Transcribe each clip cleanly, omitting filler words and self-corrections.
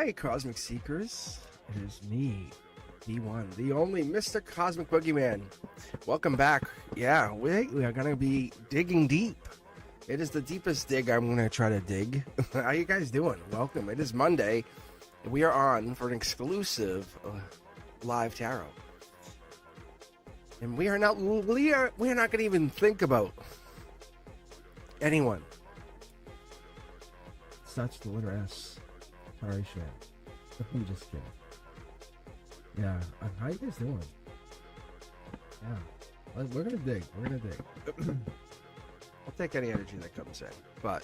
Hi, Cosmic Seekers. It is me, the one, the only Mr. Cosmic Boogeyman. Welcome back. Yeah, we are going to be digging deep. It is the deepest dig I'm going to try to dig. How you guys doing? Welcome. It is Monday. We are on for an exclusive live tarot. And we are not going to even think about anyone. Starts with the letter S. Sorry, Shan. I'm just kidding. Yeah, how you guys doing? Yeah, we're gonna dig. I'll take any energy that comes in, but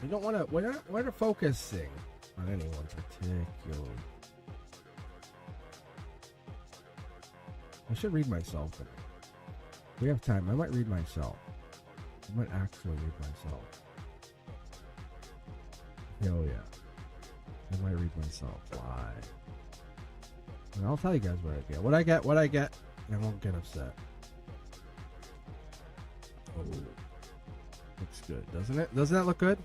we don't want to. We're not focusing on anyone particular. I should read myself. We have time. I might read myself. I might actually read myself. Hell yeah. I might read myself live. And I'll tell you guys what I get. What I get, and I won't get upset. Oh, looks good, doesn't it? Doesn't that look good?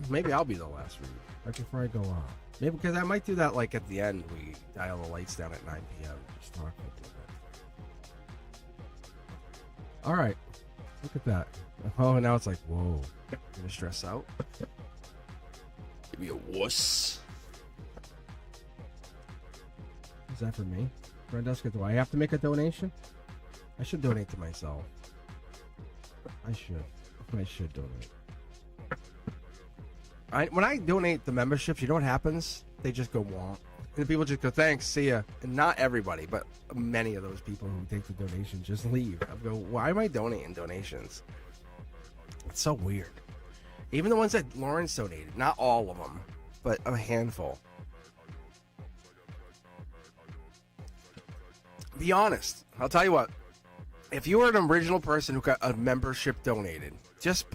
Maybe I'll be the last read, right before I go on. Maybe because I might do that like at the end. We dial the lights down at 9 p.m. Just talk a bit. All right, look at that. Oh, now it's like, whoa. Gonna stress out? Give me a wuss. Is that for me? Brandeska, do I have to make a donation? I should donate to myself. I should donate. When I donate the memberships, you know what happens? They just go womp. And people just go, thanks, see ya. And not everybody, but many of those people who take the donation just leave. I go, why am I donating donations? It's so weird. Even the ones that Lawrence donated, not all of them, but a handful. Be honest. I'll tell you what. If you were an original person who got a membership donated,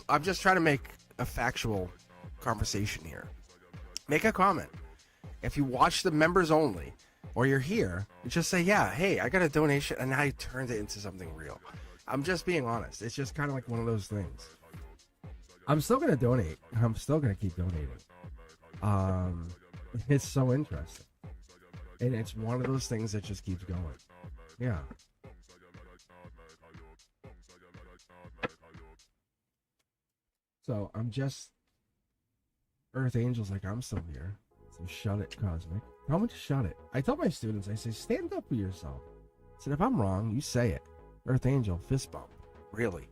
I'm just trying to make a factual conversation here. Make a comment. If you watch the members only, or you're here, just say, yeah, hey, I got a donation, and I turned it into something real. I'm just being honest. It's just kind of like one of those things. I'm still going to donate. I'm still going to keep donating. It's so interesting. And it's one of those things that just keeps going. Yeah. So I'm just... Earth Angel's like, I'm still here. So shut it, Cosmic. Tell me to shut it. I tell my students, I say, stand up for yourself. I said, if I'm wrong, you say it. Earth Angel, fist bump. Really?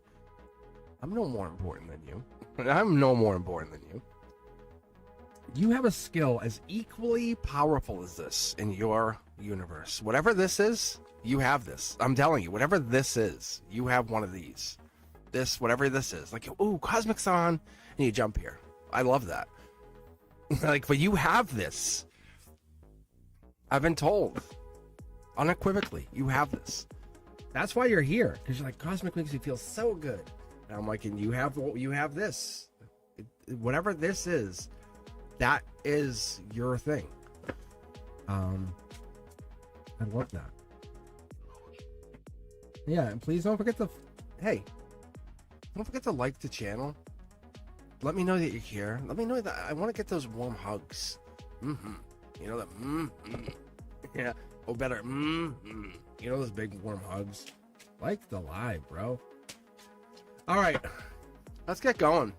I'm no more important than you. I'm no more important than you. You have a skill as equally powerful as this in your universe. Whatever this is, you have this. I'm telling you, whatever this is, you have one of these. This, whatever this is. Like, ooh, Cosmic's on, and you jump here. I love that. Like, but you have this. I've been told. Unequivocally, you have this. That's why you're here. Because you're like, Cosmic makes you feel so good. And I'm like, and you have this. Whatever this is, that is your thing. I love that. Yeah, and please don't forget to, hey, don't forget to like the channel. Let me know that you're here. Let me know that I want to get those warm hugs. You know that, yeah. Oh, better, You know those big warm hugs. Like the live, bro. All right, let's get going.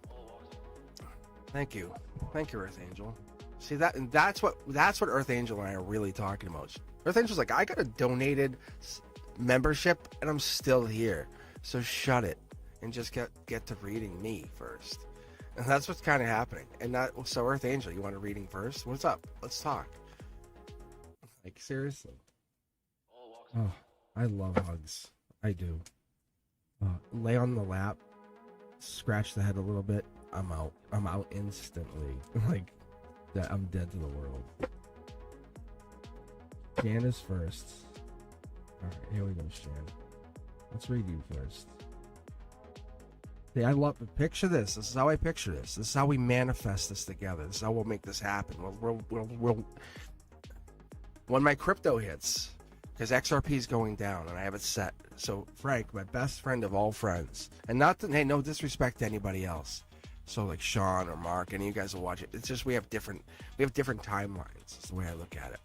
Thank you, Earth Angel. See that's what Earth Angel and I are really talking about. Earth Angel's like, I got a donated membership and I'm still here, so shut it and just get to reading me first. And that's what's kind of happening. And so Earth Angel, you want a reading first? What's up? Let's talk. Like, seriously. Oh, I love hugs. I do. Lay on the lap, scratch the head a little bit. I'm out instantly. Like that, I'm dead to the world. Shan is first. All right, here we go, Shan. Let's read you first. Hey, I love. Picture this. This is how I picture this. This is how we manifest this together. This is how we'll make this happen. We'll when my crypto hits, because XRP is going down and I have it set. So Frank, my best friend of all friends, and not to, hey, no disrespect to anybody else, So like Sean or Mark, any of you guys will watch it. It's just we have different timelines. Is the way I look at it.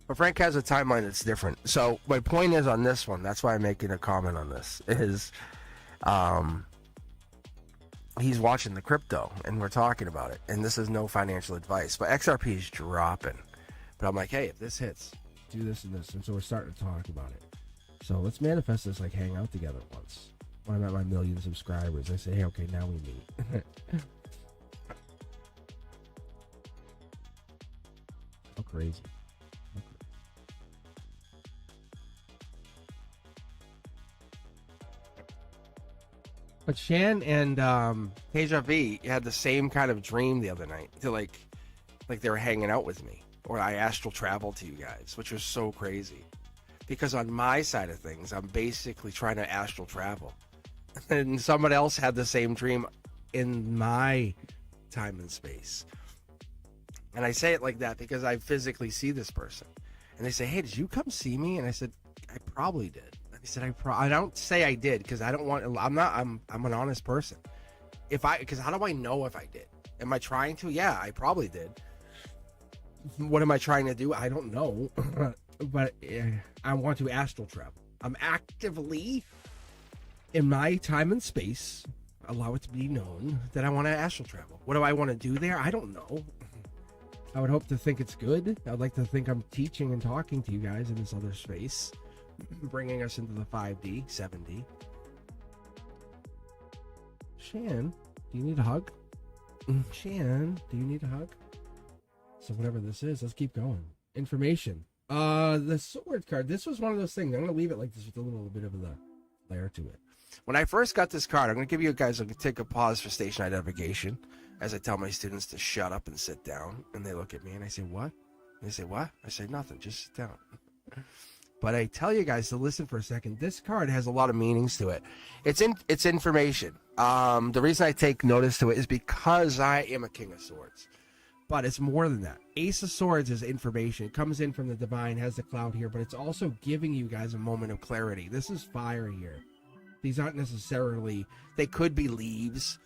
But Frank has a timeline that's different. So my point is on this one. That's why I'm making a comment on this. Is he's watching the crypto and we're talking about it. And this is no financial advice, but XRP is dropping. But I'm like, hey, if this hits, do this and this. And so we're starting to talk about it. So let's manifest this, like hang out together once. When I'm at my 1 million subscribers, I say, hey, okay, now we meet. How crazy. But Shan and Deja V had the same kind of dream the other night. To like they were hanging out with me. Or I astral traveled to you guys, which was so crazy. Because on my side of things, I'm basically trying to astral travel. And someone else had the same dream in my time and space. And I say it like that because I physically see this person. And they say, hey, did you come see me? And I said, I probably did. And he said, I don't say I did because I don't want, I'm an honest person. Because how do I know if I did? Am I trying to? Yeah, I probably did. What am I trying to do? I don't know. But I want to astral travel. I'm actively, in my time and space, allow it to be known that I want to astral travel. What do I want to do there? I don't know. I would hope to think it's good. I'd like to think I'm teaching and talking to you guys in this other space, bringing us into the 5D, 7D. Shan, do you need a hug? Shan, do you need a hug? So whatever this is, let's keep going. Information. The sword card. This was one of those things. I'm going to leave it like this with a little bit of a layer to it. When I first got this card, I'm going to give you guys take a pause for station identification as I tell my students to shut up and sit down. And they look at me and I say, what? And they say, what? I say, nothing. Just sit down. But I tell you guys to listen for a second. This card has a lot of meanings to it. It's information. The reason I take notice to it is because I am a King of Swords. But it's more than that. Ace of Swords is information. It comes in from the divine, has the cloud here, but it's also giving you guys a moment of clarity. This is fire here. These aren't necessarily, they could be leaves.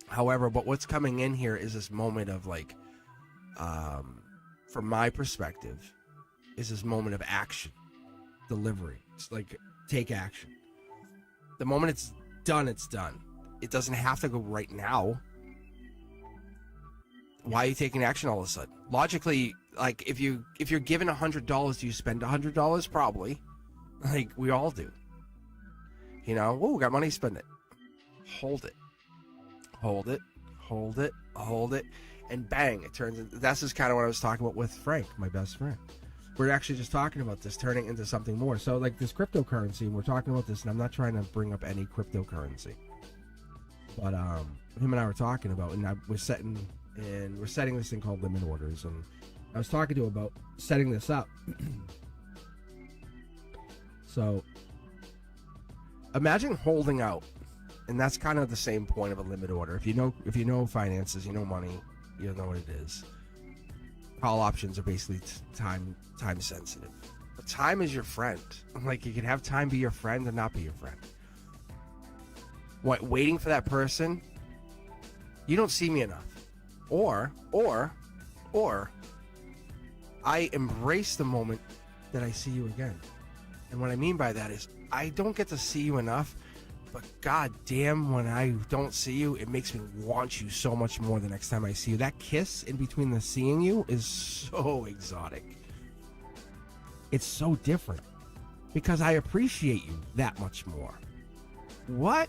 However, but what's coming in here is this moment of like, from my perspective, is this moment of action, delivery. It's like, take action. The moment it's done, it's done. It doesn't have to go right now. Why are you taking action all of a sudden? Logically, like if you're given $100, do you spend $100? Probably. Like we all do. You know, whoa, got money, spend it. Hold it. Hold it. Hold it. Hold it. And bang, it turns into, that's just kind of what I was talking about with Frank, my best friend. We're actually just talking about this turning into something more. So like this cryptocurrency, we're talking about this, and I'm not trying to bring up any cryptocurrency. But him and I were talking about, and we're setting this thing called limit orders, and I was talking to him about setting this up. So imagine holding out, and that's kind of the same point of a limit order. If you know finances, you know money, you know what it is. Call options are basically time sensitive. But time is your friend. Like you can have time be your friend and not be your friend. What, waiting for that person? You don't see me enough. Or I embrace the moment that I see you again. And what I mean by that is I don't get to see you enough, but god damn, when I don't see you, it makes me want you so much more the next time I see you. That kiss in between the seeing you is so exotic. It's so different because I appreciate you that much more. What?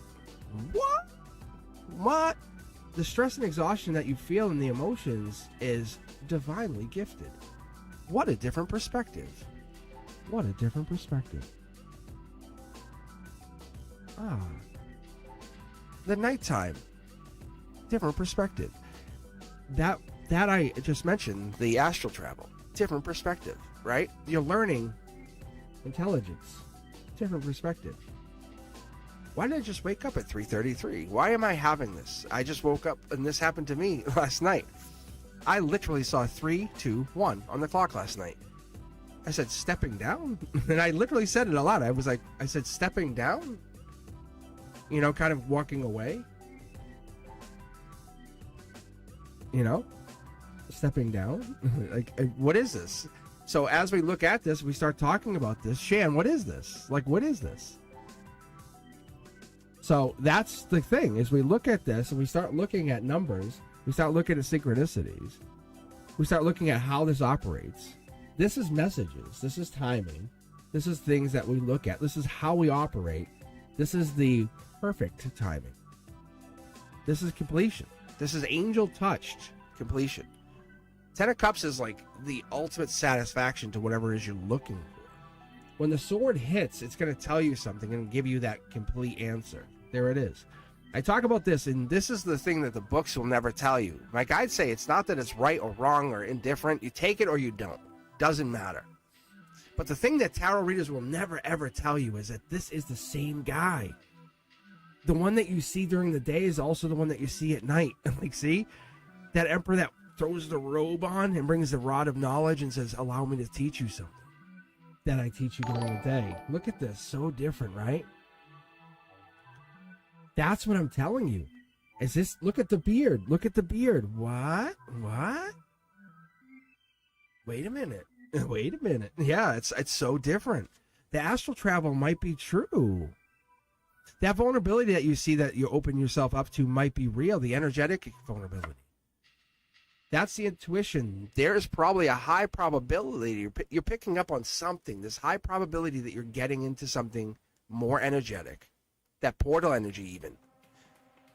The stress and exhaustion that you feel in the emotions is divinely gifted. What a different perspective. What a different perspective. The nighttime. Different perspective. That I just mentioned, the astral travel. Different perspective, right? You're learning intelligence. Different perspective. Why did I just wake up at 3:33? Why am I having this? I just woke up and this happened to me last night. I literally saw 3, 2, 1 on the clock last night. I said, stepping down? And I literally said it a lot. I said, stepping down? You know, kind of walking away. stepping down. Like, what is this? So as we look at this, we start talking about this. Shan, what is this? Like, what is this? So that's the thing, is we look at this and we start looking at numbers. We start looking at synchronicities. We start looking at how this operates. This is messages. This is timing. This is things that we look at. This is how we operate. This is the perfect timing. This is completion. This is angel-touched completion. Ten of Cups is like the ultimate satisfaction to whatever it is you're looking for. When the sword hits, it's going to tell you something and give you that complete answer. There it is. I talk about this, and this is the thing that the books will never tell you. My guides say it's not that it's right or wrong or indifferent. You take it or you don't. Doesn't matter. But the thing that tarot readers will never, ever tell you is that this is the same guy. The one that you see during the day is also the one that you see at night. Like, see? That emperor that throws the robe on and brings the rod of knowledge and says, allow me to teach you something that I teach you during the day. Look at this. So different, right? That's what I'm telling you. Is this, look at the beard. Look at the beard. What? Wait a minute. Wait a minute. Yeah, it's so different. The astral travel might be true. That vulnerability that you see that you open yourself up to might be real. The energetic vulnerability. That's the intuition. There's probably a high probability you're picking up on something. This high probability that you're getting into something more energetic. That portal energy even.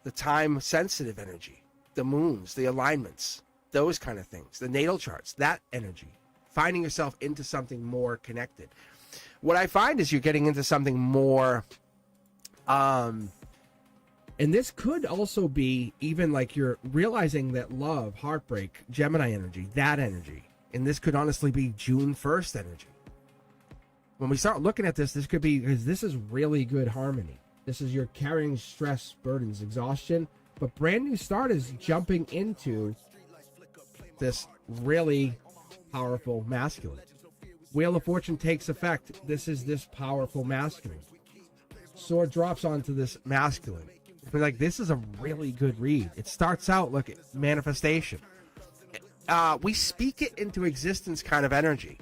The time-sensitive energy. The moons, the alignments. Those kind of things. The natal charts. That energy. Finding yourself into something more connected. What I find is you're getting into something more... and this could also be even like you're realizing that love, heartbreak, Gemini energy, that energy. And this could honestly be June 1st energy. When we start looking at this, this could be, because this is really good harmony. This is you're carrying stress, burdens, exhaustion. But brand new start is jumping into this really powerful masculine. Wheel of Fortune takes effect. This is this powerful masculine. Sword drops onto this masculine. But like, this is a really good read. It starts out like manifestation. We speak it into existence kind of energy.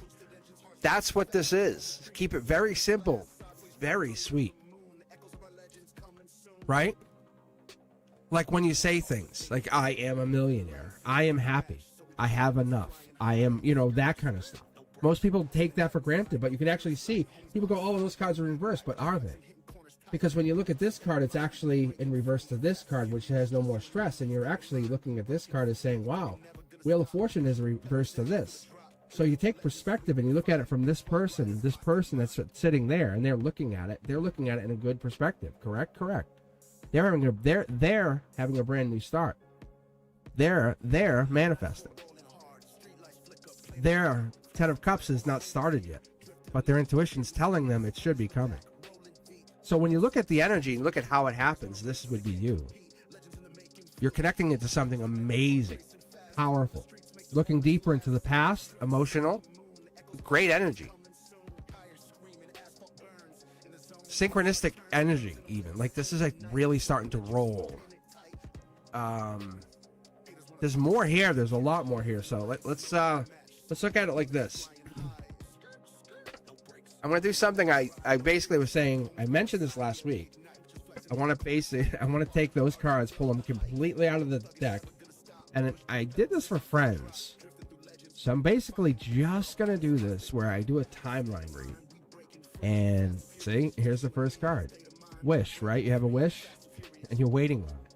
That's what this is. Keep it very simple, very sweet. Right? Like when you say things like, I am a millionaire. I am happy. I have enough. I am, that kind of stuff. Most people take that for granted, but you can actually see people go, oh, those cards are in reverse, but are they? Because when you look at this card, it's actually in reverse to this card, which has no more stress. And you're actually looking at this card as saying, wow, Wheel of Fortune is reverse to this. So you take perspective and you look at it from this person that's sitting there, and they're looking at it. They're looking at it in a good perspective. Correct. They're having a brand new start. They're manifesting. Their Ten of Cups is not started yet, but their intuition's telling them it should be coming. So when you look at the energy and look at how it happens, this would be you. You're connecting it to something amazing, powerful, looking deeper into the past, emotional, great energy. Synchronistic energy, even. Like, this is like really starting to roll. There's more here. There's a lot more here. So let's look at it like this. I'm going to do something I basically was saying. I mentioned this last week. I want to take those cards, pull them completely out of the deck. And I did this for friends. So I'm basically just going to do this where I do a timeline read. And see, here's the first card. Wish, right? You have a wish and you're waiting on it.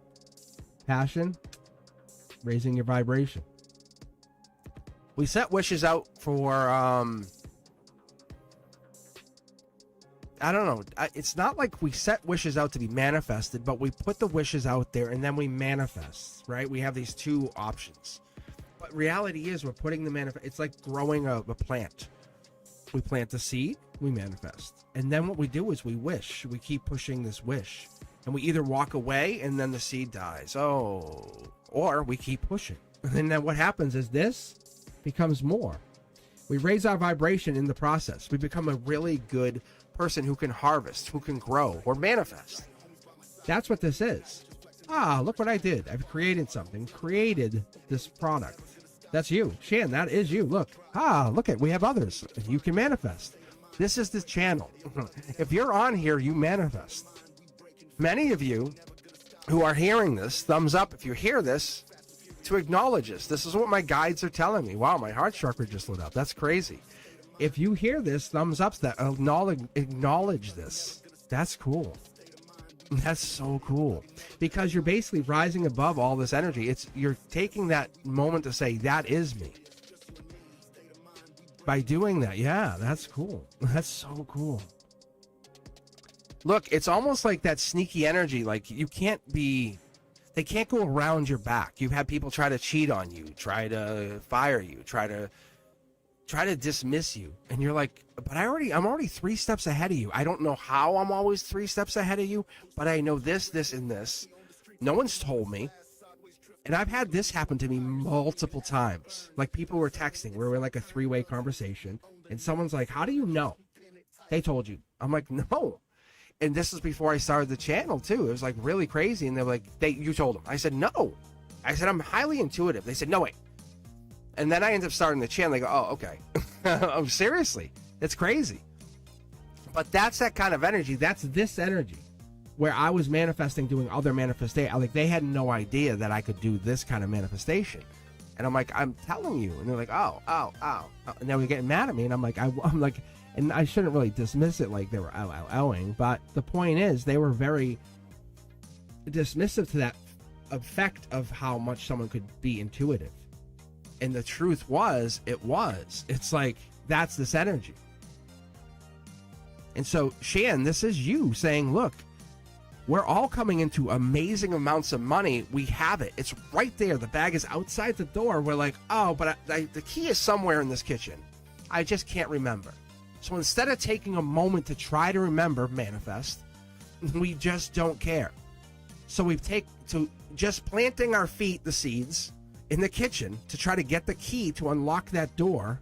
Passion, raising your vibration. We set wishes out for, I don't know. It's not like we set wishes out to be manifested, but we put the wishes out there and then we manifest, right? We have these two options. But reality is we're putting the it's like growing a plant. We plant the seed, we manifest. And then what we do is we wish. We keep pushing this wish. And we either walk away and then the seed dies. Or we keep pushing. And then what happens is this becomes more. We raise our vibration in the process. We become a really good person who can harvest, who can grow, or manifest. That's what this is. look what I did. I've created something, created this product. That's you, Shan. That is you. Look, look at, we have others. You can manifest. This is the channel. If you're on here, you manifest. Many of you who are hearing this, thumbs up if you hear this, to acknowledge this. This is what my guides are telling me. Wow, my heart chakra just lit up. That's crazy. If you hear this, thumbs up that acknowledge this. That's cool. That's so cool, because you're basically rising above all this energy. You're taking that moment to say, that is me. By doing that, yeah, that's cool. That's so cool. Look, it's almost like that sneaky energy. Like they can't go around your back. You've had people try to cheat on you, try to fire you, try to dismiss you, and you're like, but I'm already 3 steps ahead of you. I don't know how I'm always 3 steps ahead of you, but I know this, and this. No one's told me. And I've had this happen to me multiple times. Like, people were texting. We were in like a 3-way conversation, and someone's like, how do you know? They told you. I'm like, no. And this is before I started the channel too. It was like really crazy. And they're like, you told them. I said, no. I said, I'm highly intuitive. They said, no, wait. And then I end up starting the channel. They go, oh, okay. Oh, seriously. It's crazy. But that's that kind of energy. That's this energy where I was manifesting, doing other manifestation. Like, they had no idea that I could do this kind of manifestation. And I'm like, I'm telling you. And they're like, oh. And then we're getting mad at me. And I'm like, and I shouldn't really dismiss it like they were owing. But the point is, they were very dismissive to that effect of how much someone could be intuitive. And the truth was, it's like, that's this energy. And so, Shan, this is you saying, look, we're all coming into amazing amounts of money. We have it. It's right there. The bag is outside the door. We're like, oh, but the key is somewhere in this kitchen. I just can't remember. So instead of taking a moment to try to remember, manifest, we just don't care. So just planting our feet, the seeds, in the kitchen to try to get the key to unlock that door.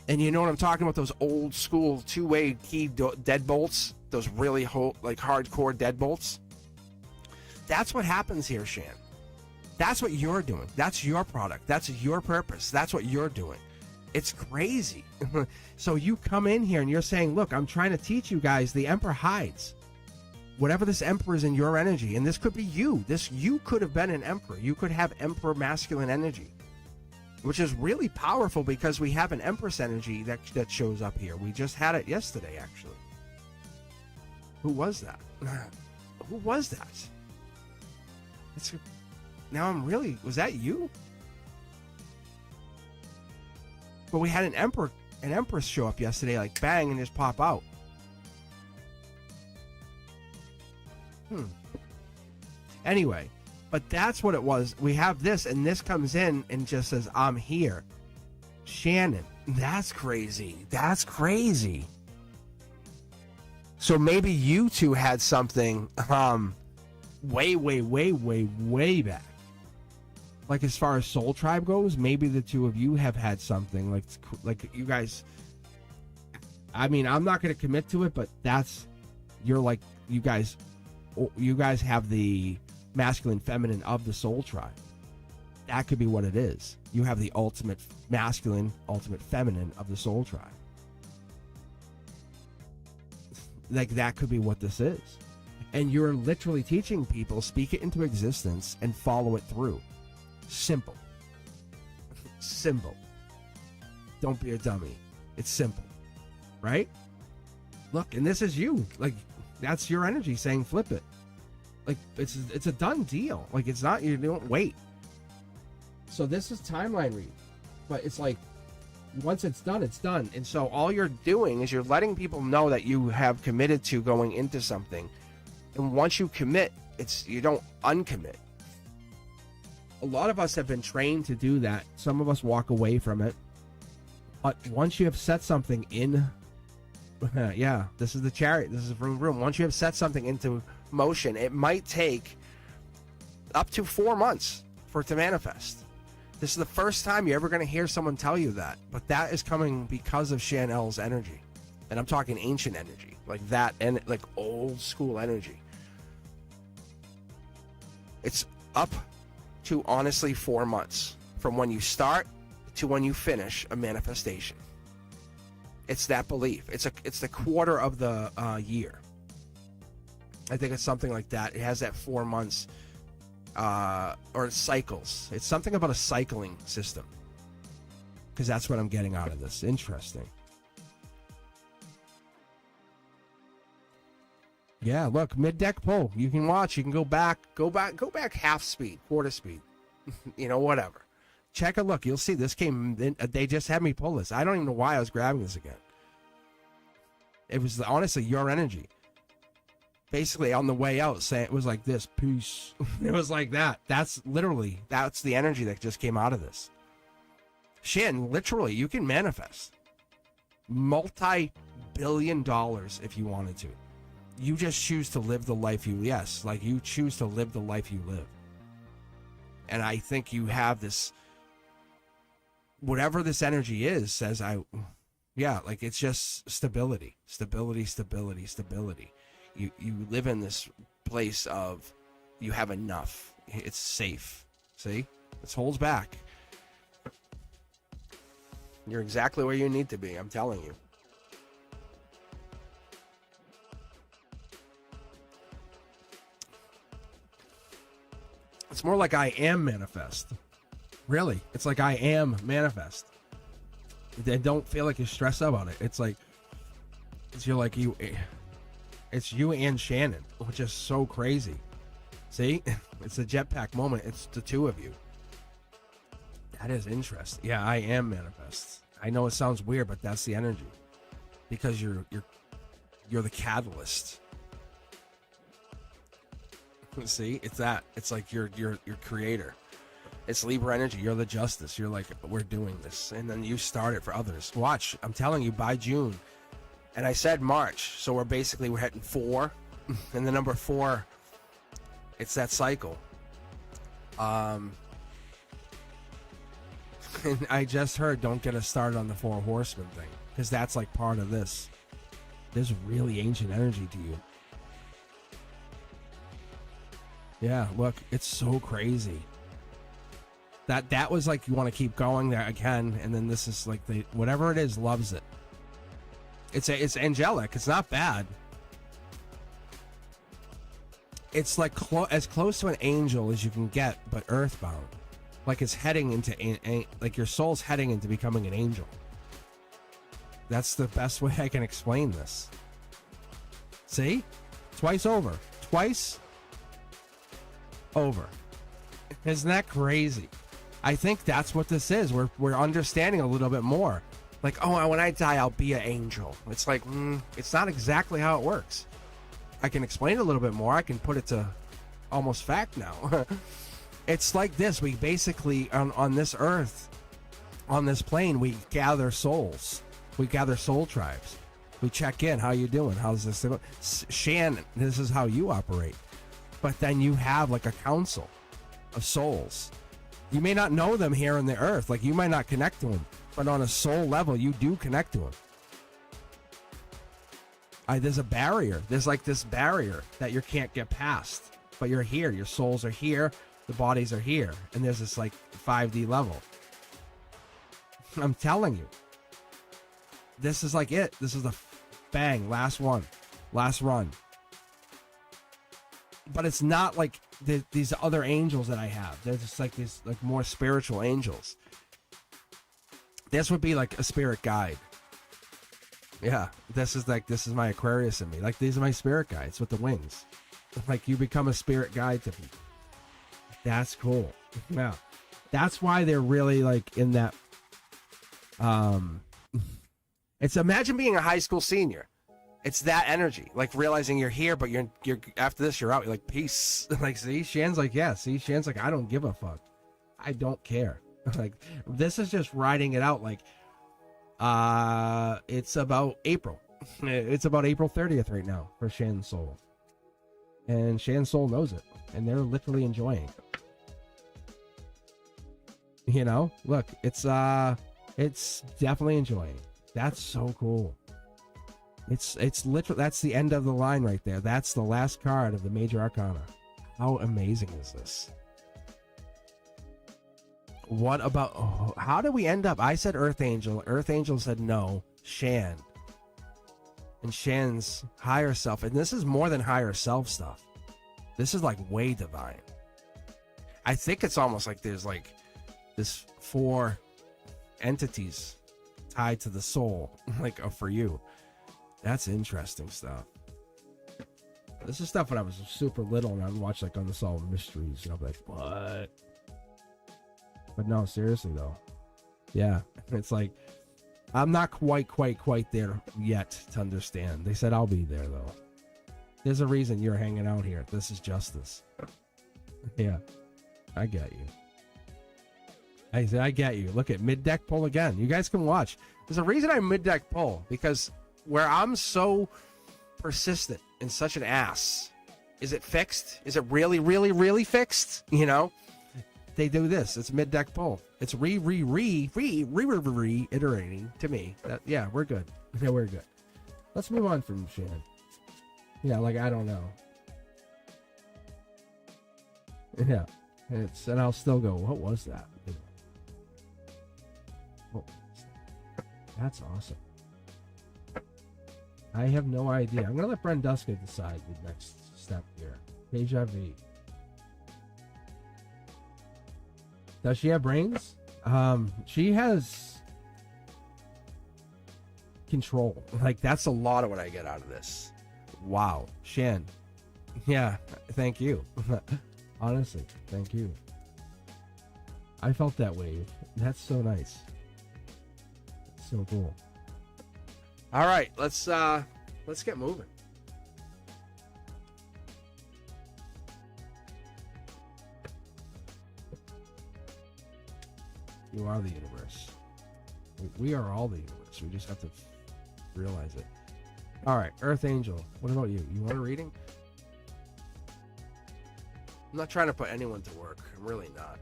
And you know what I'm talking about? Those old school 2-way key deadbolts, those really hardcore deadbolts. That's what happens here, Shan. That's what you're doing. That's your product. That's your purpose. That's what you're doing. It's crazy. So you come in here and you're saying, look, I'm trying to teach you guys, the Emperor hides. Whatever this Emperor is in your energy, and this could be you. You could have been an Emperor. You could have Emperor masculine energy, which is really powerful because we have an Empress energy that shows up here. We just had it yesterday, actually. Who was that? Who was that? Was that you? But we had an Empress show up yesterday, like bang, and just pop out. Anyway, but that's what it was. We have this, and this comes in and just says, I'm here. Shannon, that's crazy. That's crazy. So maybe you two had something way back. Like, as far as Soul Tribe goes, maybe the two of you have had something. Like you guys, I mean, I'm not going to commit to it, but you guys have the masculine, feminine of the Soul Tribe. That could be what it is. You have the ultimate masculine, ultimate feminine of the Soul Tribe. Like, that could be what this is. And you're literally teaching people, speak it into existence and follow it through. Simple. Simple. Don't be a dummy. It's simple. Right? Look, and this is you. Like, that's your energy saying flip it. Like, it's a done deal. Like, it's not, you don't wait. So this is timeline read. But it's like, once it's done, it's done. And so all you're doing is you're letting people know that you have committed to going into something. And once you commit, you don't uncommit. A lot of us have been trained to do that. Some of us walk away from it. But once you have set something in, yeah, this is the chariot. This is vroom vroom. Once you have set something into motion, it might take up to 4 months for it to manifest. This is the first time you're ever going to hear someone tell you that. But that is coming because of Chanel's energy. And I'm talking ancient energy. Like that, and like old school energy. It's up to honestly 4 months from when you start to when you finish a manifestation. It's that belief. It's the quarter of the year. I think it's something like that. It has that 4 months or cycles. It's something about a cycling system, because that's what I'm getting out of this. Interesting. Yeah, look, mid-deck pull. You can watch. You can go back half speed, quarter speed. You know, whatever. Check a look. You'll see this came in. They just had me pull this. I don't even know why I was grabbing this again. It was honestly your energy. Basically, on the way out, saying it was like this. Peace. It was like that. That's the energy that just came out of this. Shan, literally, you can manifest multi-billion dollars if you wanted to. You just choose to live the life you choose to live the life you live. And I think you have this, whatever this energy is, says like it's just stability. You live in this place of you have enough. It's safe. See? This holds back. You're exactly where you need to be, I'm telling you. It's more like I am manifest. Really. It's like I am manifest. They don't feel like you're stressed about it. It's like it's you and Shannon, which is so crazy. See? It's a jetpack moment. It's the two of you. That is interesting. Yeah, I am manifest. I know it sounds weird, but that's the energy. Because you're the catalyst. See, it's that. It's like you're creator. It's Libra energy. You're the justice. You're like, we're doing this, and then you start it for others. Watch, I'm telling you, by June, and I said March, so we're hitting 4, and the number 4, it's that cycle. And I just heard, don't get us started on the 4 horsemen thing, because that's like part of this. There's really ancient energy to you. Yeah, look, it's so crazy. That was like, you want to keep going there again, and then this is like whatever it is loves it. It's angelic. It's not bad. It's like as close to an angel as you can get, but earthbound. Like it's heading into like your soul's heading into becoming an angel. That's the best way I can explain this. See? Twice over. Twice over. Isn't that crazy? I think that's what this is. We're understanding a little bit more. Like, oh, when I die, I'll be an angel. It's like, it's not exactly how it works. I can explain it a little bit more. I can put it to almost fact now. It's like this. We basically, on this earth, on this plane, we gather souls. We gather soul tribes. We check in. How you doing? How's this? Shan, this is how you operate. But then you have like a council of souls. You may not know them here on the earth. Like you might not connect to them. But on a soul level, you do connect to them. There's a barrier. There's like this barrier that you can't get past. But you're here. Your souls are here. The bodies are here. And there's this like 5D level. I'm telling you. This is like it. This is the bang. Last one. Last run. But it's not like these other angels that I have. They're just like these like more spiritual angels. This would be like a spirit guide. Yeah, this is my Aquarius in me. Like these are my spirit guides with the wings. Like you become a spirit guide to people. That's cool. Yeah, that's why they're really like in that. It's imagine being a high school senior. It's that energy, like realizing you're here, but you're after this you're out. You're like peace. Like see, Shan's like yeah. See, Shan's like I don't give a fuck. I don't care. Like this is just riding it out. Like it's about April. It's about April 30th right now for Shan's soul, and Shan's soul knows it, and they're literally enjoying it. You know, look, it's definitely enjoying. That's so cool. It's literally, that's the end of the line right there. That's the last card of the Major Arcana. How amazing is this? What about... Oh, how did we end up? I said Earth Angel. Earth Angel said no. Shan. And Shan's higher self. And this is more than higher self stuff. This is like way divine. I think it's almost like there's like this 4 entities tied to the soul, like for you. That's interesting stuff. This is stuff when I was super little and I'd watch like Unsolved Mysteries and I'd be like, what? But no, seriously though. Yeah, it's like I'm not quite there yet to understand. They said I'll be there though. There's a reason you're hanging out here. This is justice. Yeah, I get you. I get you. Look at mid-deck pull again. You guys can watch. There's a reason I mid-deck pull, because where I'm so persistent and such an ass, is it fixed? Is it really fixed? You know, they do this. It's mid-deck pull. It's reiterating to me that, yeah, we're good. Yeah, we're good. Let's move on from Shan. Yeah, like, I don't know. Yeah, and I'll still go, what was that? Oh, that's awesome. I have no idea. I'm gonna let Brenduska decide the next step here. Deja vu. Does she have brains? She has control. Like, that's a lot of what I get out of this. Wow. Shan. Yeah, thank you. Honestly, thank you. I felt that wave. That's so nice. So cool. All right, let's get moving. You are the universe. We are all the universe. We just have to realize it. All right, Earth Angel. What about you? You want a reading? I'm not trying to put anyone to work. I'm really not.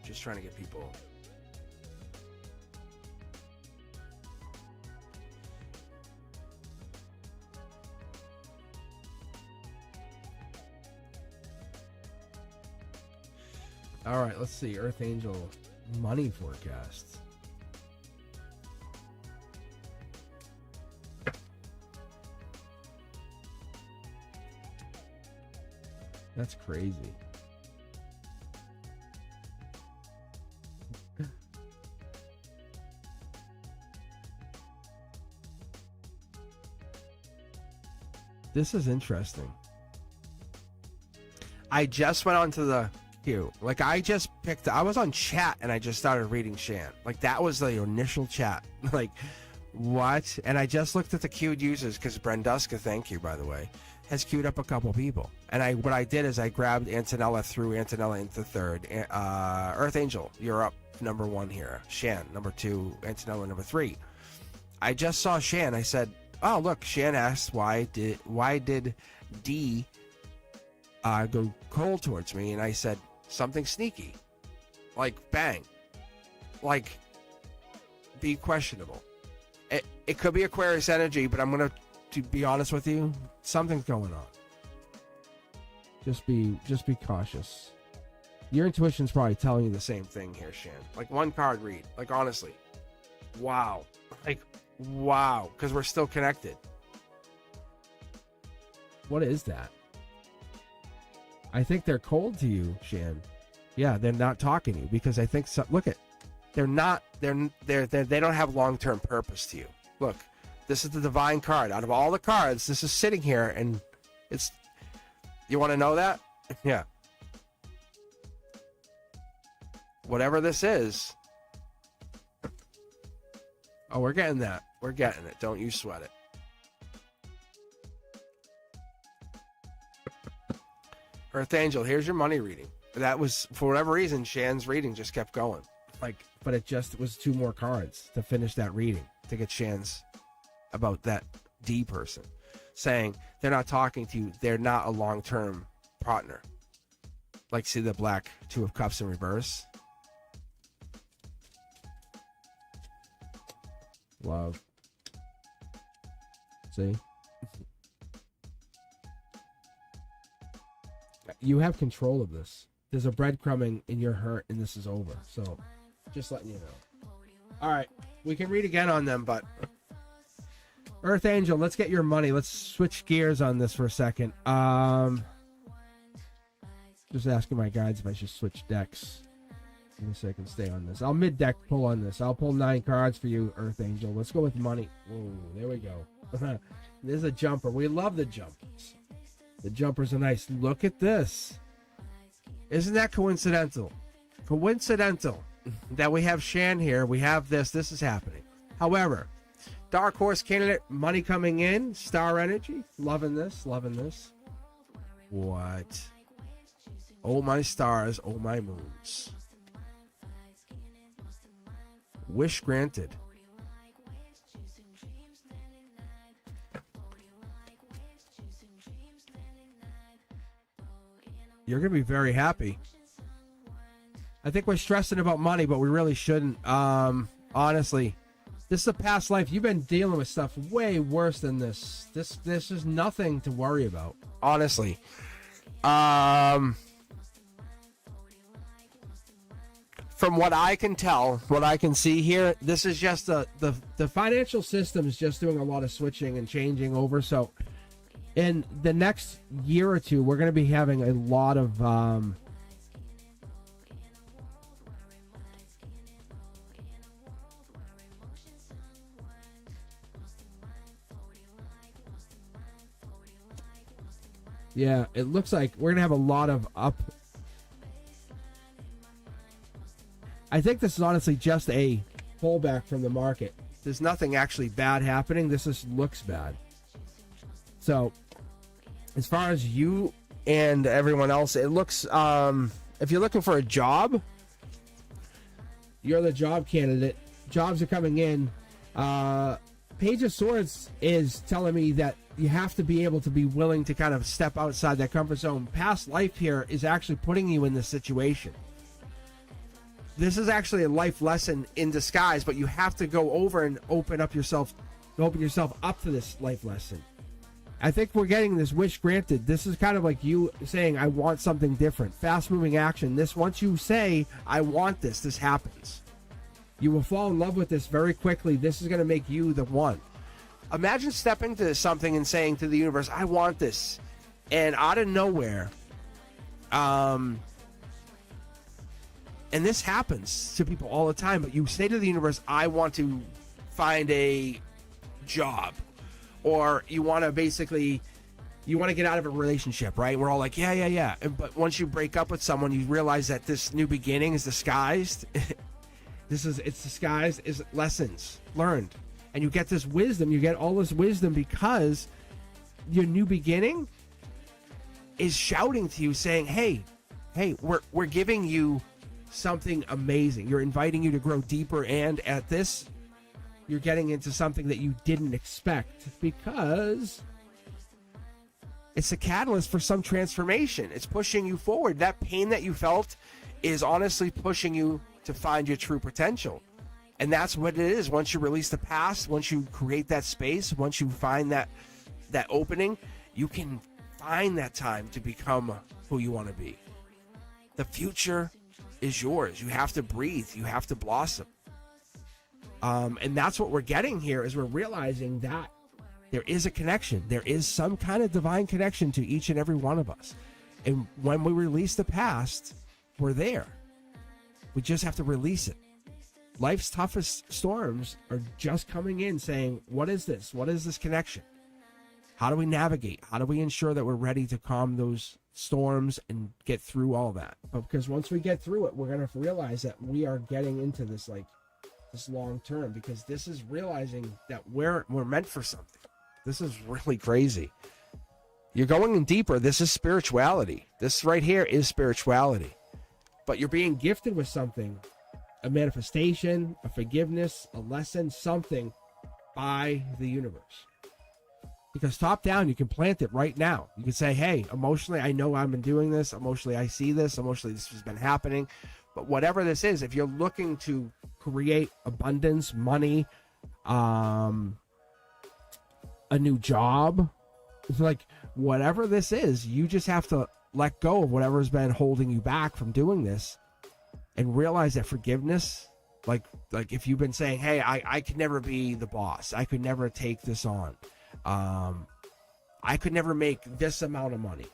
Just trying to get people. All right, let's see. Earth Angel money forecast. That's crazy. This is interesting. I just went on to the queue. Like, I just picked, I was on chat and I just started reading Shan. Like, that was the initial chat. Like, what? And I just looked at the queued users because Brenduska, thank you, by the way, has queued up a couple people. And what I did is I grabbed Antonella, threw Antonella into third. Earth Angel, you're up number 1 here. Shan, number 2. Antonella, number 3. I just saw Shan. I said, oh, look, Shan asked why did D go cold towards me? And I said, something sneaky. Like, bang. Like, be questionable. It could be Aquarius energy, but I'm going to be honest with you, something's going on. Just be cautious. Your intuition's probably telling you the same thing here, Shan. Like, one card read. Like, honestly. Wow. Like, wow. Because we're still connected. What is that? I think they're cold to you, Shan. Yeah, they're not talking to you because I think look at, they don't have long-term purpose to you. Look, this is the divine card. Out of all the cards, this is sitting here and it's, you want to know that? Yeah. Whatever this is. Oh, we're getting that. We're getting it. Don't you sweat it. Earth Angel, here's your money reading. That was, for whatever reason, Shan's reading just kept going. Like, but it just was 2 more cards to finish that reading, to get Shan's about that D person. Saying they're not talking to you, they're not a long-term partner. Like, see the black 2 of Cups in reverse? Love. See? You have control of this. There's a breadcrumbing in your hurt, and this is over. So, just letting you know. All right, we can read again on them, but Earth Angel, let's get your money. Let's switch gears on this for a second. Just asking my guides if I should switch decks. Let me see if I can stay on this. I'll mid-deck pull on this. I'll pull 9 cards for you, Earth Angel. Let's go with money. Whoa, there we go. There's a jumper. We love the jumpers. The jumpers are nice. Look at this. Isn't that coincidental? Coincidental that we have Shan here. We have this. This is happening. However, Dark Horse candidate, money coming in. Star energy. Loving this. Loving this. What? Oh, my stars. Oh, my moons. Wish granted. You're going to be very happy. I think we're stressing about money, but we really shouldn't. Honestly, this is a past life. You've been dealing with stuff way worse than this. This is nothing to worry about. Honestly. From what I can tell, what I can see here, this is just the financial system is just doing a lot of switching and changing over. So in the next year or two, we're going to be having a lot of yeah, it looks like we're going to have a lot of up. I think this is honestly just a pullback from the market. There's nothing actually bad happening. This just looks bad. So, as far as you and everyone else, it looks, if you're looking for a job, you're the job candidate. Jobs are coming in. Page of Swords is telling me that you have to be able to be willing to kind of step outside that comfort zone. Past life here is actually putting you in this situation. This is actually a life lesson in disguise, but you have to go over and open yourself up to this life lesson. I think we're getting this wish granted. This is kind of like you saying, I want something different. Fast moving action. This, once you say, I want this, this happens. You will fall in love with this very quickly. This is going to make you the one. Imagine stepping to something and saying to the universe, I want this. And out of nowhere, and this happens to people all the time, but you say to the universe, I want to find a job. Or you want to get out of a relationship, right? We're all like, yeah. But once you break up with someone, you realize that this new beginning is disguised. It's disguised as lessons learned. And you get this wisdom. You get all this wisdom because your new beginning is shouting to you, saying, hey, we're giving you something amazing. You're inviting you to grow deeper, and at this, you're getting into something that you didn't expect because it's a catalyst for some transformation. It's pushing you forward. That pain that you felt is honestly pushing you to find your true potential. And that's what it is. Once you release the past, once you create that space, once you find that opening, you can find that time to become who you want to be. The future is yours. You have to breathe. You have to blossom. And that's what we're getting here, is we're realizing that there is a connection. There is some kind of divine connection to each and every one of us. And when we release the past, we're there. We just have to release it. Life's toughest storms are just coming in saying, what is this? What is this connection? How do we navigate? How do we ensure that we're ready to calm those storms and get through all that? Because once we get through it, we're going to realize that we are getting into this long term, because this is realizing that we're meant for something. This is really crazy. You're going in deeper. This is spirituality. This right here is spirituality. But you're being gifted with something, a manifestation, a forgiveness, a lesson, something by the universe. Because top down, you can plant it right now. You can say, hey, emotionally, I know I've been doing this. Emotionally, I see this. Emotionally, this has been happening. But whatever this is, if you're looking to create abundance, money, a new job, like whatever this is, you just have to let go of whatever's been holding you back from doing this, and realize that forgiveness, like if you've been saying, hey, I could never be the boss, I could never take this on, I could never make this amount of money.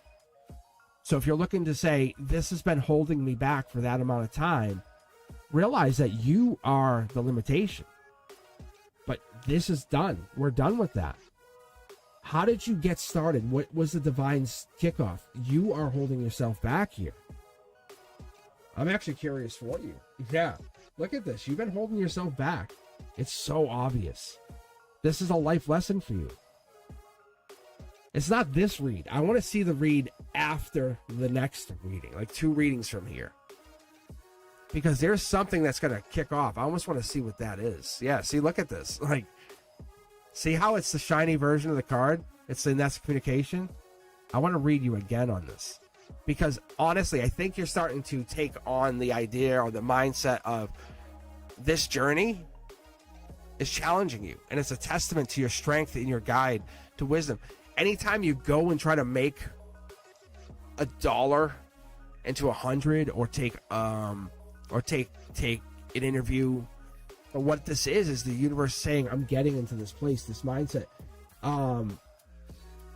So if you're looking to say, this has been holding me back for that amount of time, realize that you are the limitation. But this is done. We're done with that. How did you get started? What was the divine kickoff? You are holding yourself back here. I'm actually curious for you. Yeah, look at this. You've been holding yourself back. It's so obvious. This is a life lesson for you. It's not this read. I want to see the read after the next reading, like 2 readings from here. Because there's something that's going to kick off. I almost want to see what that is. Yeah, see, look at this. Like, see how it's the shiny version of the card? It's the next communication. I want to read you again on this. Because honestly, I think you're starting to take on the idea or the mindset of this journey is challenging you. And it's a testament to your strength and your guide to wisdom. Anytime you go and try to make $1 into 100 or take an interview, or what this is the universe saying, I'm getting into this place, this mindset.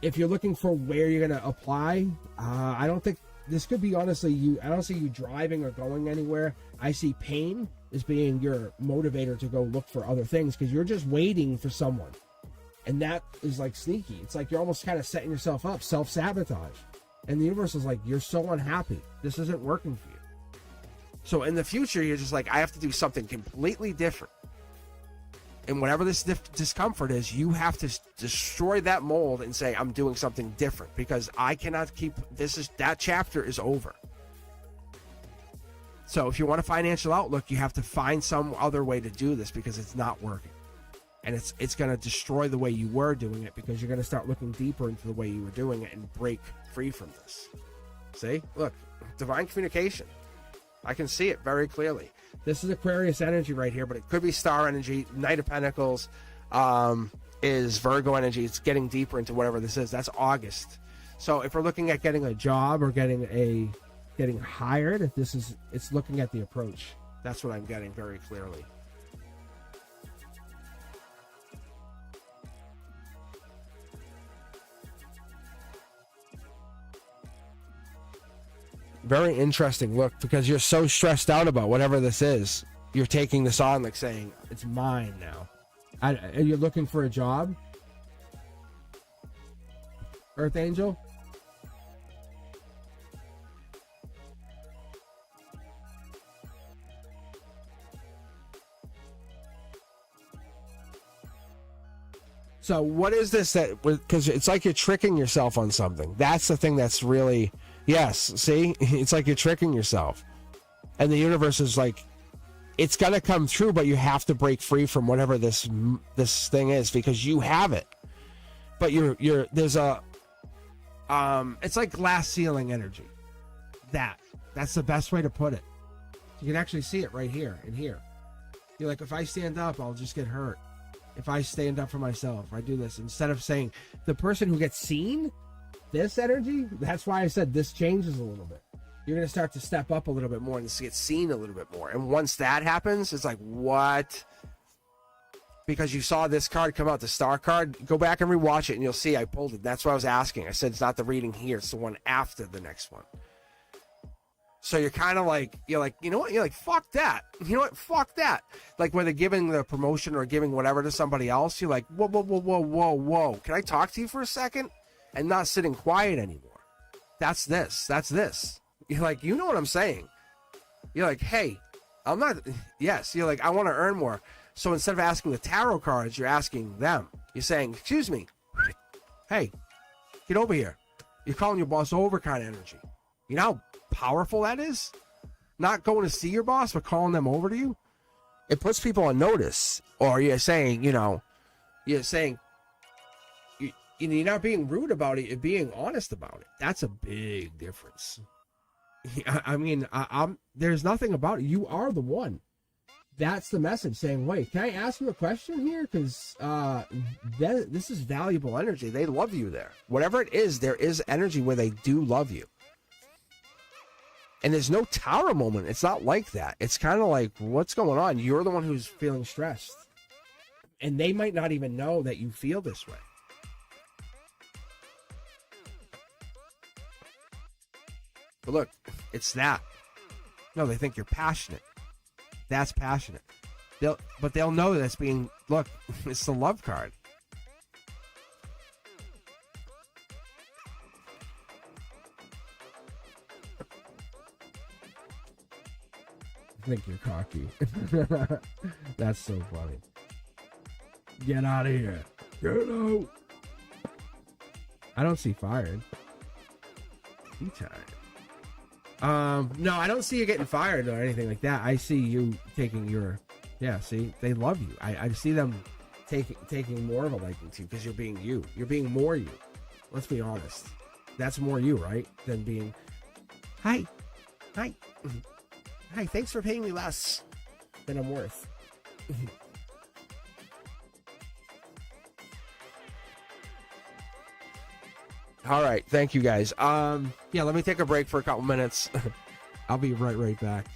If you're looking for where you're going to apply, I don't think this could be, honestly, I don't see you driving or going anywhere. I see pain as being your motivator to go look for other things, because you're just waiting for someone. And that is like sneaky. It's like you're almost kind of setting yourself up, self-sabotage. And the universe is like, you're so unhappy. This isn't working for you. So in the future, you're just like, I have to do something completely different. And whatever this discomfort is, you have to destroy that mold and say, I'm doing something different, because I cannot keep that chapter is over. So if you want a financial outlook, you have to find some other way to do this, because it's not working. And it's going to destroy the way you were doing it, because you're going to start looking deeper into the way you were doing it and break free from this. See? Look, divine communication. I can see it very clearly. This is Aquarius energy right here, but it could be star energy. Knight of Pentacles is Virgo energy. It's getting deeper into whatever this is. That's August. So if we're looking at getting a job or getting hired, it's looking at the approach. That's what I'm getting very clearly. Very interesting look, because you're so stressed out about whatever this is. You're taking this on like saying, it's mine now. And you're looking for a job? Earth Angel? So what is this that, because it's like you're tricking yourself on something. That's the thing that's really... Yes, see? It's like you're tricking yourself. And the universe is like, it's going to come through, but you have to break free from whatever this thing is, because you have it. But there's a it's like glass ceiling energy. That's the best way to put it. You can actually see it right here and here. You're like, if I stand up, I'll just get hurt. If I stand up for myself, I do this. Instead of saying the person who gets seen, this energy, that's why I said this changes a little bit. You're going to start to step up a little bit more and get seen a little bit more. And once that happens, it's like, what? Because you saw this card come out, the star card. Go back and rewatch it and you'll see I pulled it. That's what I was asking. I said it's not the reading here. It's the one after the next one. So you're kind of like, you know what? You're like, fuck that. You know what? Fuck that. Like when they're giving the promotion or giving whatever to somebody else, you're like, whoa, whoa, whoa, whoa, whoa, whoa. Can I talk to you for a second? And not sitting quiet anymore. That's this. You're like, you know what I'm saying? You're like, hey, I'm not, yes. You're like, I want to earn more. So instead of asking the tarot cards, you're asking them. You're saying, excuse me. Hey, get over here. You're calling your boss over kind of energy. You know how powerful that is? Not going to see your boss, but calling them over to you. It puts people on notice. Or you're saying, you're not being rude about it, you're being honest about it. That's a big difference. I mean, there's nothing about it. You are the one. That's the message, saying, wait, can I ask you a question here? Because this is valuable energy. They love you there. Whatever it is, there is energy where they do love you. And there's no tower moment. It's not like that. It's kind of like, what's going on? You're the one who's feeling stressed. And they might not even know that you feel this way. But look, it's that. No, they think you're passionate. That's passionate. They'll know that's being, look, it's the love card. I think you're cocky. That's so funny. Get out of here. Get out. I don't see fired. You tired. No, I don't see you getting fired or anything like that. I see you taking your, yeah, see, they love you. I see them taking more of a liking to you because you're being you. You're being more you. Let's be honest. That's more you, right? Than being, hi. Hi, thanks for paying me less than I'm worth. All right, thank you guys. Yeah, let me take a break for a couple minutes. I'll be right back.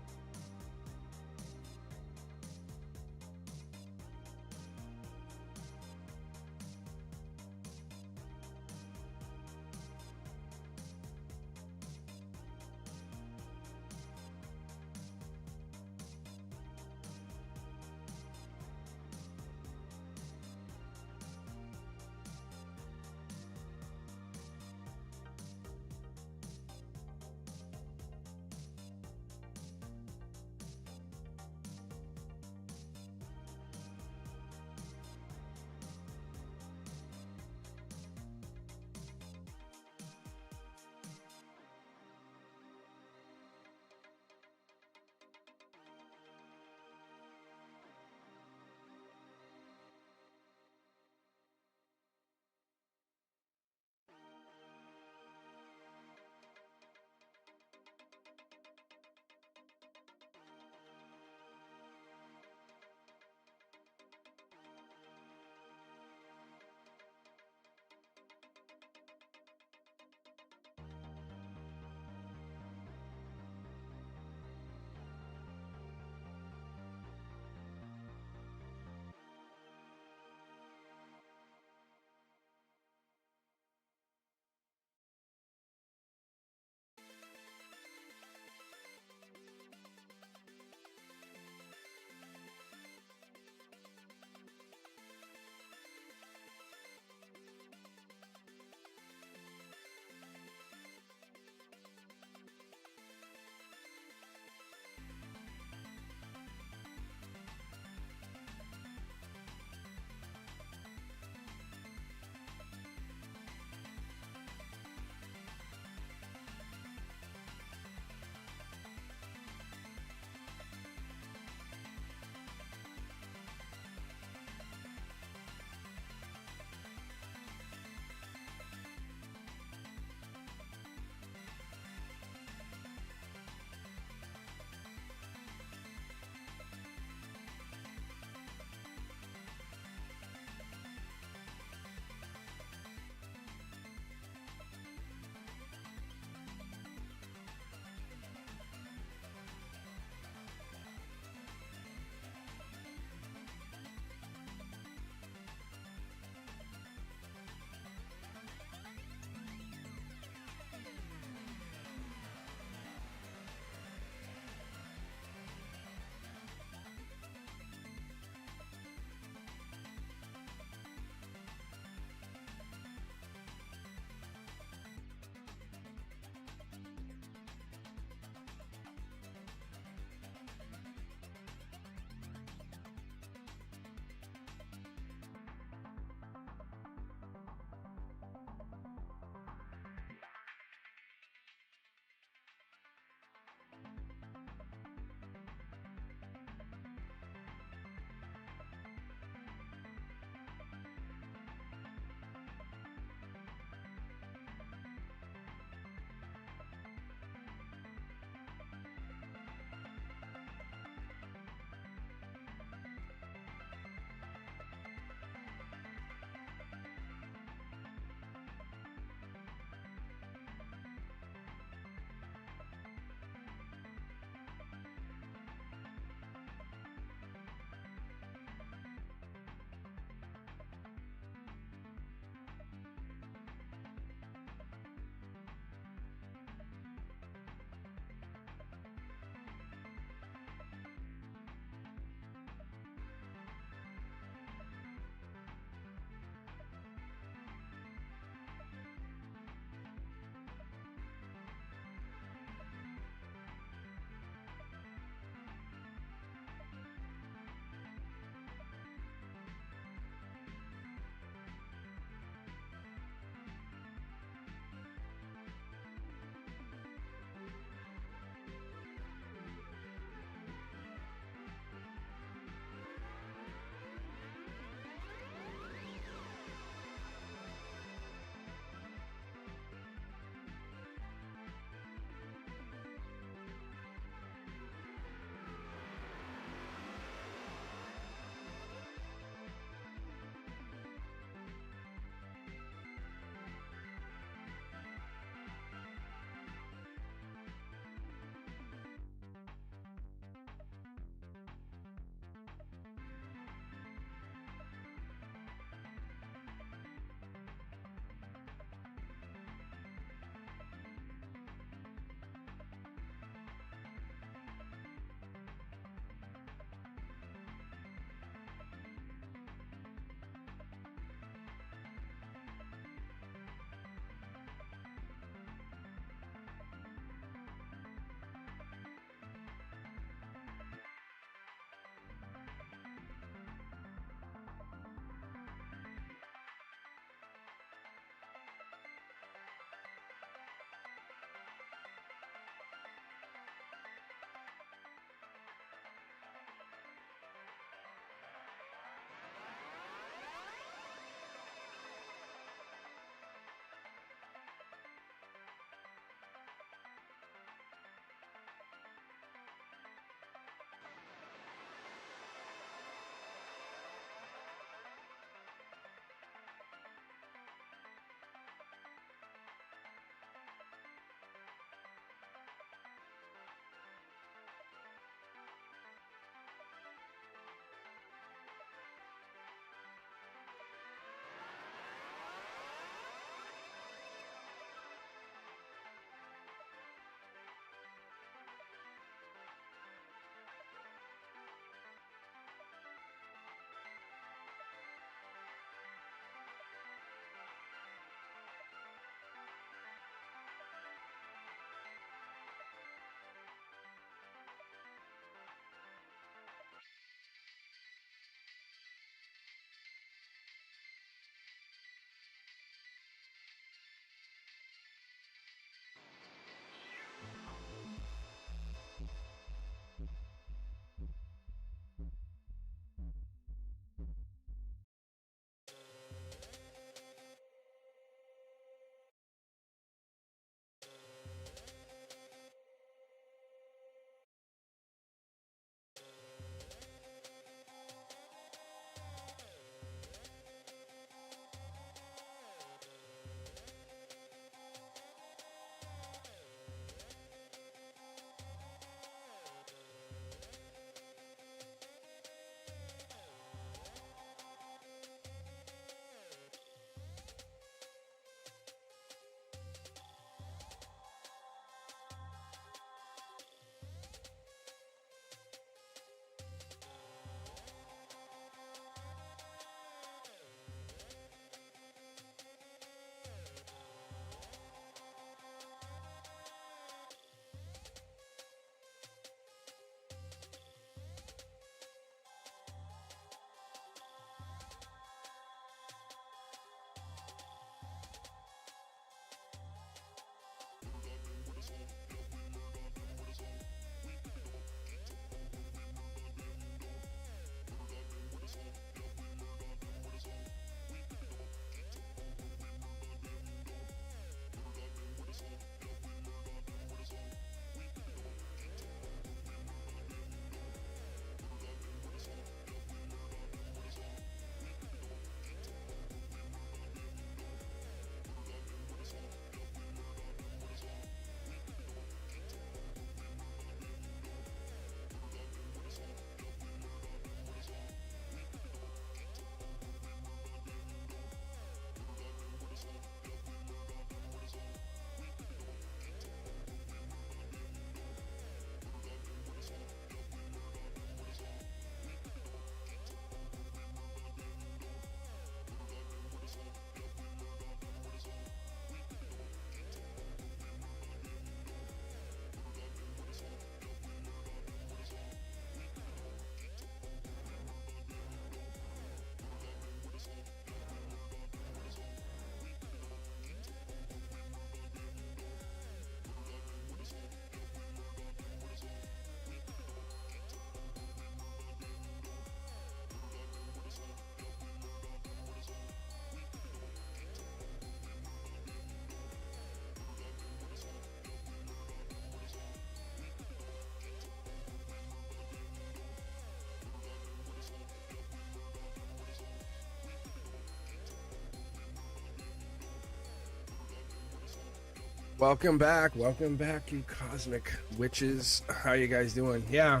Welcome back, you cosmic witches. How you guys doing? Yeah.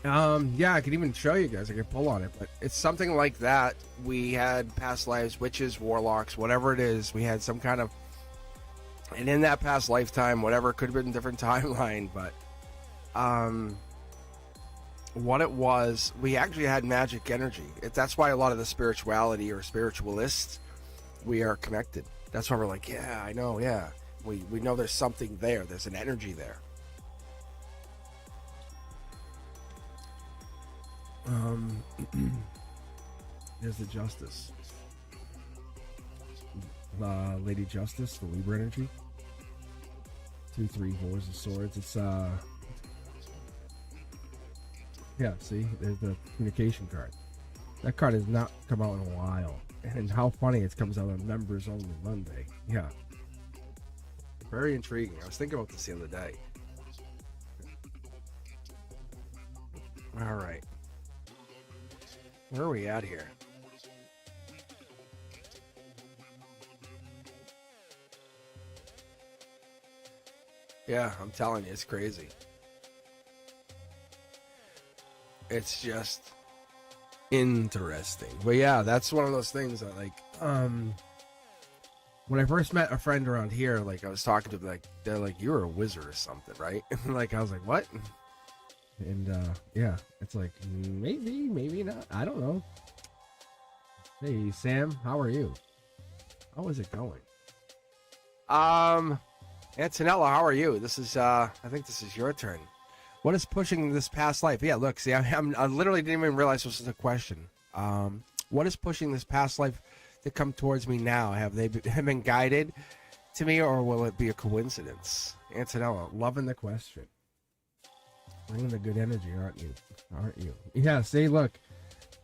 Yeah, I could even show you guys. I could pull on it, but it's something like that. We had past lives, witches, warlocks, whatever it is. We had some kind of, and in that past lifetime, whatever, it could have been a different timeline, but what it was, we actually had magic energy. That's why a lot of the spirituality or spiritualists, we are connected. That's why we're like, yeah, I know, yeah. We know there's something there. There's an energy there. There's the Justice. Lady Justice, the Libra energy. 2, 3, 4 of swords. It's yeah, see, there's the communication card. That card has not come out in a while. And how funny it comes out on Members Only Monday. Yeah. Very intriguing. I was thinking about this the other day. All right. Where are we at here? Yeah, I'm telling you, it's crazy. It's just interesting. But yeah, that's one of those things that, like, when I first met a friend around here, like, I was talking to them, like, they're like, you're a wizard or something, right? Like, I was like, what? And yeah, it's like, maybe not. I don't know. Hey, Sam, how are you? How is it going? Antonella, how are you? This is, I think this is your turn. What is pushing this past life? Yeah, look, see, I literally didn't even realize this was a question. What is pushing this past life to come towards me now? Have they been guided to me, or will it be a coincidence? Antonella, loving the question. Bringing the good energy, aren't you? Aren't you? Yeah, see, look,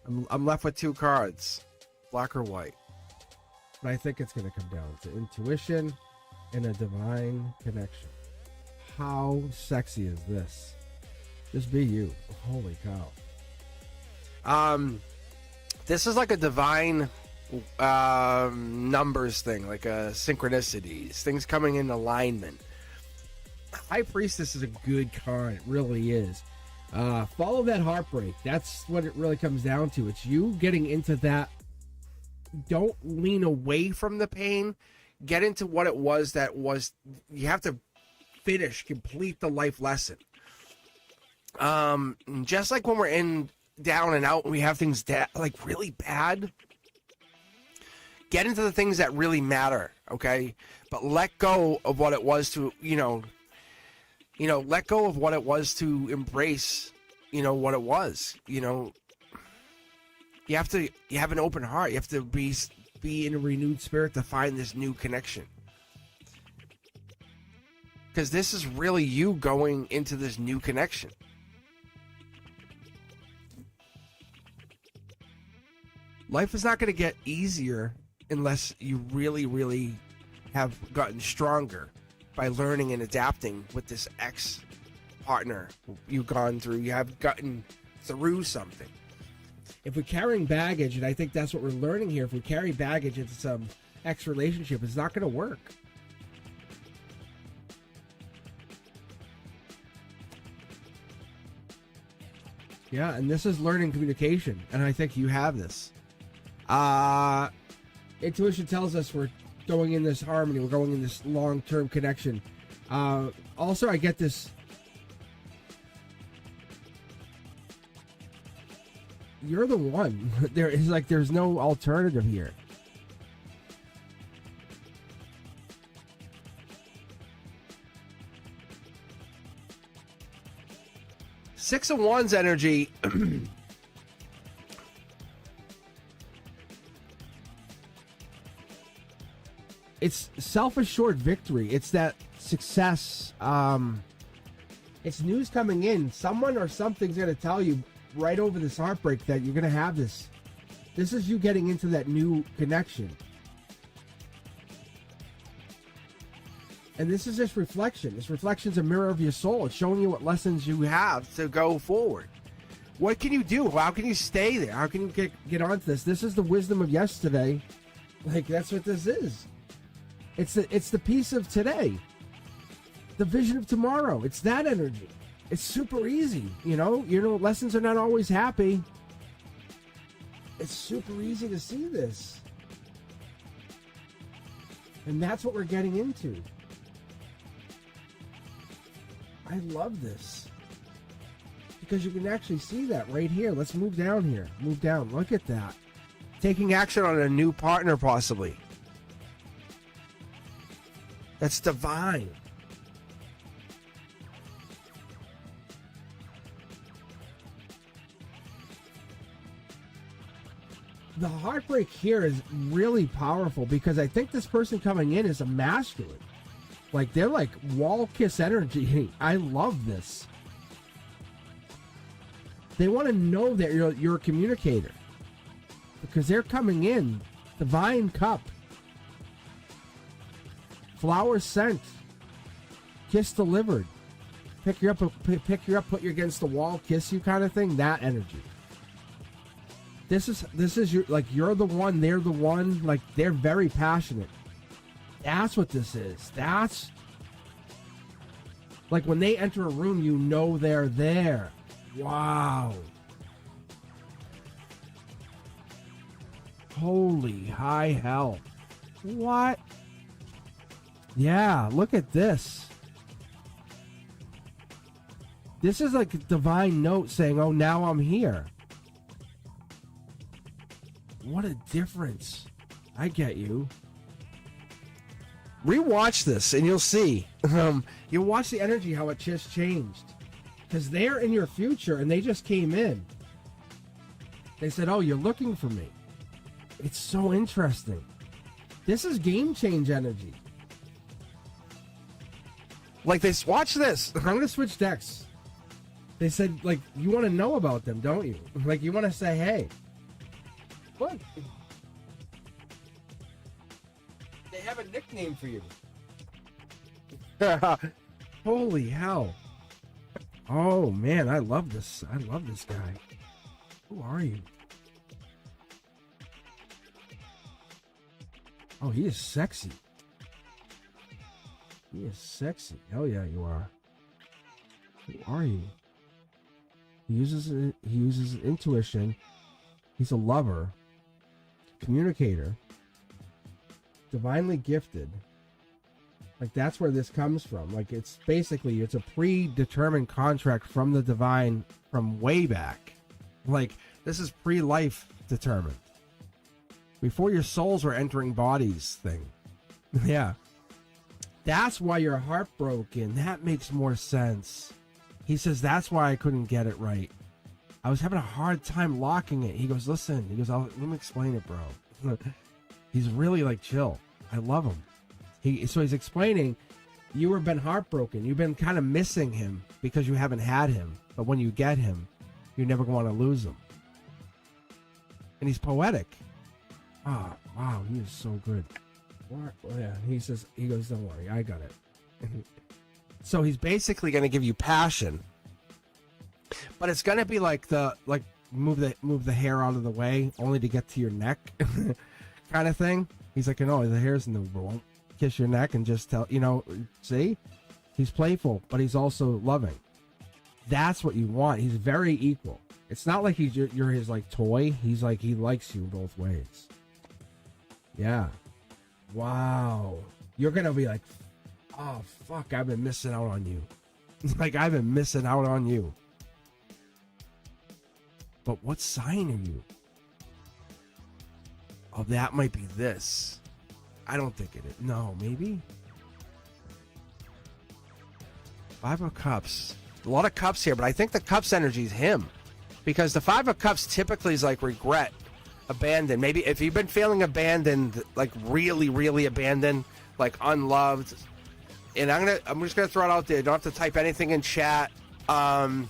I'm left with 2 cards, black or white. But I think it's going to come down to intuition and a divine connection. How sexy is this? Just be you. Holy cow. This is like a divine numbers thing, like a synchronicities, things coming in alignment. High Priestess is a good card. It really is. Follow that heartbreak. That's what it really comes down to. It's you getting into that. Don't lean away from the pain. Get into what it was that was. You have to complete the life lesson. Just like when we're in down and out, we have things like really bad. Get into the things that really matter, okay? But let go of what it was to, let go of what it was to embrace, what it was. You have an open heart. You have to be in a renewed spirit to find this new connection. Because this is really you going into this new connection. Life is not going to get easier unless you really, really have gotten stronger by learning and adapting with this ex-partner you've gone through. You have gotten through something. If we're carrying baggage, and I think that's what we're learning here, if we carry baggage into some ex-relationship, it's not going to work. Yeah, and this is learning communication, and I think you have this. Intuition tells us we're going in this harmony, we're going in this long-term connection. Also, I get this. You're the one. There's no alternative here. Six of Wands energy. It's self-assured victory. It's that success. It's news coming in. Someone or something's going to tell you right over this heartbreak that you're going to have this. This is you getting into that new connection. And this is just reflection. This reflection's a mirror of your soul. It's showing you what lessons you have to go forward. What can you do? How can you stay there? How can you get onto this? This is the wisdom of yesterday. Like, that's what this is. It's the piece of today. The vision of tomorrow. It's that energy. It's super easy. You know, lessons are not always happy. It's super easy to see this. And that's what we're getting into. I love this. Because you can actually see that right here. Let's move down here. Move down. Look at that. Taking action on a new partner, possibly. That's divine. The heartbreak here is really powerful because I think this person coming in is a masculine. Like, they're like wall kiss energy. I love this. They want to know that you're a communicator. Because they're coming in. Divine cup. Flower sent. Kiss delivered. Pick you up, put you against the wall, kiss you kind of thing. That energy. This is your, like, you're the one, they're the one. Like, they're very passionate. That's what this is. That's like when they enter a room, you know they're there. Wow. Holy high hell. What? Yeah, look at this. This is like a divine note saying, oh, now I'm here. What a difference. I get you. Rewatch this and you'll see. You'll watch the energy, how it just changed. Because they're in your future and they just came in. They said, oh, you're looking for me. It's so interesting. This is game change energy. Like, watch this. I'm going to switch decks. They said, like, you want to know about them, don't you? Like, you want to say, hey. What? They have a nickname for you. Holy hell. Oh, man, I love this. I love this guy. Who are you? Oh, he is sexy. He is sexy. Hell yeah, you are. Who are you? He uses intuition. He's a lover, communicator, divinely gifted. Like, that's where this comes from. Like, it's basically, it's a predetermined contract from the divine from way back. Like, this is pre-life determined. Before your souls were entering bodies thing. Yeah. That's why you're heartbroken. That makes more sense. He says, that's why I couldn't get it right. I was having a hard time locking it. He goes, listen. He goes, let me explain it, bro. He's really, like, chill. I love him. So he's explaining, you were been heartbroken. You've been kind of missing him because you haven't had him. But when you get him, you're never going to lose him. And he's poetic. Oh, wow, he is so good. What? Yeah, he goes, don't worry, I got it. So he's basically going to give you passion, but it's going to be like move the hair out of the way only to get to your neck kind of thing. He's like, no, the hair's in the won't kiss your neck and just tell, see, he's playful, but he's also loving. That's what you want. He's very equal. It's not like you're his like toy. He's like, he likes you both ways. Yeah. Wow. You're going to be like, oh, fuck, I've been missing out on you. Like, I've been missing out on you. But what sign are you? Oh, that might be this. I don't think it is. No, maybe? Five of Cups. A lot of cups here, but I think the Cups energy is him. Because the Five of Cups typically is like regret. Abandoned. Maybe if you've been feeling abandoned, like really, really abandoned, like unloved. And I'm just gonna throw it out there. You don't have to type anything in chat. I'm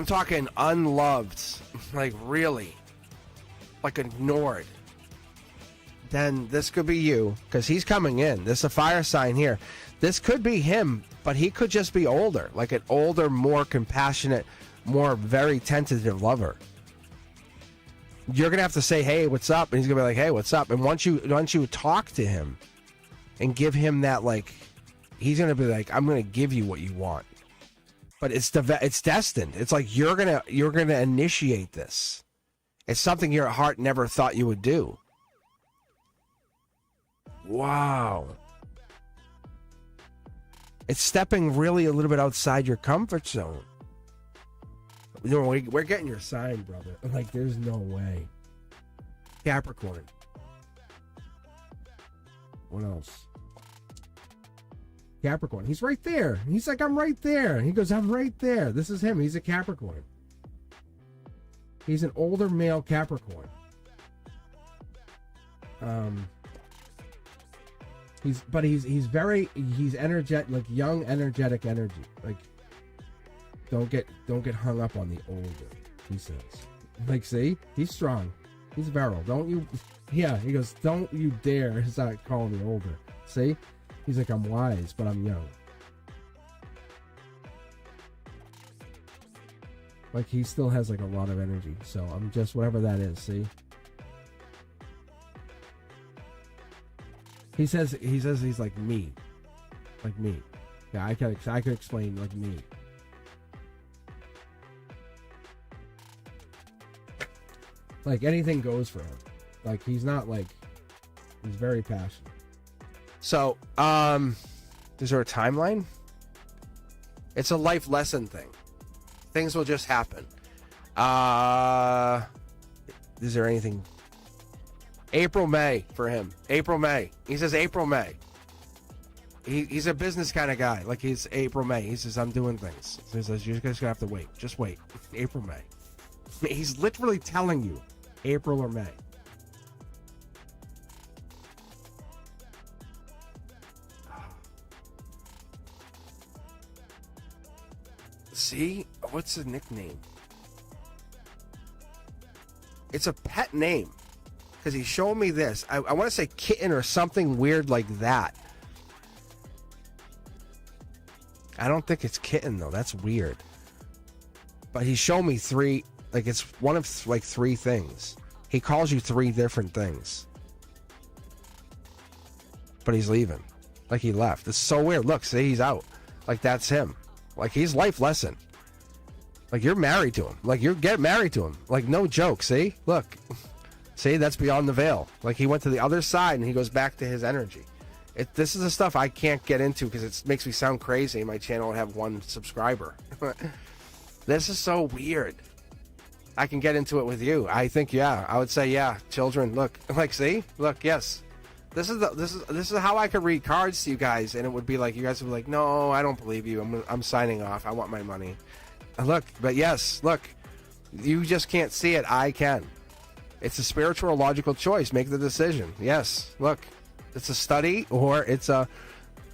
talking unloved, like really, like ignored. Then this could be you, because he's coming in. This is a fire sign here. This could be him, but he could just be older, like an older, more compassionate, more very tentative lover. you're gonna have to say, "Hey, what's up?" And he's gonna be like, "Hey, what's up?" And once you talk to him and give him that, like, he's gonna be like, "I'm gonna give you what you want." But it's destined. It's like you're gonna initiate this. It's something your heart never thought you would do. Wow. It's stepping really a little bit outside your comfort zone. You know, we're getting your sign, brother. Like, there's no way. Capricorn. What else? Capricorn. He's right there. He's like, I'm right there. He goes, I'm right there. This is him. He's a Capricorn. He's an older male Capricorn. He's energetic, like young, energetic energy. Like, don't get hung up on the older, he says. Like, see? He's strong. He's virile. Don't you... Yeah, he goes, don't you dare start calling me older. See? He's like, I'm wise, but I'm young. Like, he still has, like, a lot of energy. So, I'm just... Whatever that is, see? He says he's like me. Like me. Yeah, I could explain like me. Like, anything goes for him. Like, he's not like... He's very passionate. So, is there a timeline? It's a life lesson thing. Things will just happen. Is there anything... April, May for him. April, May. He says April, May. He's a business kind of guy. Like, he's April, May. He says, I'm doing things. So he says, you guys gonna have to wait. Just wait. April, May. He's literally telling you April or May. See? What's the nickname? It's a pet name. Because he showed me this. I want to say kitten or something weird like that. I don't think it's kitten, though. That's weird. But he showed me three. Like, it's one of, like, three things. He calls you three different things. But he's leaving. Like, he left. It's so weird. Look, see, he's out. Like, that's him. Like, he's life lesson. Like, you're married to him. Like, you're getting married to him. Like, no joke, see? Look. See, that's beyond the veil. Like, he went to the other side and he goes back to his energy. This is the stuff I can't get into because it makes me sound crazy. My channel would have 1 subscriber. This is so weird. I can get into it with you. I think, yeah, I would say, yeah, children, look, like, see, look, yes. This is how I could read cards to you guys, and it would be like, you guys would be like, no, I don't believe you. I'm signing off. I want my money. Look, but yes, look, you just can't see it. I can. It's a spiritual, logical choice. Make the decision. Yes. Look, it's a study or it's a...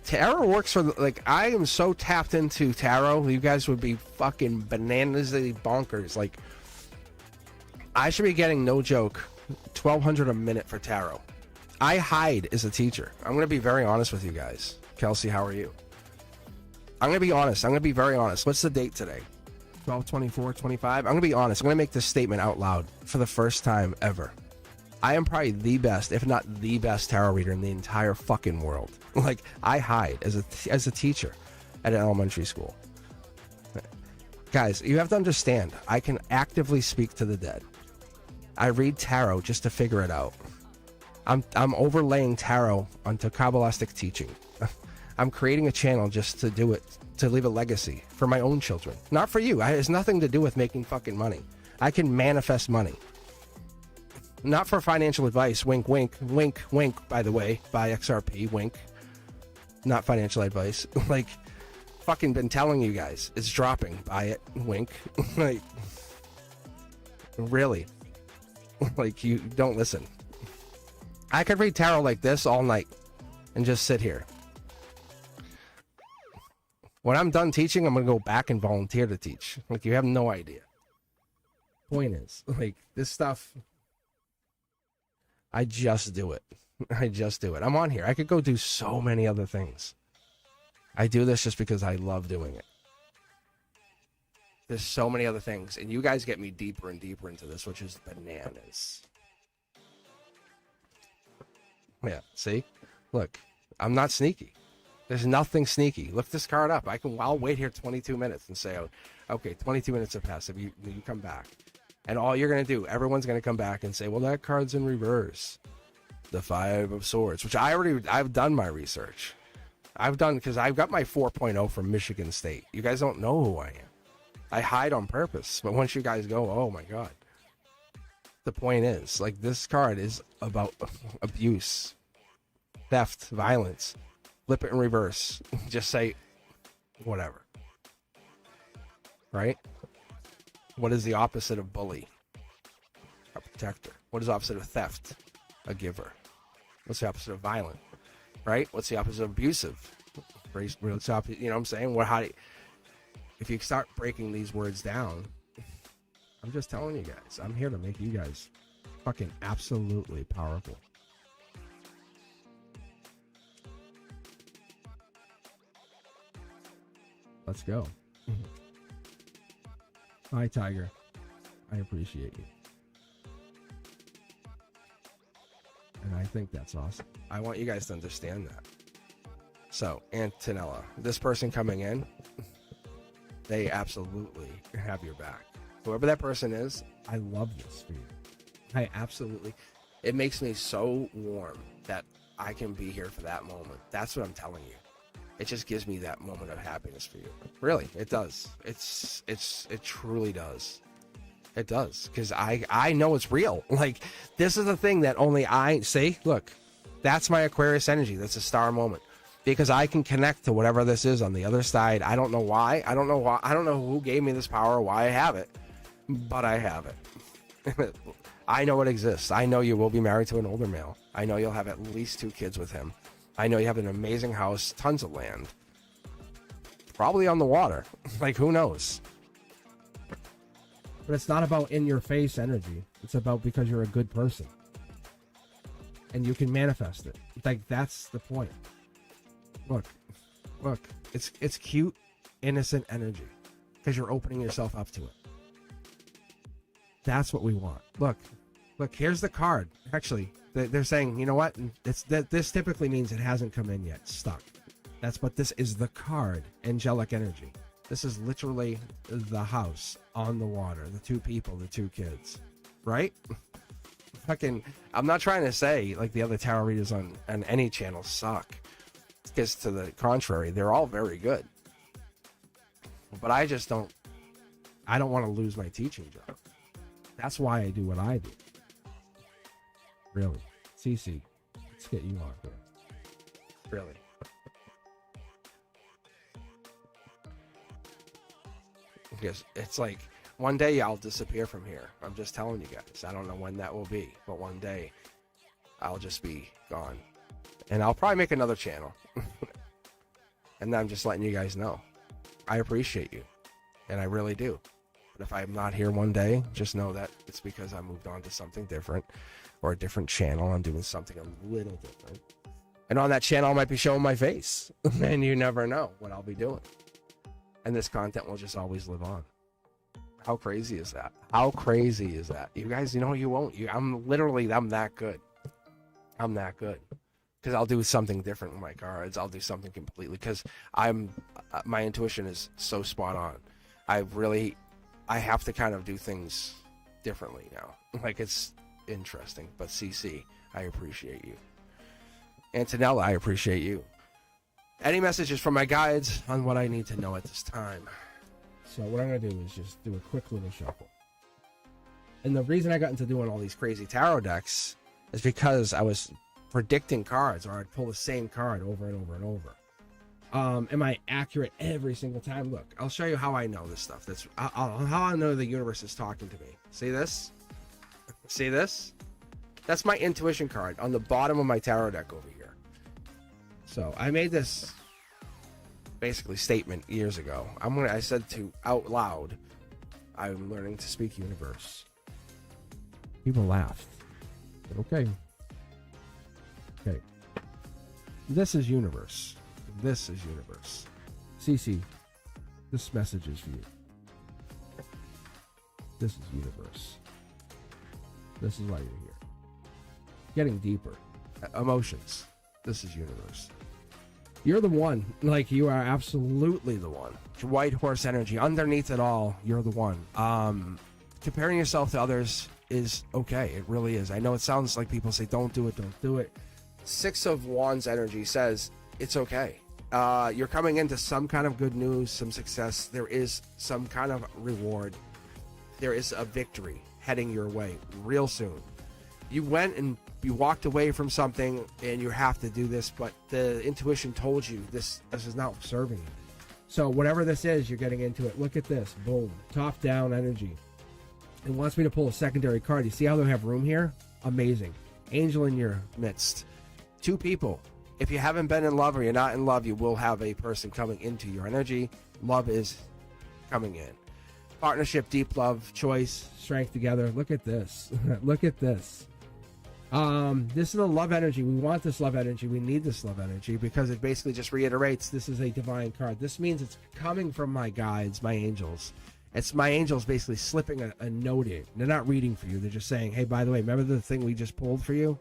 Tarot works for... Like, I am so tapped into tarot. You guys would be fucking bananas-y bonkers. Like, I should be getting, no joke, $1,200 a minute for tarot. I hide as a teacher. I'm going to be very honest with you guys. Kelsey, how are you? I'm going to be honest. I'm going to be very honest. What's the date today? 12/24/25. I'm gonna be honest. I'm gonna make this statement out loud for the first time ever. I am probably the best, if not the best, tarot reader in the entire fucking world. Like, I hide as a teacher at an elementary school. Guys, you have to understand. I can actively speak to the dead. I read tarot just to figure it out. I'm overlaying tarot onto Kabbalistic teaching. I'm creating a channel just to do it. To leave a legacy for my own children. Not for you. It has nothing to do with making fucking money. I can manifest money. Not for financial advice. Wink, wink, wink, wink, by the way. Buy XRP, wink. Not financial advice. Like, fucking been telling you guys. It's dropping. Buy it, wink. Like, really. Like, you don't listen. I could read tarot like this all night and just sit here. When I'm done teaching, I'm going to go back and volunteer to teach. Like, you have no idea. Point is, like, this stuff, I just do it. I just do it. I'm on here. I could go do so many other things. I do this just because I love doing it. There's so many other things, and you guys get me deeper and deeper into this, which is bananas. Yeah, see? Look, I'm not sneaky. There's nothing sneaky. Look this card up. I'll wait here 22 minutes and say, oh, okay, 22 minutes have passed. If you come back. And all you're going to do, everyone's going to come back and say, well, that card's in reverse. The Five of Swords, which I've done my research. Because I've got my 4.0 from Michigan State. You guys don't know who I am. I hide on purpose. But once you guys go, oh my God. The point is, like, this card is about abuse, theft, violence. Flip it in reverse. Just say whatever. Right? What is the opposite of bully? A protector. What is the opposite of theft? A giver. What's the opposite of violent? Right? What's the opposite of abusive? What's the opposite, you know what I'm saying? If you start breaking these words down, I'm just telling you guys. I'm here to make you guys fucking absolutely powerful. Let's go. Hi, Tiger. I appreciate you. And I think that's awesome. I want you guys to understand that. So, Antonella, this person coming in, they absolutely have your back. Whoever that person is, I love this for you. It makes me so warm that I can be here for that moment. That's what I'm telling you. It just gives me that moment of happiness for you. Really, it does. It truly does. It does. Because I know it's real. Like, this is the thing that only I see. Look, that's my Aquarius energy. That's a star moment. Because I can connect to whatever this is on the other side. I don't know why. I don't know who gave me this power or why I have it. But I have it. I know it exists. I know you will be married to an older male. I know you'll have at least 2 kids with him. I know you have an amazing house, tons of land. Probably on the water. Like, who knows? But it's not about in-your-face energy. It's about because you're a good person. And you can manifest it. Like, that's the point. Look. It's cute, innocent energy. Because you're opening yourself up to it. This what we want. Look, here's the card. Actually, they're saying, you know what? This typically means it hasn't come in yet. It's stuck. That's what this is, the card. Angelic energy. This is literally the house on the water. The 2 people, the 2 kids. Right? I'm not trying to say like the other tarot readers on any channel suck. Because to the contrary, they're all very good. But I don't want to lose my teaching job. That's why I do what I do. Really. Cece, let's get you on here. Really. Because it's like, one day I'll disappear from here. I'm just telling you guys. I don't know when that will be. But one day, I'll just be gone. And I'll probably make another channel. And I'm just letting you guys know. I appreciate you. And I really do. But if I'm not here one day, just know that it's because I moved on to something different. Or a different channel. I'm doing something a little different. And on that channel, I might be showing my face. And you never know what I'll be doing. And this content will just always live on. How crazy is that? How crazy is that? You guys, you won't. I'm that good. I'm that good. Because I'll do something different with my cards. I'll do something completely. Because my intuition is so spot on. I have to kind of do things differently now. Like, it's interesting. But CC, I appreciate you. Antonella, I appreciate you. Any messages from my guides on what I need to know at this time? So what I'm going to do is just do a quick little shuffle. And the reason I got into doing all these crazy tarot decks is because I was predicting cards, or I'd pull the same card over and over and over. Am I accurate every single time? Look, I'll show you how I know this stuff. That's how I know the universe is talking to me. See this? See this? That's my intuition card on the bottom of my tarot deck over here. So I made this basically statement years ago. I said to out loud, I'm learning to speak universe. People laughed. But okay. This is universe. This is universe. Cece, this message is for you. This is universe. This is why you're here. Getting deeper. Emotions. This is universe. You're the one. Like, you are absolutely the one. White horse energy. Underneath it all, you're the one. Comparing yourself to others is okay. It really is. I know it sounds like people say, don't do it, don't do it. Six of Wands energy says it's okay. You're coming into some kind of good news, some success. There is some kind of reward. There is a victory heading your way real soon. You went and you walked away from something and you have to do this, but the intuition told you this is not serving you. So whatever this is, you're getting into it. Look at this. Boom. Top down energy. It wants me to pull a secondary card. You see how they have room here? Amazing. Angel in your midst. Two people. If you haven't been in love or you're not in love, you will have a person coming into your energy. Love is coming in. Partnership, deep love, choice, strength together. Look at this. Look at this. This is a love energy. We want this love energy. We need this love energy because it basically just reiterates this is a divine card. This means it's coming from my guides, my angels. It's my angels basically slipping a note in. They're not reading for you. They're just saying, hey, by the way, remember the thing we just pulled for you?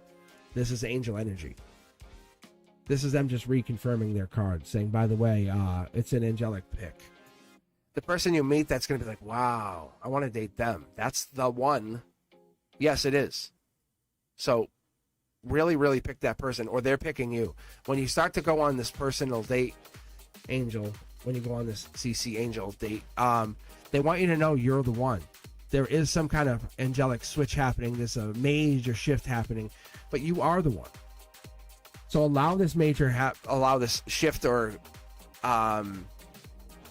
This is angel energy. This is them just reconfirming their card, saying, by the way, it's an angelic pick. The person you meet that's going to be like, wow, I want to date them. That's the one. Yes, it is. So really, really pick that person, or they're picking you. When you start to go on this personal date, angel, when you go on this CC angel date, they want you to know you're the one. There is some kind of angelic switch happening. There's a major shift happening, but you are the one. So allow this allow this shift or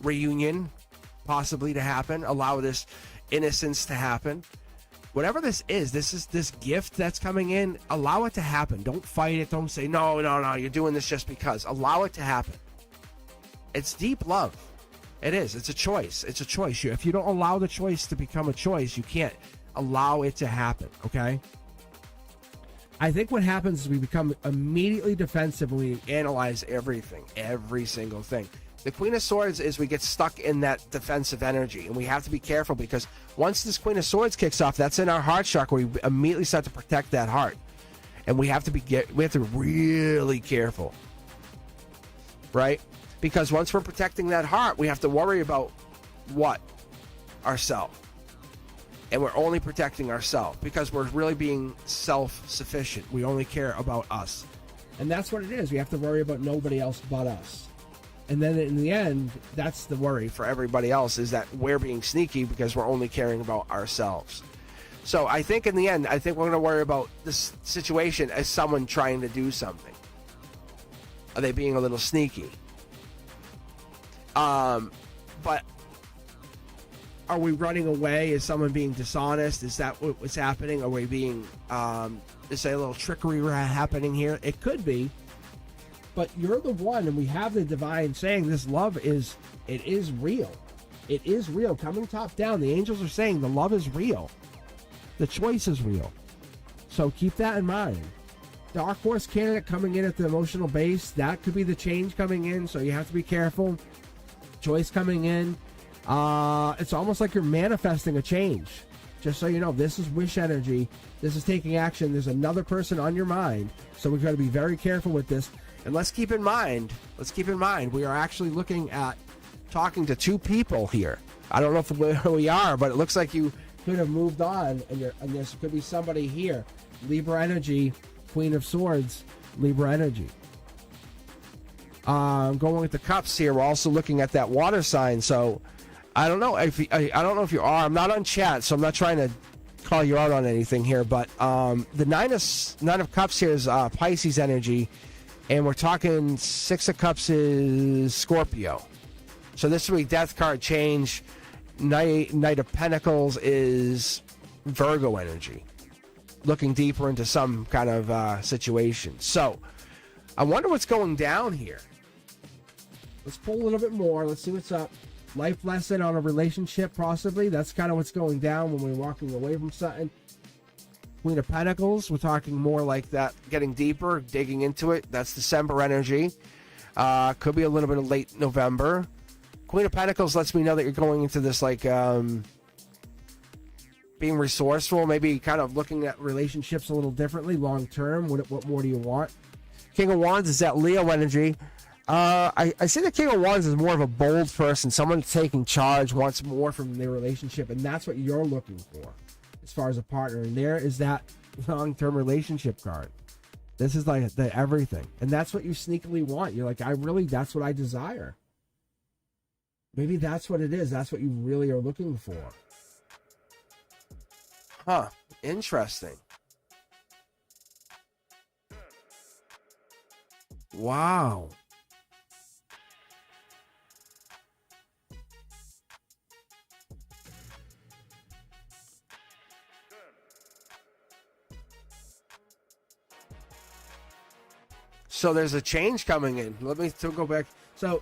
reunion possibly to happen. Allow this innocence to happen. Whatever this is this gift that's coming in. Allow it to happen. Don't fight it. Don't say, no, you're doing this just because. Allow it to happen. It's deep love. It is. It's a choice. It's a choice. If you don't allow the choice to become a choice, you can't allow it to happen, okay? I think what happens is we become immediately defensive when we analyze everything, every single thing. The Queen of Swords is we get stuck in that defensive energy, and we have to be careful because once this Queen of Swords kicks off, that's in our heart chakra. We immediately start to protect that heart, and we have to be really careful, right? Because once we're protecting that heart, we have to worry about what? Ourselves. And we're only protecting ourselves because we're really being self-sufficient. We only care about us. And that's what it is. We have to worry about nobody else but us. And then in the end, that's the worry for everybody else, is that we're being sneaky because we're only caring about ourselves. So I think in the end, I think we're going to worry about this situation as someone trying to do something. Are they being a little sneaky? But are we running away? Is someone being dishonest? Is that what's happening? Are we being, is there a little trickery happening here? It could be. But you're the one, and we have the divine saying this love is real. It is real. Coming top down, the angels are saying the love is real. The choice is real. So keep that in mind. Dark horse candidate coming in at the emotional base, that could be the change coming in, so you have to be careful. Choice coming in. It's almost like you're manifesting a change. Just so you know, this is wish energy. This is taking action. There's another person on your mind, so we've got to be very careful with this. And let's keep in mind, we are actually looking at talking to two people here. I don't know if we are, but it looks like you could have moved on, and there could be somebody here. Libra energy, Queen of Swords, Libra energy. Going with the cups here, we're also looking at that water sign. So I don't know if you are. I'm not on chat, so I'm not trying to call you out on anything here. But the nine of cups here is Pisces energy. And we're talking Six of Cups is Scorpio. So this week, Death card change. Knight of Pentacles is Virgo energy. Looking deeper into some kind of situation. So I wonder what's going down here. Let's pull a little bit more. Let's see what's up. Life lesson on a relationship, possibly. That's kind of what's going down when we're walking away from something. Queen of Pentacles, we're talking more like that, getting deeper, digging into it. That's December energy. Could be a little bit of late November. Queen of Pentacles lets me know that you're going into this like being resourceful, maybe kind of looking at relationships a little differently long term. What more do you want? King of Wands is that Leo energy. I see the King of Wands is more of a bold person, someone taking charge, wants more from their relationship, and that's what you're looking for as far as a partner. And there is that long-term relationship card. This is like the everything, and that's what you sneakily want. You're like, that's what I desire. Maybe that's what it is. That's what you really are looking for. Huh. Interesting. Wow. So there's a change coming in. Let me still go back. So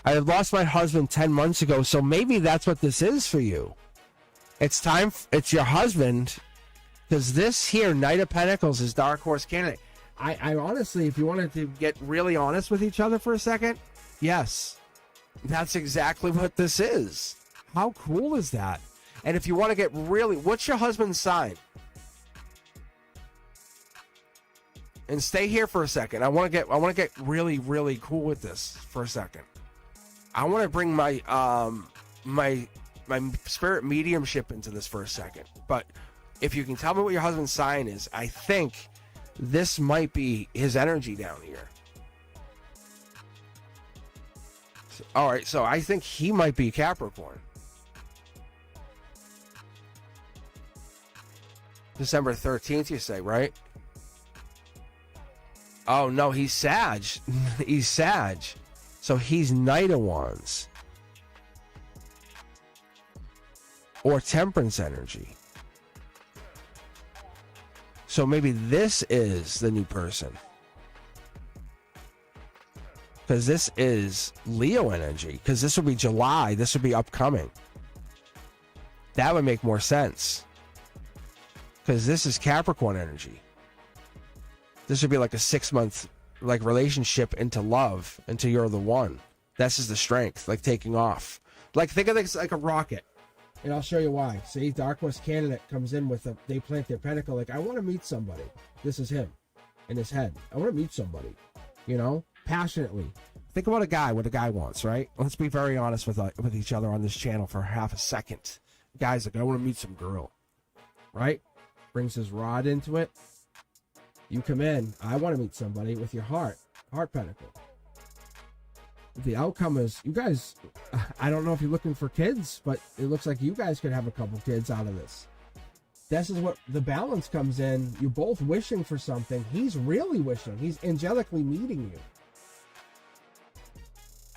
I lost my husband 10 months ago, so maybe that's what this is for you. It's time. It's your husband, because this here, Knight of Pentacles, is Dark Horse candidate. I honestly, if you wanted to get really honest with each other for a second, yes, that's exactly what this is. How cool is that? And if you want to get really, what's your husband's sign? And stay here for a second. I want to get really, really cool with this for a second. I want to bring my my spirit mediumship into this for a second. But if you can tell me what your husband's sign is, I think this might be his energy down here. So, all right, so I think he might be Capricorn. December 13th, you say, right? Oh, no, he's Sag. He's Sag. So he's Knight of Wands. Or Temperance energy. So maybe this is the new person. Because this is Leo energy. Because this would be July. This would be upcoming. That would make more sense. Because this is Capricorn energy. This would be like a 6-month like relationship into love, into you're the one. This is the strength, like taking off. Like think of this like a rocket. And I'll show you why. See, Dark Horse candidate comes in with they plant their pentacle like, I want to meet somebody. This is him in his head. I want to meet somebody, you know, passionately. Think about a guy, what a guy wants, right? Let's be very honest with each other on this channel for half a second. Guy's like, I want to meet some girl, right? Brings his rod into it. You come in, I want to meet somebody with your heart pentacle. The outcome is, you guys, I don't know if you're looking for kids, but it looks like you guys could have a couple kids out of this. This is what the balance comes in. You're both wishing for something. He's really wishing. He's angelically meeting you.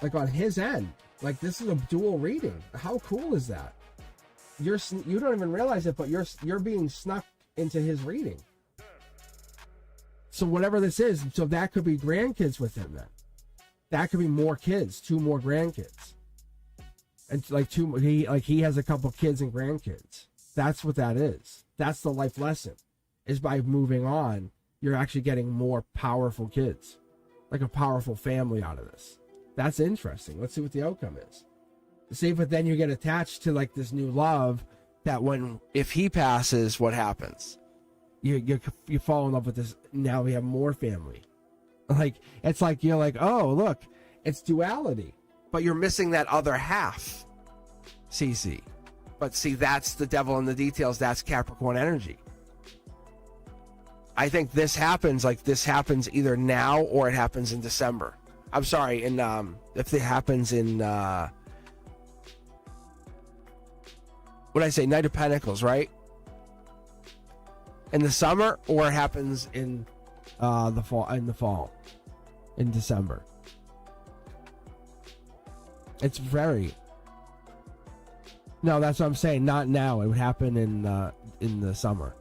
Like on his end. Like this is a dual reading. How cool is that? You don't even realize it, but you're being snuck into his reading. So whatever this is, so that could be grandkids with him then. That could be more kids, 2 more grandkids. And like he has a couple kids and grandkids. That's what that is. That's the life lesson. Is by moving on, you're actually getting more powerful kids. Like a powerful family out of this. That's interesting. Let's see what the outcome is. See, but then you get attached to like this new love that if he passes, what happens? You fall in love with this. Now we have more family. Like it's like you're like, oh look, it's duality, but you're missing that other half, CC. But see, that's the devil in the details. That's Capricorn energy. I think this happens either now or it happens in December. I'm sorry, if it happens in what did I say? Knight of Pentacles, right? In the summer, or it happens in the fall, in December. It's very. No, that's what I'm saying. Not now. It would happen in the summer.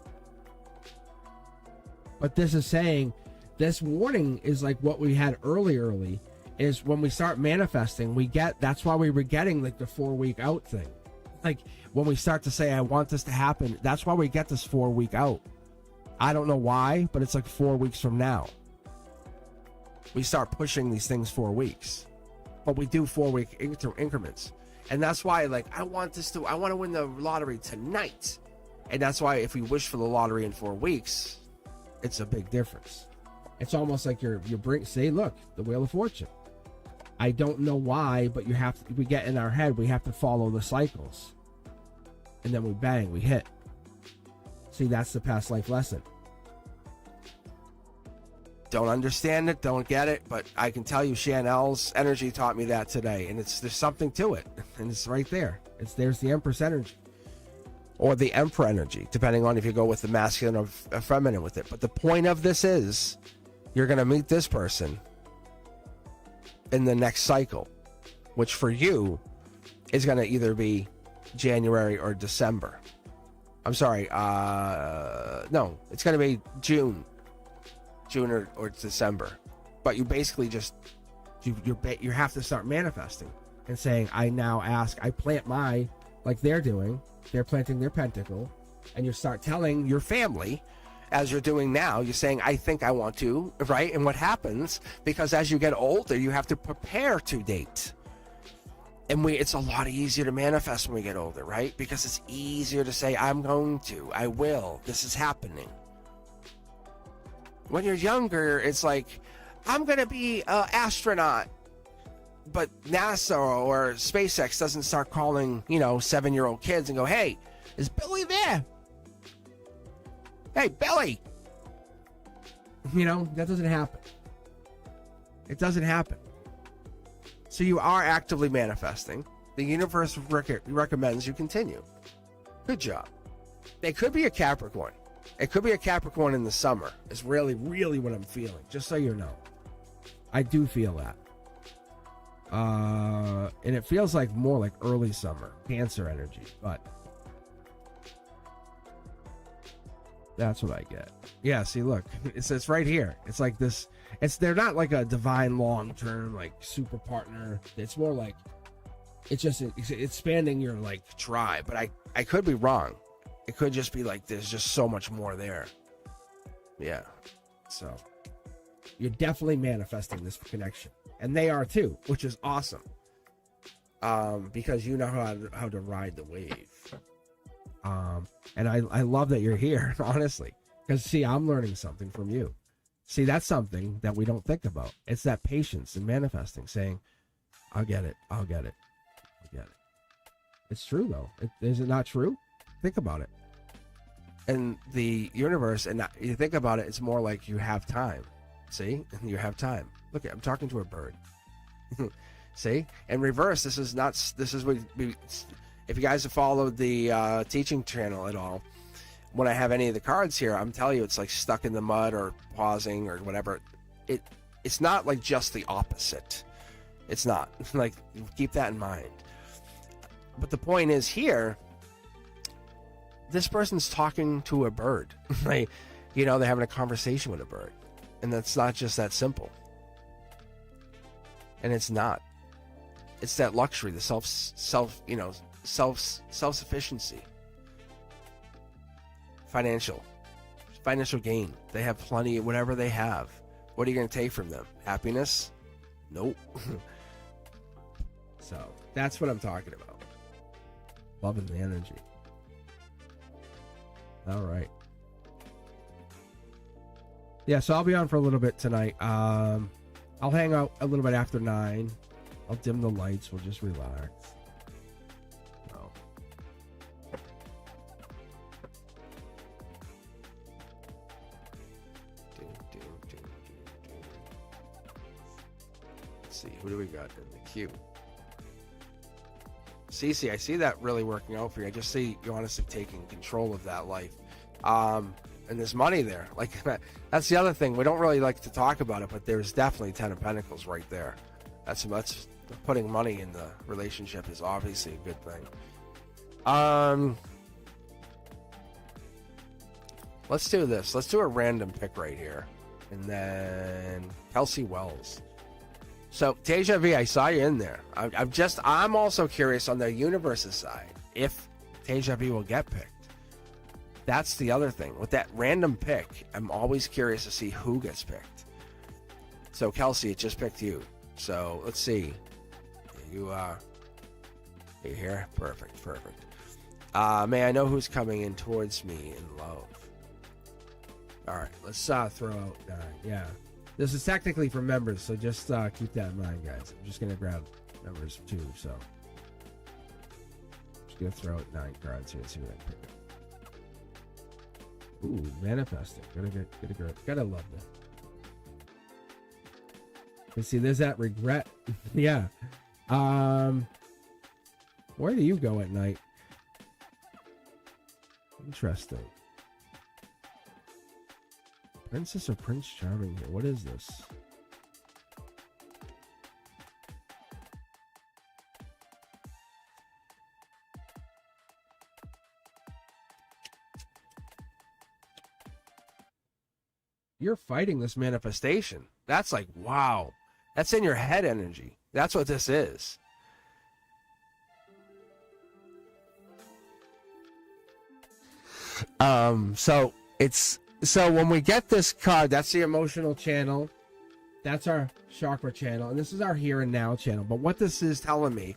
But this is saying, this warning is like what we had early. Is when we start manifesting, that's why we were getting like the 4-week out thing. Like when we start to say, I want this to happen, that's why we get this 4-week out. I don't know why, but it's like 4 weeks from now. We start pushing these things 4 weeks. But we do 4-week increments. And that's why, like, I want to win the lottery tonight. And that's why if we wish for the lottery in 4 weeks, it's a big difference. It's almost like say, look, the Wheel of Fortune. I don't know why, but we get in our head, we have to follow the cycles. And then we hit. See, that's the past life lesson. Don't understand it, don't get it, but I can tell you Chanel's energy taught me that today, and there's something to it, and it's right there. There's the Empress energy, or the Emperor energy, depending on if you go with the masculine or feminine with it. But the point of this is, you're going to meet this person in the next cycle, which for you is going to either be January or December. I'm sorry, no, it's going to be June or December. But you basically just you have to start manifesting and saying, I now ask, I plant like they're planting their pentacle, and you start telling your family, as you're doing now, you're saying, I think I want to, right? And what happens, because as you get older, you have to prepare to date. And it's a lot easier to manifest when we get older, right? Because it's easier to say, I'm going to, I will, this is happening. When you're younger, it's like, I'm going to be an astronaut. But NASA or SpaceX doesn't start calling, 7-year-old kids and go, hey, is Billy there? Hey, Billy. That doesn't happen. It doesn't happen. So you are actively manifesting. The universe recommends you continue. Good job. It could be a Capricorn. It could be a Capricorn in the summer. Is really, really what I'm feeling. Just so you know. I do feel that. And it feels like more like early summer. Cancer energy. But that's what I get. Yeah, see, look. It's right here. It's like this. They're not like a divine long-term, like, super partner. It's more like, it's just expanding your, like, tribe. But I could be wrong. It could just be like, there's just so much more there. Yeah. So, you're definitely manifesting this connection. And they are too, which is awesome. Because you know how to ride the wave. And I love that you're here, honestly. Because, see, I'm learning something from you. See, that's something that we don't think about. It's that patience in manifesting, saying, I'll get it. I'll get it. I'll get it. It's true, though. Is it not true? Think about it. And the universe, and you think about it, it's more like you have time. See? You have time. Look, I'm talking to a bird. See? In reverse, this is what if you guys have followed the teaching channel at all, when I have any of the cards here, I'm telling you, it's like stuck in the mud or pausing or whatever. It's not like just the opposite. It's not. Like, keep that in mind. But the point is here, this person's talking to a bird. They're having a conversation with a bird. And that's not just that simple. And it's not. It's that luxury, the self-sufficiency. Financial gain. They have plenty of whatever they have. What are you going to take from them? Happiness? Nope. So that's what I'm talking about. Loving the energy. All right. Yeah, so I'll be on for a little bit tonight. I'll hang out a little bit after 9. I'll dim the lights. We'll just relax. No. Let's see. Who do we got in the queue? Cece, I see that really working out for you. I just see you honestly taking control of that life. And there's money there. Like, that's the other thing. We don't really like to talk about it, but there's definitely 10 of Pentacles right there. That's putting money in the relationship is obviously a good thing. Let's do this. Let's do a random pick right here. And then Kelsey Wells. So, Deja V, I saw you in there. I'm also curious on the universe's side if Deja V will get picked. That's the other thing. With that random pick, I'm always curious to see who gets picked. So, Kelsey, it just picked you. So, let's see. You here? Perfect. May I know who's coming in towards me in love? All right, let's throw out 9. Yeah, this is technically for members, so just keep that in mind, guys. I'm just gonna grab numbers 2, so just gonna throw out 9 cards here and see what I pick up. Ooh, manifesting. Gotta love that. Let's see, there's that regret. Yeah. Where do you go at night? Interesting. Princess or Prince Charming here. What is this? You're fighting this manifestation. That's like, wow. That's in your head energy. That's what this is. So when we get this card, that's the emotional channel. That's our chakra channel. And this is our here and now channel. But what this is telling me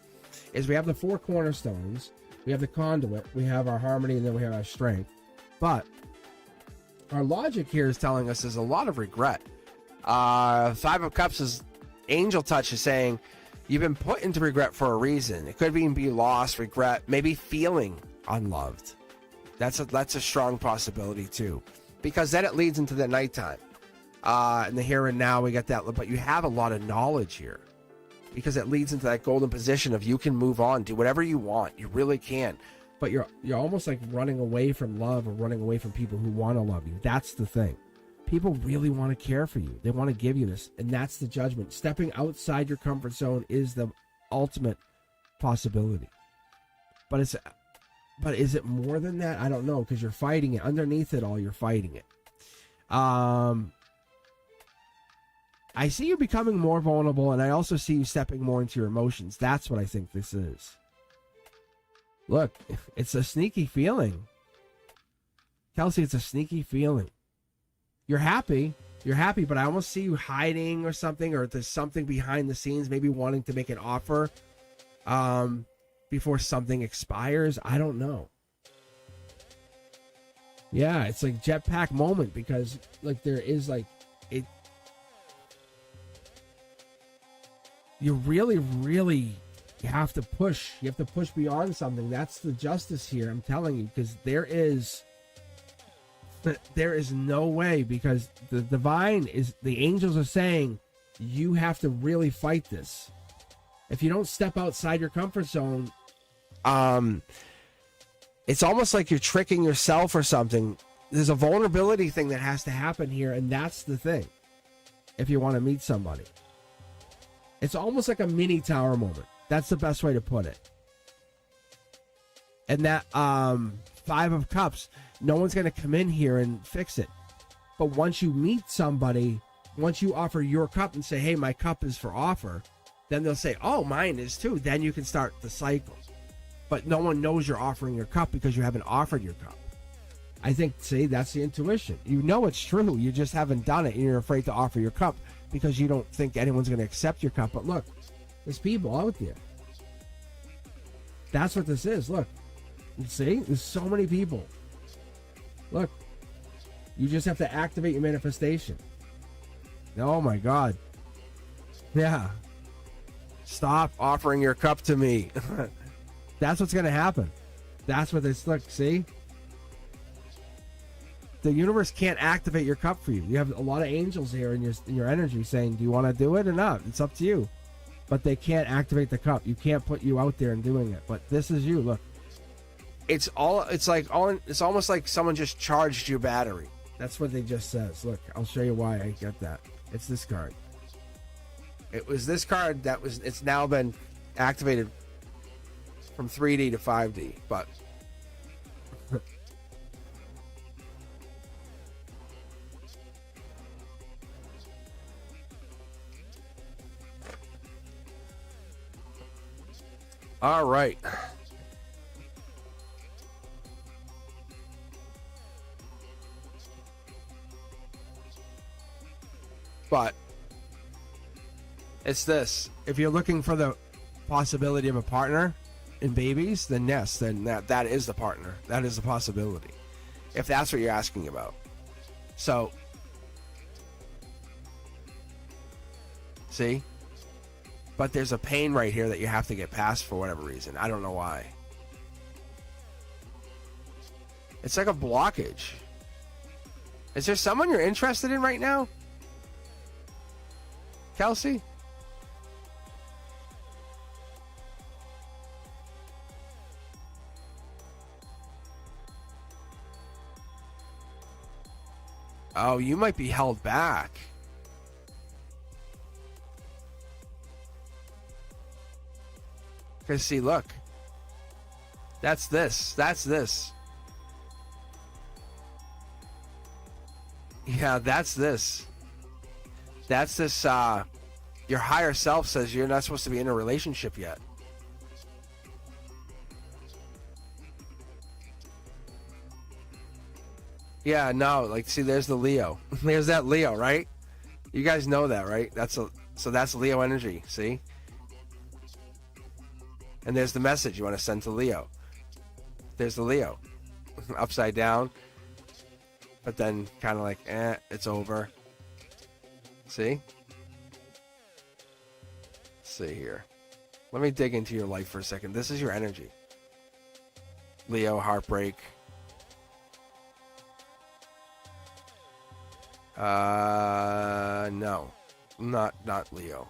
is we have the 4 cornerstones. We have the conduit. We have our harmony. And then we have our strength. But our logic here is telling us there's a lot of regret. 5 of Cups is angel touch is saying you've been put into regret for a reason. It could even be loss, regret, maybe feeling unloved. That's a strong possibility too, because then it leads into the nighttime. In the here and now, we get that, but you have a lot of knowledge here because it leads into that golden position of you can move on, do whatever you want. You really can, but you're almost like running away from love or running away from people who want to love you. That's the thing. People really want to care for you. They want to give you this, and that's the judgment. Stepping outside your comfort zone is the ultimate possibility. But is it more than that? I don't know, because you're fighting it. Underneath it all, you're fighting it. I see you becoming more vulnerable, and I also see you stepping more into your emotions. That's what I think this is. Look, it's a sneaky feeling. Kelsey, it's a sneaky feeling. You're happy, but I almost see you hiding or something, or there's something behind the scenes, maybe wanting to make an offer before something expires. I don't know. Yeah, it's like jetpack moment, because like there is like it. You really, really have to push. You have to push beyond something. That's the justice here. I'm telling you, because there is no way, because the divine is, the angels are saying you have to really fight this. If you don't step outside your comfort zone, it's almost like you're tricking yourself or something. There's a vulnerability thing that has to happen here, and that's the thing. If you want to meet somebody, it's almost like a mini tower moment. That's the best way to put it. And that 5 of Cups, no one's going to come in here and fix it. But once you meet somebody, once you offer your cup and say, hey, my cup is for offer, then they'll say, oh, mine is too. Then you can start the cycle. But no one knows you're offering your cup because you haven't offered your cup. I think, see, that's the intuition. You know it's true. You just haven't done it, and you're afraid to offer your cup because you don't think anyone's going to accept your cup. But look, there's people out there. That's what this is. Look. See? There's so many people. Look. You just have to activate your manifestation. Oh, my God. Yeah. Stop offering your cup to me. That's what's going to happen. That's what this, look, see? The universe can't activate your cup for you. You have a lot of angels here in your energy saying, do you want to do it or not? It's up to you. But they can't activate the cup. You can't put you out there and doing it. But this is you. Look. It's almost like someone just charged your battery. That's what they just says. Look, I'll show you why I get that. It's this card. It was this card it's now been activated from 3D to 5D, but all right. But it's this. If you're looking for the possibility of a partner, and babies, then yes, then that is the partner. That is the possibility. If that's what you're asking about. So, see? But there's a pain right here that you have to get past for whatever reason. I don't know why. It's like a blockage. Is there someone you're interested in right now? Kelsey? Oh, you might be held back. Because see, look. That's this. That's this. Yeah, that's this. That's this, your higher self says you're not supposed to be in a relationship yet. Yeah, no, like, see, there's the Leo. There's that Leo, right? You guys know that, right? So that's Leo energy, see? And there's the message you want to send to Leo. There's the Leo. Upside down. But then kind of like, it's over. See? Let's see here. Let me dig into your life for a second. This is your energy. Leo, heartbreak. No. Not Leo.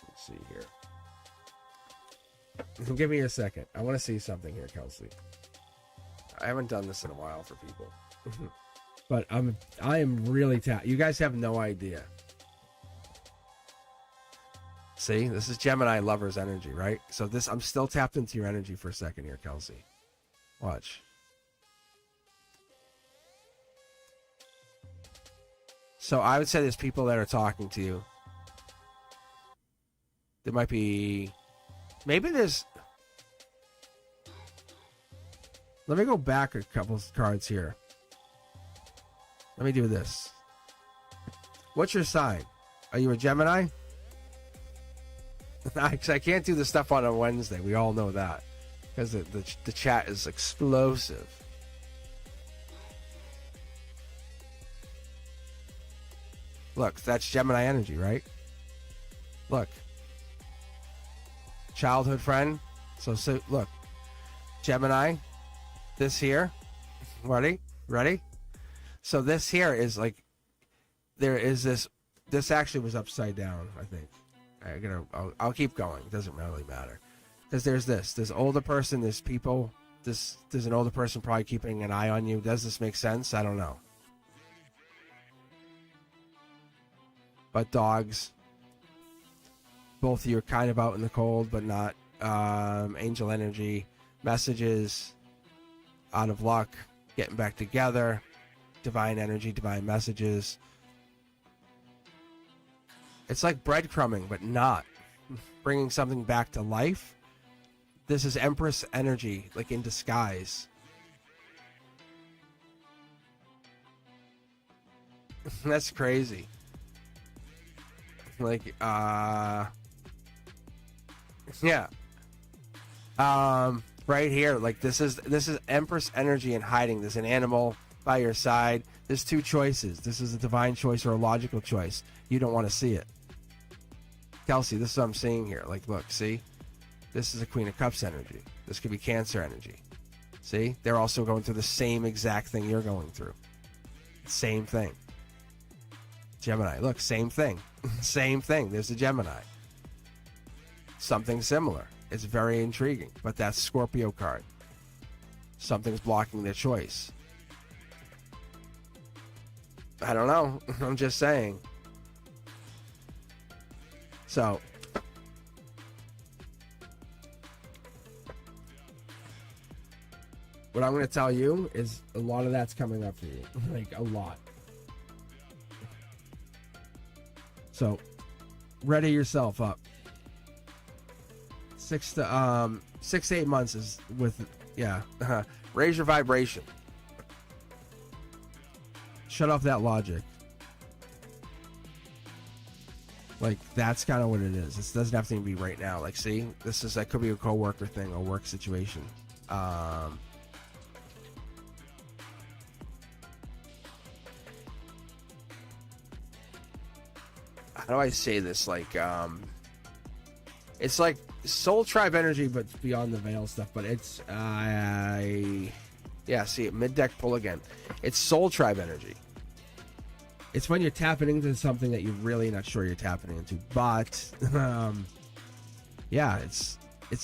Let's see here. Give me a second. I want to see something here, Kelsey. I haven't done this in a while for people. But I am really you guys have no idea. See, this is Gemini lover's energy, right? So I'm still tapped into your energy for a second here, Kelsey. Watch. So I would say there's people that are talking to you. There might be... Maybe there's... Let me go back a couple cards here. Let me do this. What's your sign? Are you a Gemini? I can't do this stuff on a Wednesday. We all know that. Because the chat is explosive. Look, that's Gemini energy, right? Look. Childhood friend. So look. Gemini. This here. Ready? So this here is like, there is this actually was upside down, I think. I'll keep going. It doesn't really matter. Because there's this older person, there's people, there's an older person probably keeping an eye on you. Does this make sense? I don't know. But dogs, both of you are kind of out in the cold, but not. Angel energy, messages, out of luck, getting back together, divine energy, divine messages. It's like breadcrumbing, but not. Bringing something back to life. This is Empress energy, like in disguise. That's crazy. Like, yeah. Right here, like this is Empress energy in hiding. There's an animal by your side. There's two choices. This is a divine choice or a logical choice. You don't want to see it. Kelsey, this is what I'm seeing here. Like, look, see? This is a Queen of Cups energy. This could be Cancer energy. See? They're also going through the same exact thing you're going through. Same thing. Gemini, look, same thing. Same thing. There's a Gemini. Something similar. It's very intriguing. But that's Scorpio card. Something's blocking their choice. I don't know. I'm just saying. So, what I'm going to tell you is a lot of that's coming up for you. Like, a lot. So, ready yourself up. 6 to 8 months is with, yeah. Raise your vibration. Shut off that logic. Like, that's kind of what it is. This doesn't have to be right now. Like, see, that could be a coworker thing, a work situation. How do I say this? Like, it's like Soul Tribe energy, but beyond the veil stuff. But it's, yeah, see it, mid-deck pull again. It's Soul Tribe energy. It's when you're tapping into something that you're really not sure you're tapping into. But, yeah, it's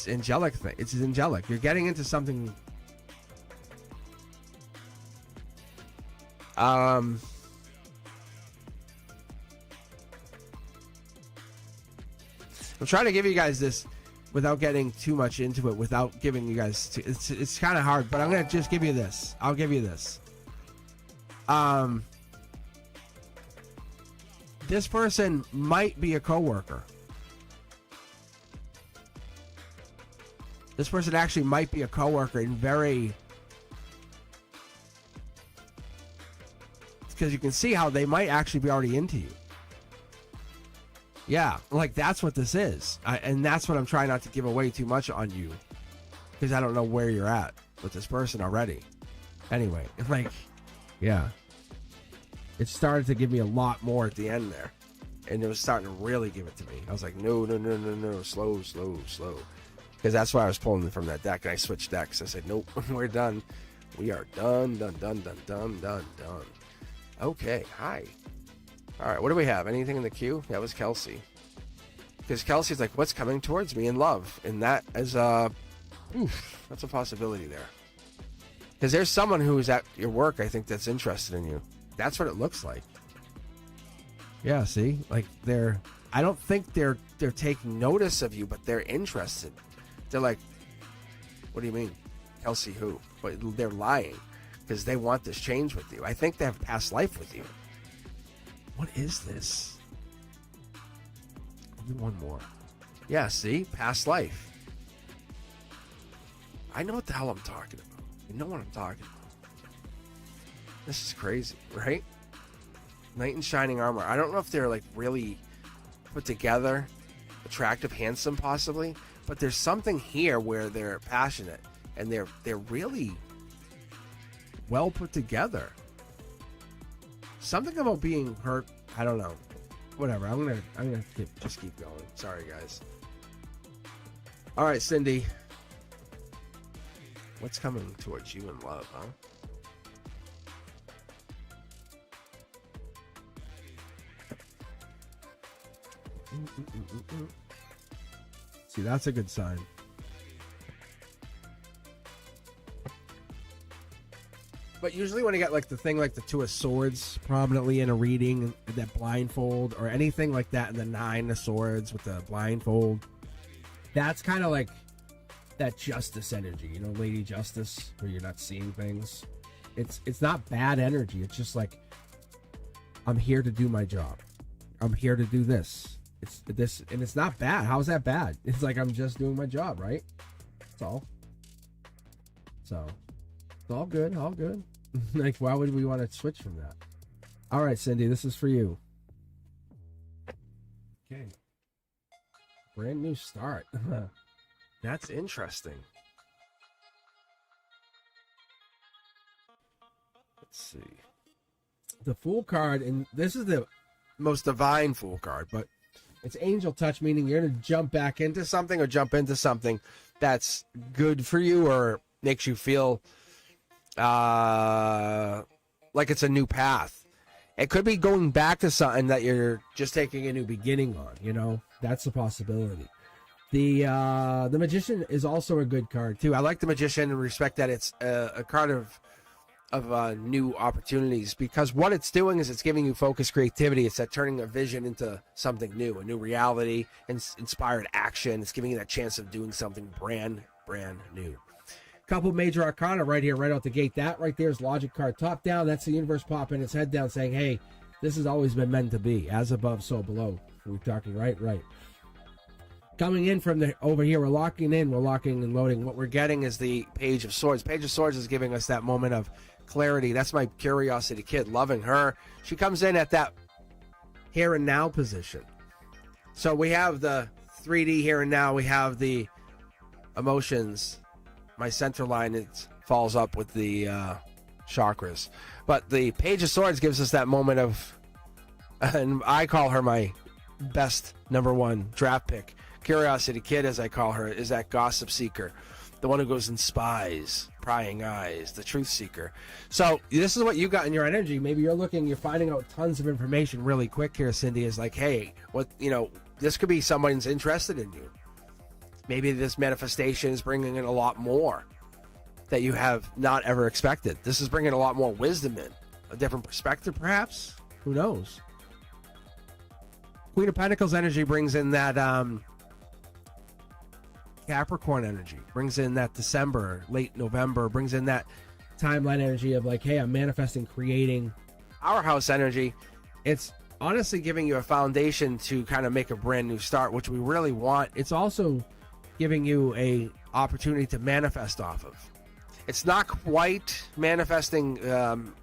angelic thing. It's angelic. You're getting into something. I'm trying to give you guys this without getting too much into it, without giving you guys it's kind of hard, but I'm gonna just give you this. I'll give you this. This person might be a coworker. This person actually might be a coworker in very, because you can see how they might actually be already into you. Yeah, like that's what this is. And that's what I'm trying not to give away too much on you, because I don't know where you're at with this person already. Anyway, like, yeah. It started to give me a lot more at the end there. And it was starting to really give it to me. I was like, no, slow. Because that's why I was pulling from that deck. And I switched decks. I said, nope, we're done. We are done. Okay, hi. All right, what do we have? Anything in the queue? That was Kelsey. Because Kelsey's like, what's coming towards me in love? And that is, that's a possibility there. Because there's someone who's at your work, I think, that's interested in you. That's what it looks like. Yeah, see? Like, I don't think they're taking notice of you, but they're interested. They're like, what do you mean? Kelsey who? But they're lying. Because they want this change with you. I think they have past life with you. What is this? I'll do one more. Yeah, see? Past life. I know what the hell I'm talking about. You know what I'm talking about. This is crazy, right? Knight in shining armor. I don't know if they're like really put together, attractive, handsome, possibly, but there's something here where they're passionate and they're really well put together. Something about being hurt. I don't know. Whatever. I'm gonna just keep going. Sorry, guys. All right, Cindy. What's coming towards you in love, huh? See, that's a good sign. But usually when you get like the thing like the Two of Swords prominently in a reading, that blindfold, or anything like that, and the Nine of Swords with the blindfold, that's kind of like that justice energy, you know, Lady Justice, where you're not seeing things. It's not bad energy. It's just like, I'm here to do my job. I'm here to do this. It's this, and it's not bad. How's that bad? It's like, I'm just doing my job, right? That's all. So, it's all good, all good. Like, why would we want to switch from that? All right, Cindy, this is for you. Okay. Brand new start. That's interesting. Let's see. The Fool card, and this is the most divine Fool card, but it's angel touch, meaning you're going to jump back into something or jump into something that's good for you or makes you feel like it's a new path. It could be going back to something that you're just taking a new beginning on, you know? That's a possibility. The Magician is also a good card, too. I like the Magician and respect that it's a card of new opportunities, because what it's doing is it's giving you focus, creativity. It's that turning a vision into something new, a new reality, and inspired action. It's giving you that chance of doing something brand new. Couple major arcana right here, right out the gate. That right there is Logic card. Top down, that's the universe popping its head down saying, hey, this has always been meant to be. As above, so below. We're talking right. Coming in from over here, we're locking and loading. What we're getting is the Page of Swords. Page of Swords is giving us that moment of clarity. That's my curiosity kid, loving her. She comes in at that here and now position. So we have the 3D here and now. We have the emotions. My center line, it falls up with the chakras. But the Page of Swords gives us that moment of, and I call her my best #1 draft pick. Curiosity Kid, as I call her, is that gossip seeker. The one who goes and spies, prying eyes, the truth seeker. So this is what you got in your energy. Maybe you're finding out tons of information really quick here, Cindy, is like, hey, this could be someone's interested in you. Maybe this manifestation is bringing in a lot more that you have not ever expected. This is bringing a lot more wisdom in. A different perspective, perhaps? Who knows? Queen of Pentacles energy brings in that Capricorn energy, brings in that December, late November, brings in that timeline energy of like, hey, I'm manifesting, creating. Powerhouse energy, it's honestly giving you a foundation to kind of make a brand new start, which we really want. It's also giving you a opportunity to manifest off of. It's not quite manifesting,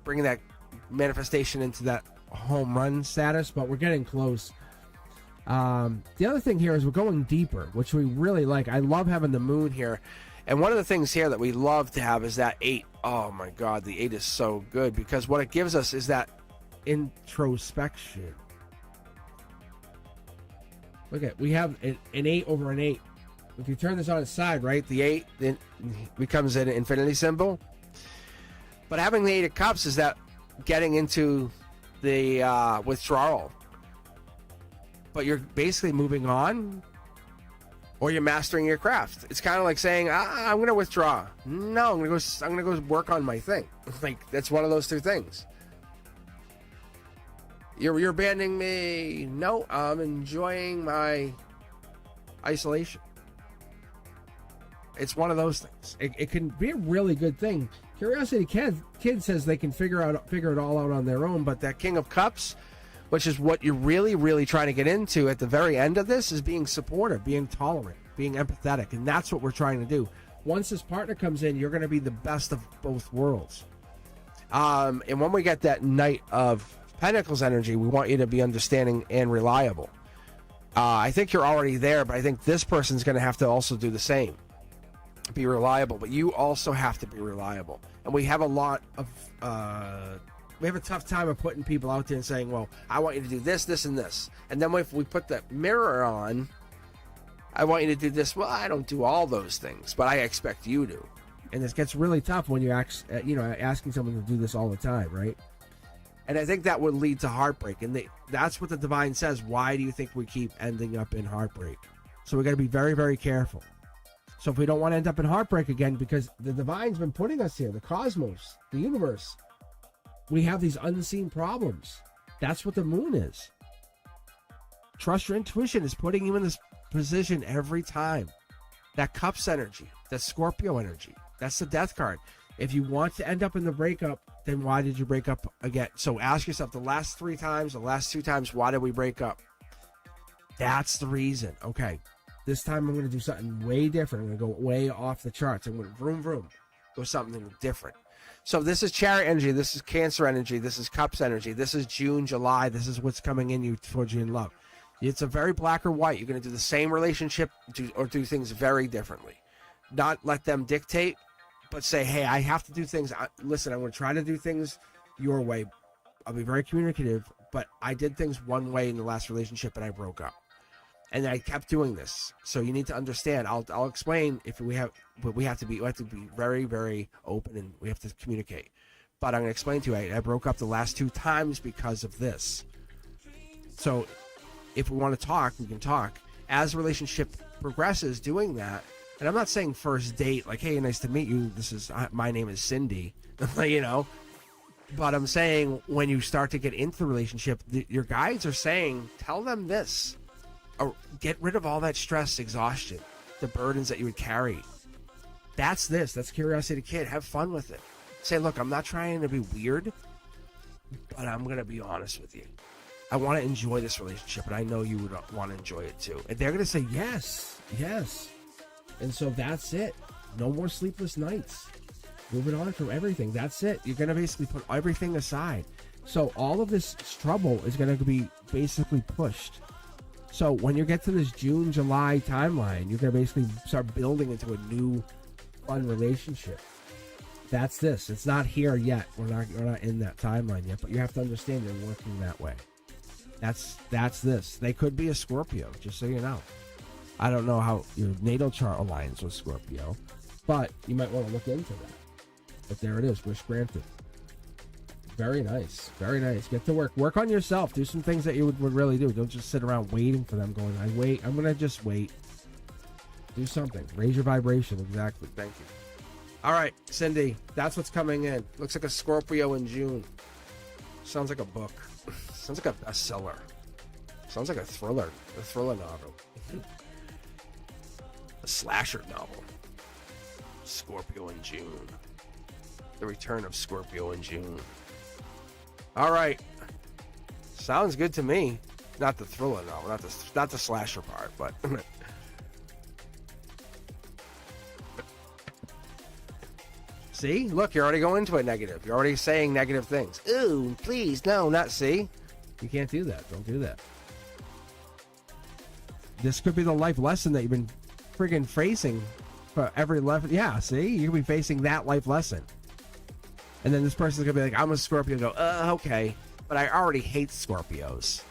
bringing that manifestation into that home run status, but we're getting close. The other thing here is we're going deeper, which we really like. I love having the moon here. And one of the things here that we love to have is that 8. Oh my God, the 8 is so good because what it gives us is that introspection. Look at, we have an 8 over an 8. If you turn this on its side, right, the 8 then becomes an infinity symbol. But having the 8 of Cups is that getting into the withdrawal. But you're basically moving on, or you're mastering your craft. It's kind of like saying, I'm going to withdraw. No, I'm going to go work on my thing. Like, that's one of those two things. You're abandoning me. No, I'm enjoying my isolation. It's one of those things. It can be a really good thing. Curiosity Kid says they can figure it all out on their own, but that King of Cups, which is what you're really, really trying to get into at the very end of this, is being supportive, being tolerant, being empathetic. And that's what we're trying to do. Once this partner comes in, you're going to be the best of both worlds. And when we get that Knight of Pentacles energy, we want you to be understanding and reliable. I think you're already there, but I think this person's going to have to also do the same. Be reliable, but you also have to be reliable. And we have a lot of... we have a tough time of putting people out there and saying, well, I want you to do this, this, and this. And then if we put the mirror on, I want you to do this. Well, I don't do all those things, but I expect you to. And this gets really tough when you asking someone to do this all the time, right? And I think that would lead to heartbreak. And that's what the divine says. Why do you think we keep ending up in heartbreak? So we got to be very, very careful. So if we don't want to end up in heartbreak again, because the divine's been putting us here, the cosmos, the universe, we have these unseen problems. That's what the moon is. Trust your intuition is putting you in this position every time. That Cups energy, that Scorpio energy, that's the Death card. If you want to end up in the breakup, then why did you break up again? So ask yourself the last 3 times, the last 2 times, why did we break up? That's the reason. Okay, this time I'm going to do something way different. I'm going to go way off the charts. I'm going to vroom, vroom, go something different. So this is Chariot energy, this is Cancer energy, this is Cups energy, this is June, July, this is what's coming in you towards you in love. It's a very black or white. You're going to do the same relationship or do things very differently. Not let them dictate, but say, hey, I have to do things. Listen, I'm going to try to do things your way. I'll be very communicative, but I did things one way in the last relationship and I broke up. And I kept doing this. So you need to understand. I'll explain if we have to be very, very open and we have to communicate. But I'm going to explain to you, I broke up the last 2 times because of this. So if we want to talk, we can talk. As the relationship progresses, doing that, and I'm not saying first date, like, hey, nice to meet you. My name is Cindy, But I'm saying when you start to get into the relationship, your guides are saying, tell them this. Or get rid of all that stress, exhaustion, the burdens that you would carry. That's Curiosity Kid. Have fun with it. Say, look, I'm not trying to be weird, but I'm going to be honest with you. I want to enjoy this relationship, and I know you would want to enjoy it too. And they're going to say, yes, yes. And so that's it. No more sleepless nights. Moving on from everything. That's it. You're going to basically put everything aside. So all of this trouble is going to be basically pushed So when you get to this June, July timeline, you're going to basically start building into a new fun relationship. That's this. It's not here yet. We're not in that timeline yet, but you have to understand you're working that way. That's this. They could be a Scorpio, just so you know. I don't know how your natal chart aligns with Scorpio, but you might want to look into that. But there it is. Wish granted. Very nice. Very nice. Get to work. Work on yourself. Do some things that you would really do. Don't just sit around waiting for them going, I'm going to just wait. Do something. Raise your vibration. Exactly. Thank you. All right, Cindy. That's what's coming in. Looks like a Scorpio in June. Sounds like a book. Sounds like a bestseller. Sounds like a thriller novel. A slasher novel. Scorpio in June. The return of Scorpio in June. All right. Sounds good to me. Not the thriller novel, not the slasher part, but see? Look, you're already going into it negative. You're already saying negative things. Ooh, please, no, not see. You can't do that. Don't do that. This could be the life lesson that you've been friggin' facing for every life. Yeah, see? You could be facing that life lesson. And then this person's going to be like, I'm a Scorpio. And go, okay. But I already hate Scorpios.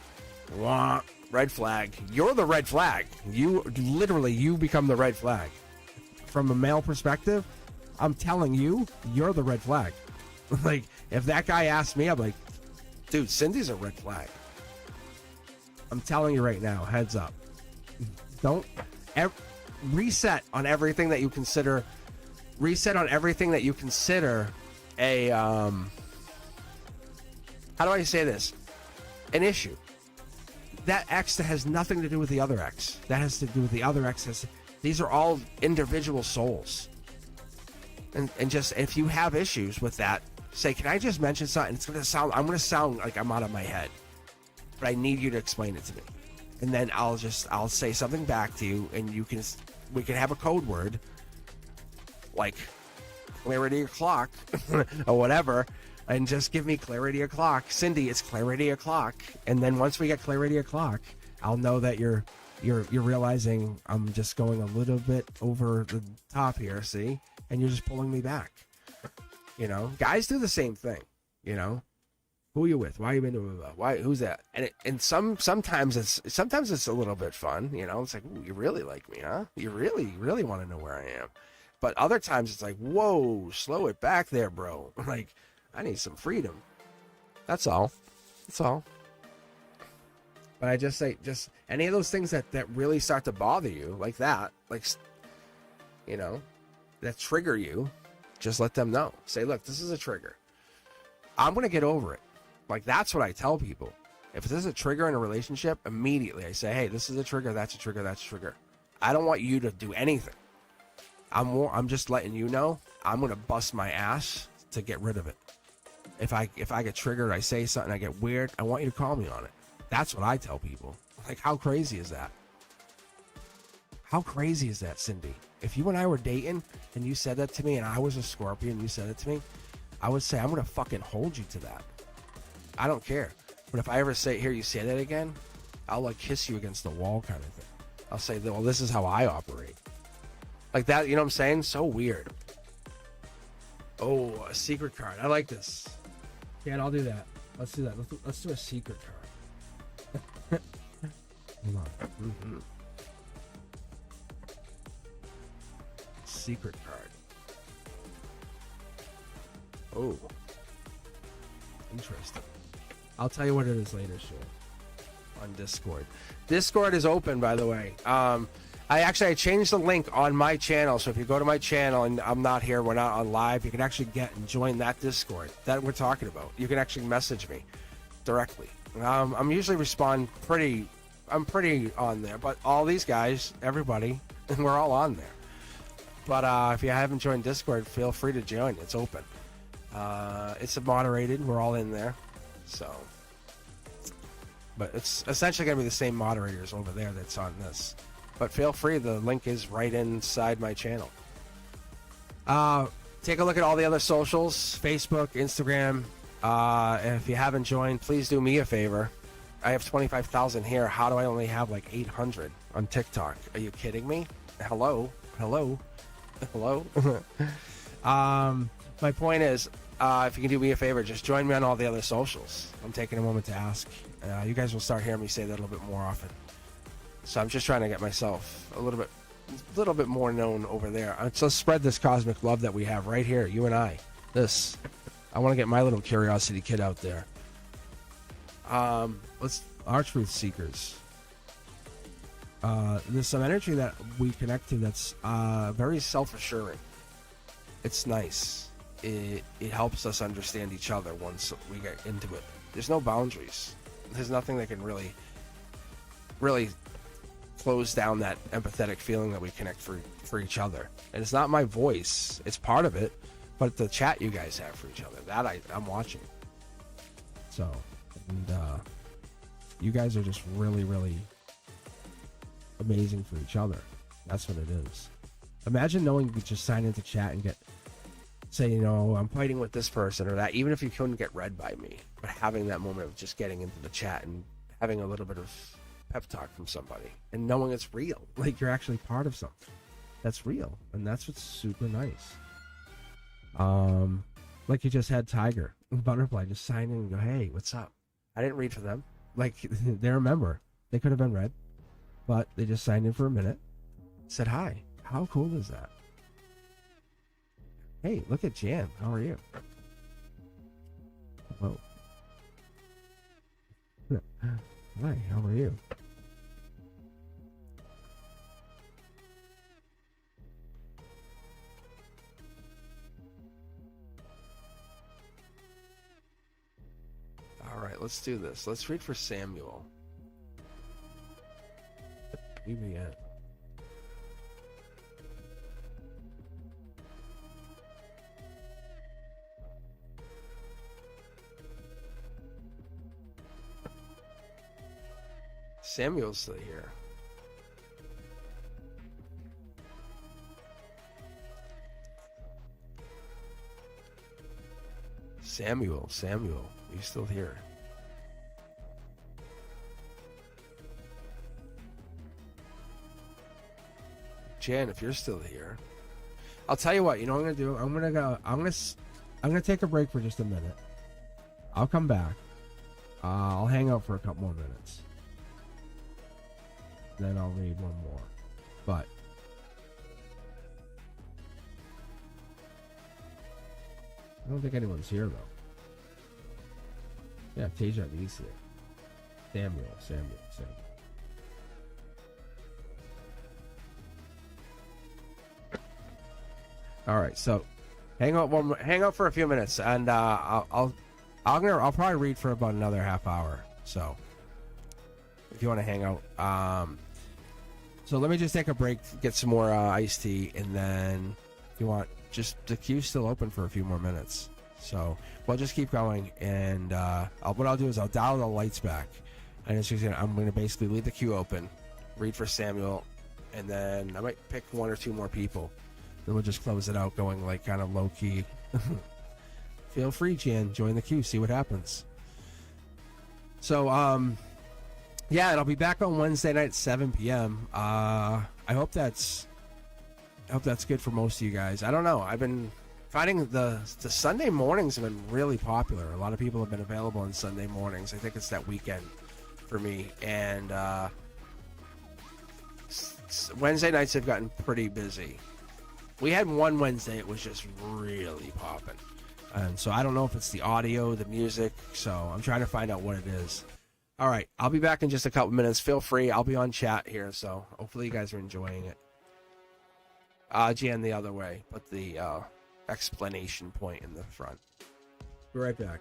Wah, red flag. You're the red flag. You become the red flag. From a male perspective, I'm telling you, you're the red flag. Like, if that guy asked me, I'm like, dude, Cindy's a red flag. I'm telling you right now, heads up. Don't reset on everything that you consider. Reset on everything that you consider a how do I say this? An issue. That X that has nothing to do with the other X. That has to do with the other X. These are all individual souls. And just if you have issues with that, say, can I just mention something? I'm gonna sound like I'm out of my head. But I need you to explain it to me. And then I'll say something back to you, and we can have a code word like clarity o'clock or whatever, and just give me clarity o'clock. Cindy, it's clarity o'clock. And then once we get clarity o'clock, I'll know that you're realizing I'm just going a little bit over the top here, see? And you're just pulling me back. You know, guys do the same thing. You know, who are you with? Why are you into? Why? Who's that? And sometimes it's a little bit fun. You know, it's like, ooh, you really like me, huh? You really want to know where I am. But other times it's like, whoa, slow it back there, bro. Like, I need some freedom. That's all. That's all. But I just say, just any of those things that really start to bother you, like that, like, you know, that trigger you, just let them know. Say, look, this is a trigger. I'm going to get over it. Like, that's what I tell people. If this is a trigger in a relationship, immediately I say, hey, this is a trigger, that's a trigger, that's a trigger. I don't want you to do anything. I'm just letting you know I'm going to bust my ass to get rid of it. If I get triggered, I say something, I get weird, I want you to call me on it. That's what I tell people. Like, how crazy is that? How crazy is that, Cindy? If you and I were dating and you said that to me and I was a Scorpio and you said it to me, I would say, I'm going to fucking hold you to that. I don't care. But if I ever hear you say that again, I'll like kiss you against the wall kind of thing. I'll say, well, this is how I operate. Like that, you know what I'm saying? So weird. Oh, a secret card. I like this. Yeah, I'll do that. Let's do that. Let's do a secret card. Hold on. Mm-hmm. Secret card. Oh. Interesting. I'll tell you what it is later, sure. On Discord. Discord is open, by the way. I changed the link on my channel, so if you go to my channel and I'm not here, we're not on live, you can actually get and join that Discord that we're talking about. You can actually message me directly. I'm usually I'm pretty on there, but all these guys, everybody, we're all on there. But if you haven't joined Discord, feel free to join. It's open. It's moderated. We're all in there. So, but it's essentially going to be the same moderators over there that's on this. But feel free. The link is right inside my channel. Take a look at all the other socials. Facebook, Instagram. If you haven't joined, please do me a favor. I have 25,000 here. How do I only have like 800 on TikTok? Are you kidding me? Hello? Hello? Hello? My point is, if you can do me a favor, just join me on all the other socials. I'm taking a moment to ask. You guys will start hearing me say that a little bit more often. So I'm just trying to get myself a little bit more known over there. Let's spread this cosmic love that we have right here, you and I. I want to get my little curiosity kid out there. Our truth seekers. There's some energy that we connect to that's very self-assuring. It's nice. It helps us understand each other once we get into it. There's no boundaries. There's nothing that can really close down that empathetic feeling that we connect for each other. And it's not my voice. It's part of it. But the chat you guys have for each other, that I'm watching. So, and you guys are just really, really amazing for each other. That's what it is. Imagine knowing you could just sign into chat and say, I'm fighting with this person or that, even if you couldn't get read by me. But having that moment of just getting into the chat and having a little bit of pep talk from somebody and knowing it's real, like you're actually part of something that's real, and that's what's super nice. Like you just had Tiger and Butterfly just sign in and go, hey, what's up? I didn't read for them. Like, they remember. They could have been read, but they just signed in for a minute, said hi. How cool is that? Hey, look at Jan. How are you? Whoa. Hi, how are you? All right, let's do this. Let's read for Samuel. Leave me at. Samuel's still here. Samuel, are you still here? Jan, if you're still here, I'll tell you what. You know what I'm gonna do? I'm gonna take a break for just a minute. I'll come back. I'll hang out for a couple more minutes. Then I'll read one more. But I don't think anyone's here though. Yeah, Tasia V's here. Samuel. All right, so hang out for a few minutes, and I'll probably read for about another half hour. So if you want to hang out, so let me just take a break, get some more iced tea, and then if you want, just the queue's still open for a few more minutes. So we'll just keep going, and what I'll do is I'll dial the lights back, and I'm going to basically leave the queue open, read for Samuel, and then I might pick one or two more people. Then we'll just close it out, going like kind of low key. Feel free, Jan, join the queue, see what happens. So yeah, and I'll be back on Wednesday night at 7 p.m. I hope that's good for most of you guys. I don't know. I've been finding the Sunday mornings have been really popular. A lot of people have been available on Sunday mornings. I think it's that weekend for me. And Wednesday nights have gotten pretty busy. We had one Wednesday, it was just really popping. And so I don't know if it's the audio, the music, so I'm trying to find out what it is. All right, I'll be back in just a couple minutes. Feel free. I'll be on chat here, so hopefully you guys are enjoying it. Jan the other way, put the explanation point in the front. Be right back.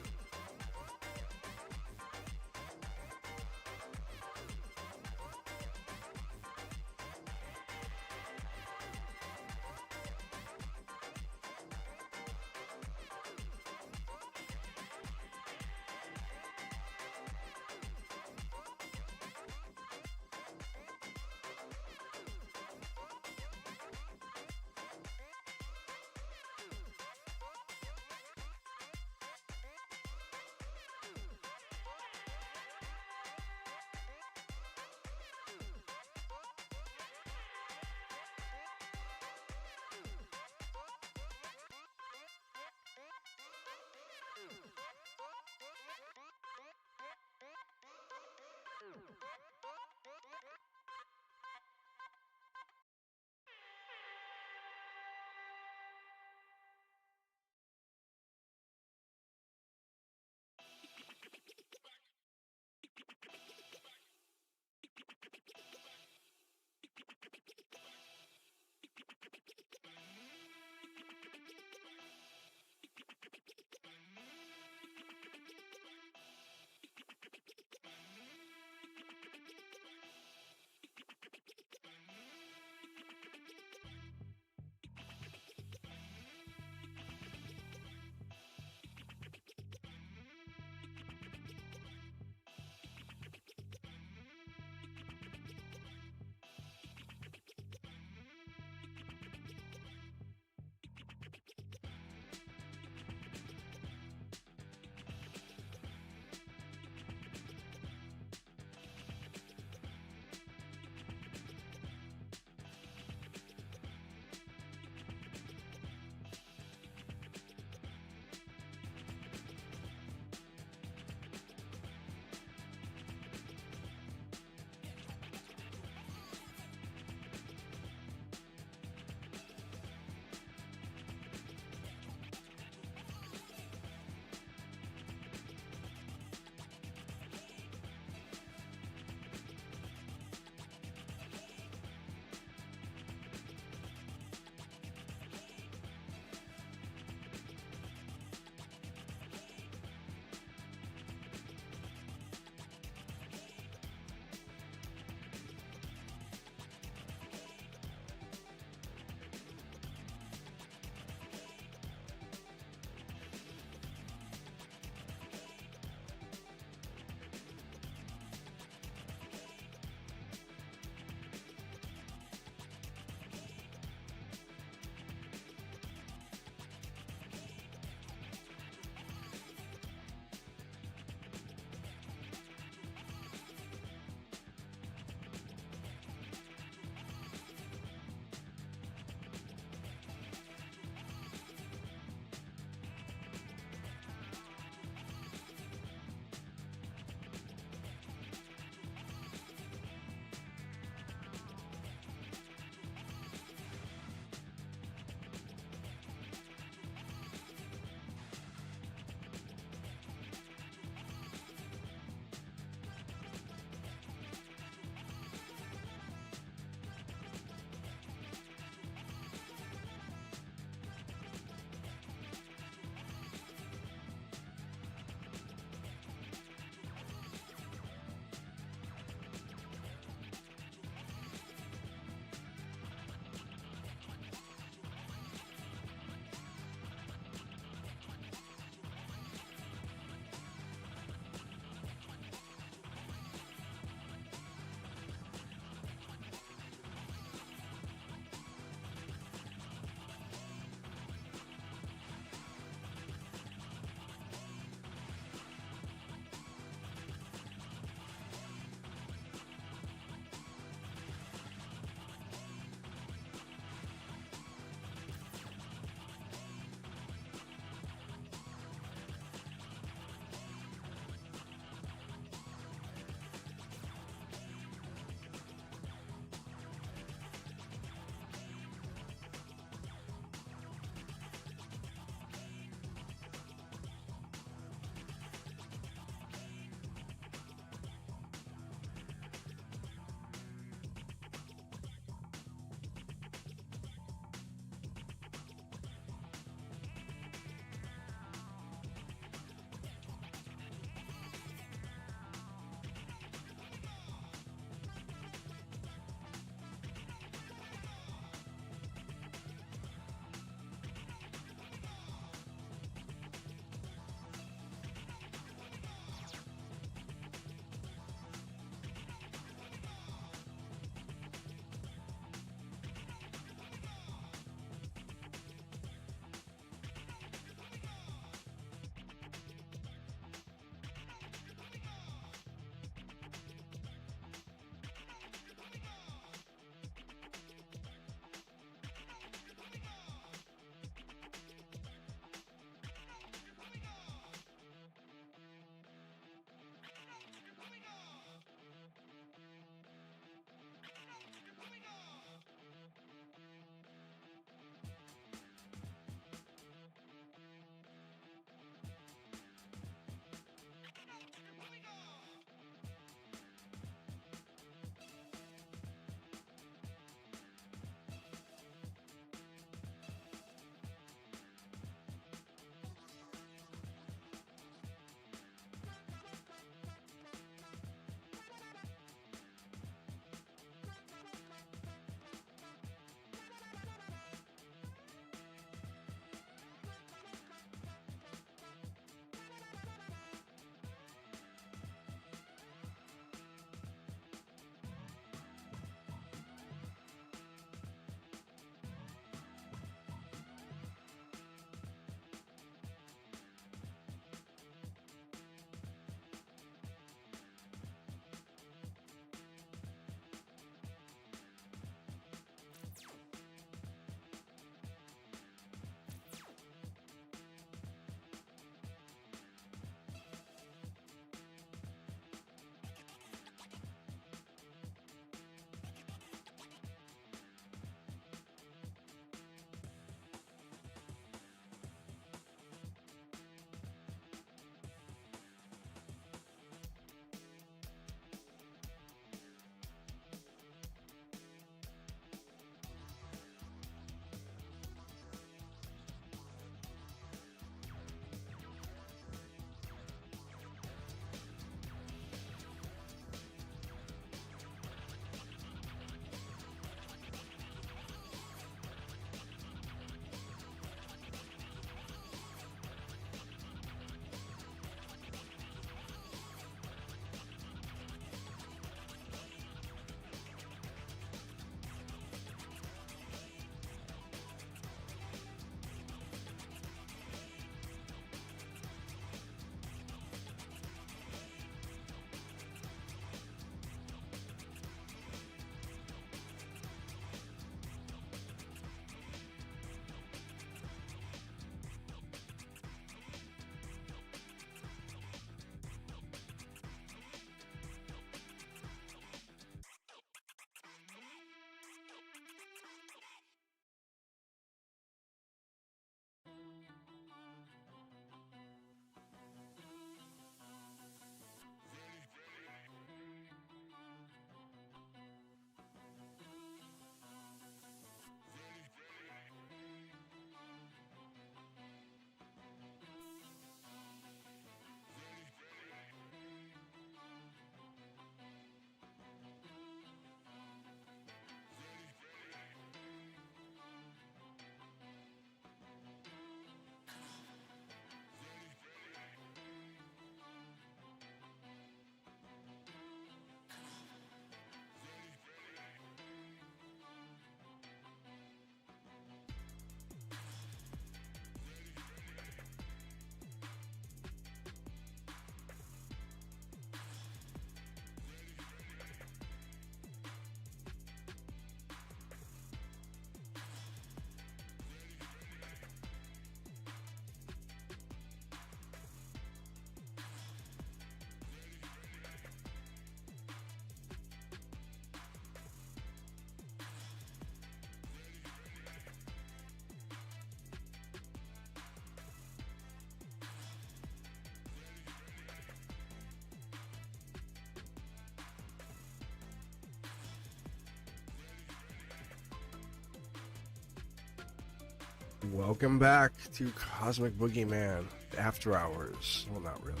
Welcome back to Cosmic Boogeyman After Hours. Well, not really.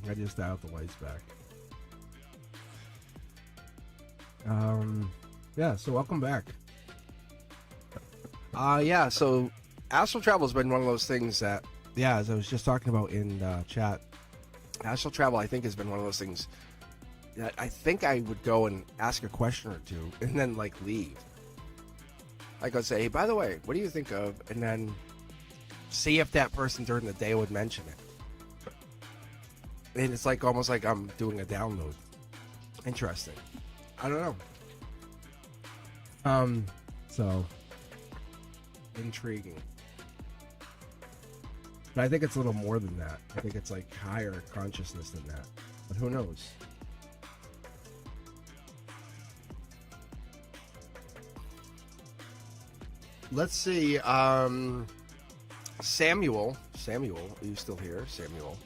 I just dialed the lights back. Yeah, so welcome back. Yeah, so astral travel has been one of those things that, yeah, as I was just talking about in chat, astral travel, I think, has been one of those things that I think I would go and ask a question or two and then, like, leave. Like, I'd say, hey, by the way, what do you think of? And then see if that person during the day would mention it. And it's like almost like I'm doing a download. Interesting. I don't know. So intriguing. But I think it's a little more than that. I think it's like higher consciousness than that. But who knows? Let's see. Samuel, are you still here? Samuel.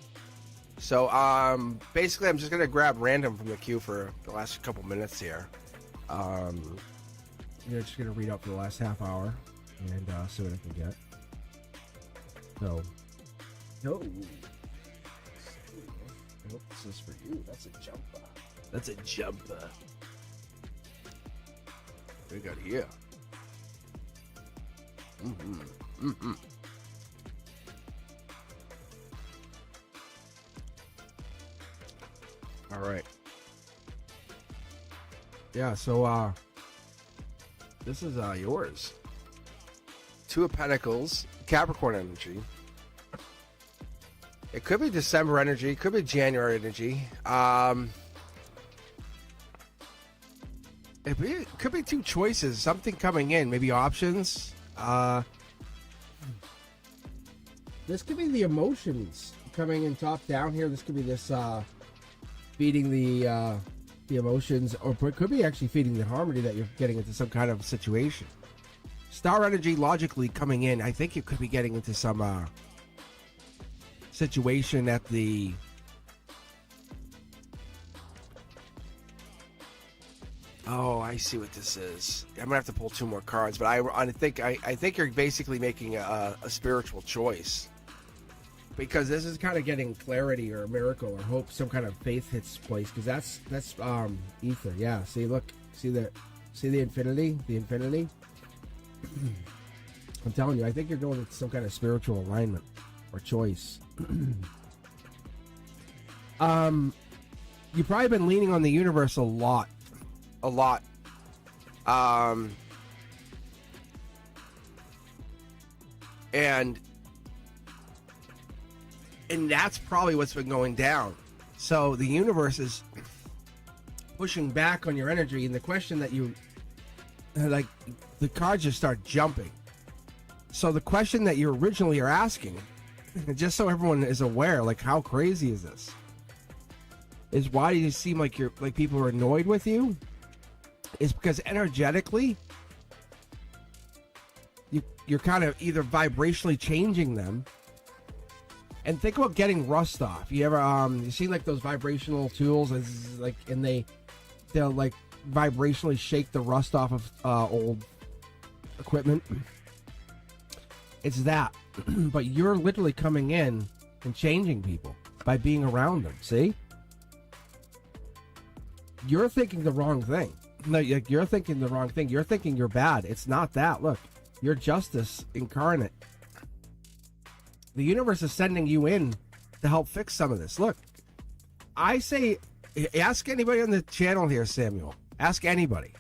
So, basically, I'm just gonna grab random from the queue for the last couple minutes here. Yeah, just gonna read up for the last half hour and see what I can get. So, no. Nope, this is for you. That's a jumper. That's a jumper. What we got here? All right. Yeah, so this is yours. Two of Pentacles, Capricorn energy. It could be December energy, could be January energy. It could be two choices, something coming in, maybe options. This could be the emotions coming in top down here. This could be this feeding the emotions, or it could be actually feeding the harmony that you're getting into some kind of situation. Star energy logically coming in. I think you could be getting into some situation at the oh, I see what this is. I'm gonna have to pull two more cards, but I think you're basically making a spiritual choice, because this is kind of getting clarity or a miracle or hope, some kind of faith hits place, because that's ether. Yeah, see, look, see the infinity, I'm telling you, I think you're going with some kind of spiritual alignment or choice. You've probably been leaning on the universe a lot. And that's probably what's been going down. So the universe is pushing back on your energy, and the question that you like, the cards just start jumping. So the question that you originally are asking, just so everyone is aware, like, how crazy is this, is why do you seem like people are annoyed with you? Is because energetically you're kind of either vibrationally changing them. And think about getting rust off. You ever you see like those vibrational tools, as like, and they'll like vibrationally shake the rust off of old equipment? It's that. But you're literally coming in and changing people by being around them. See? You're thinking the wrong thing. No, you're thinking the wrong thing. You're thinking you're bad. It's not that. Look, you're justice incarnate. The universe is sending you in to help fix some of this. Look, I say, ask anybody on the channel here, Samuel. Ask anybody.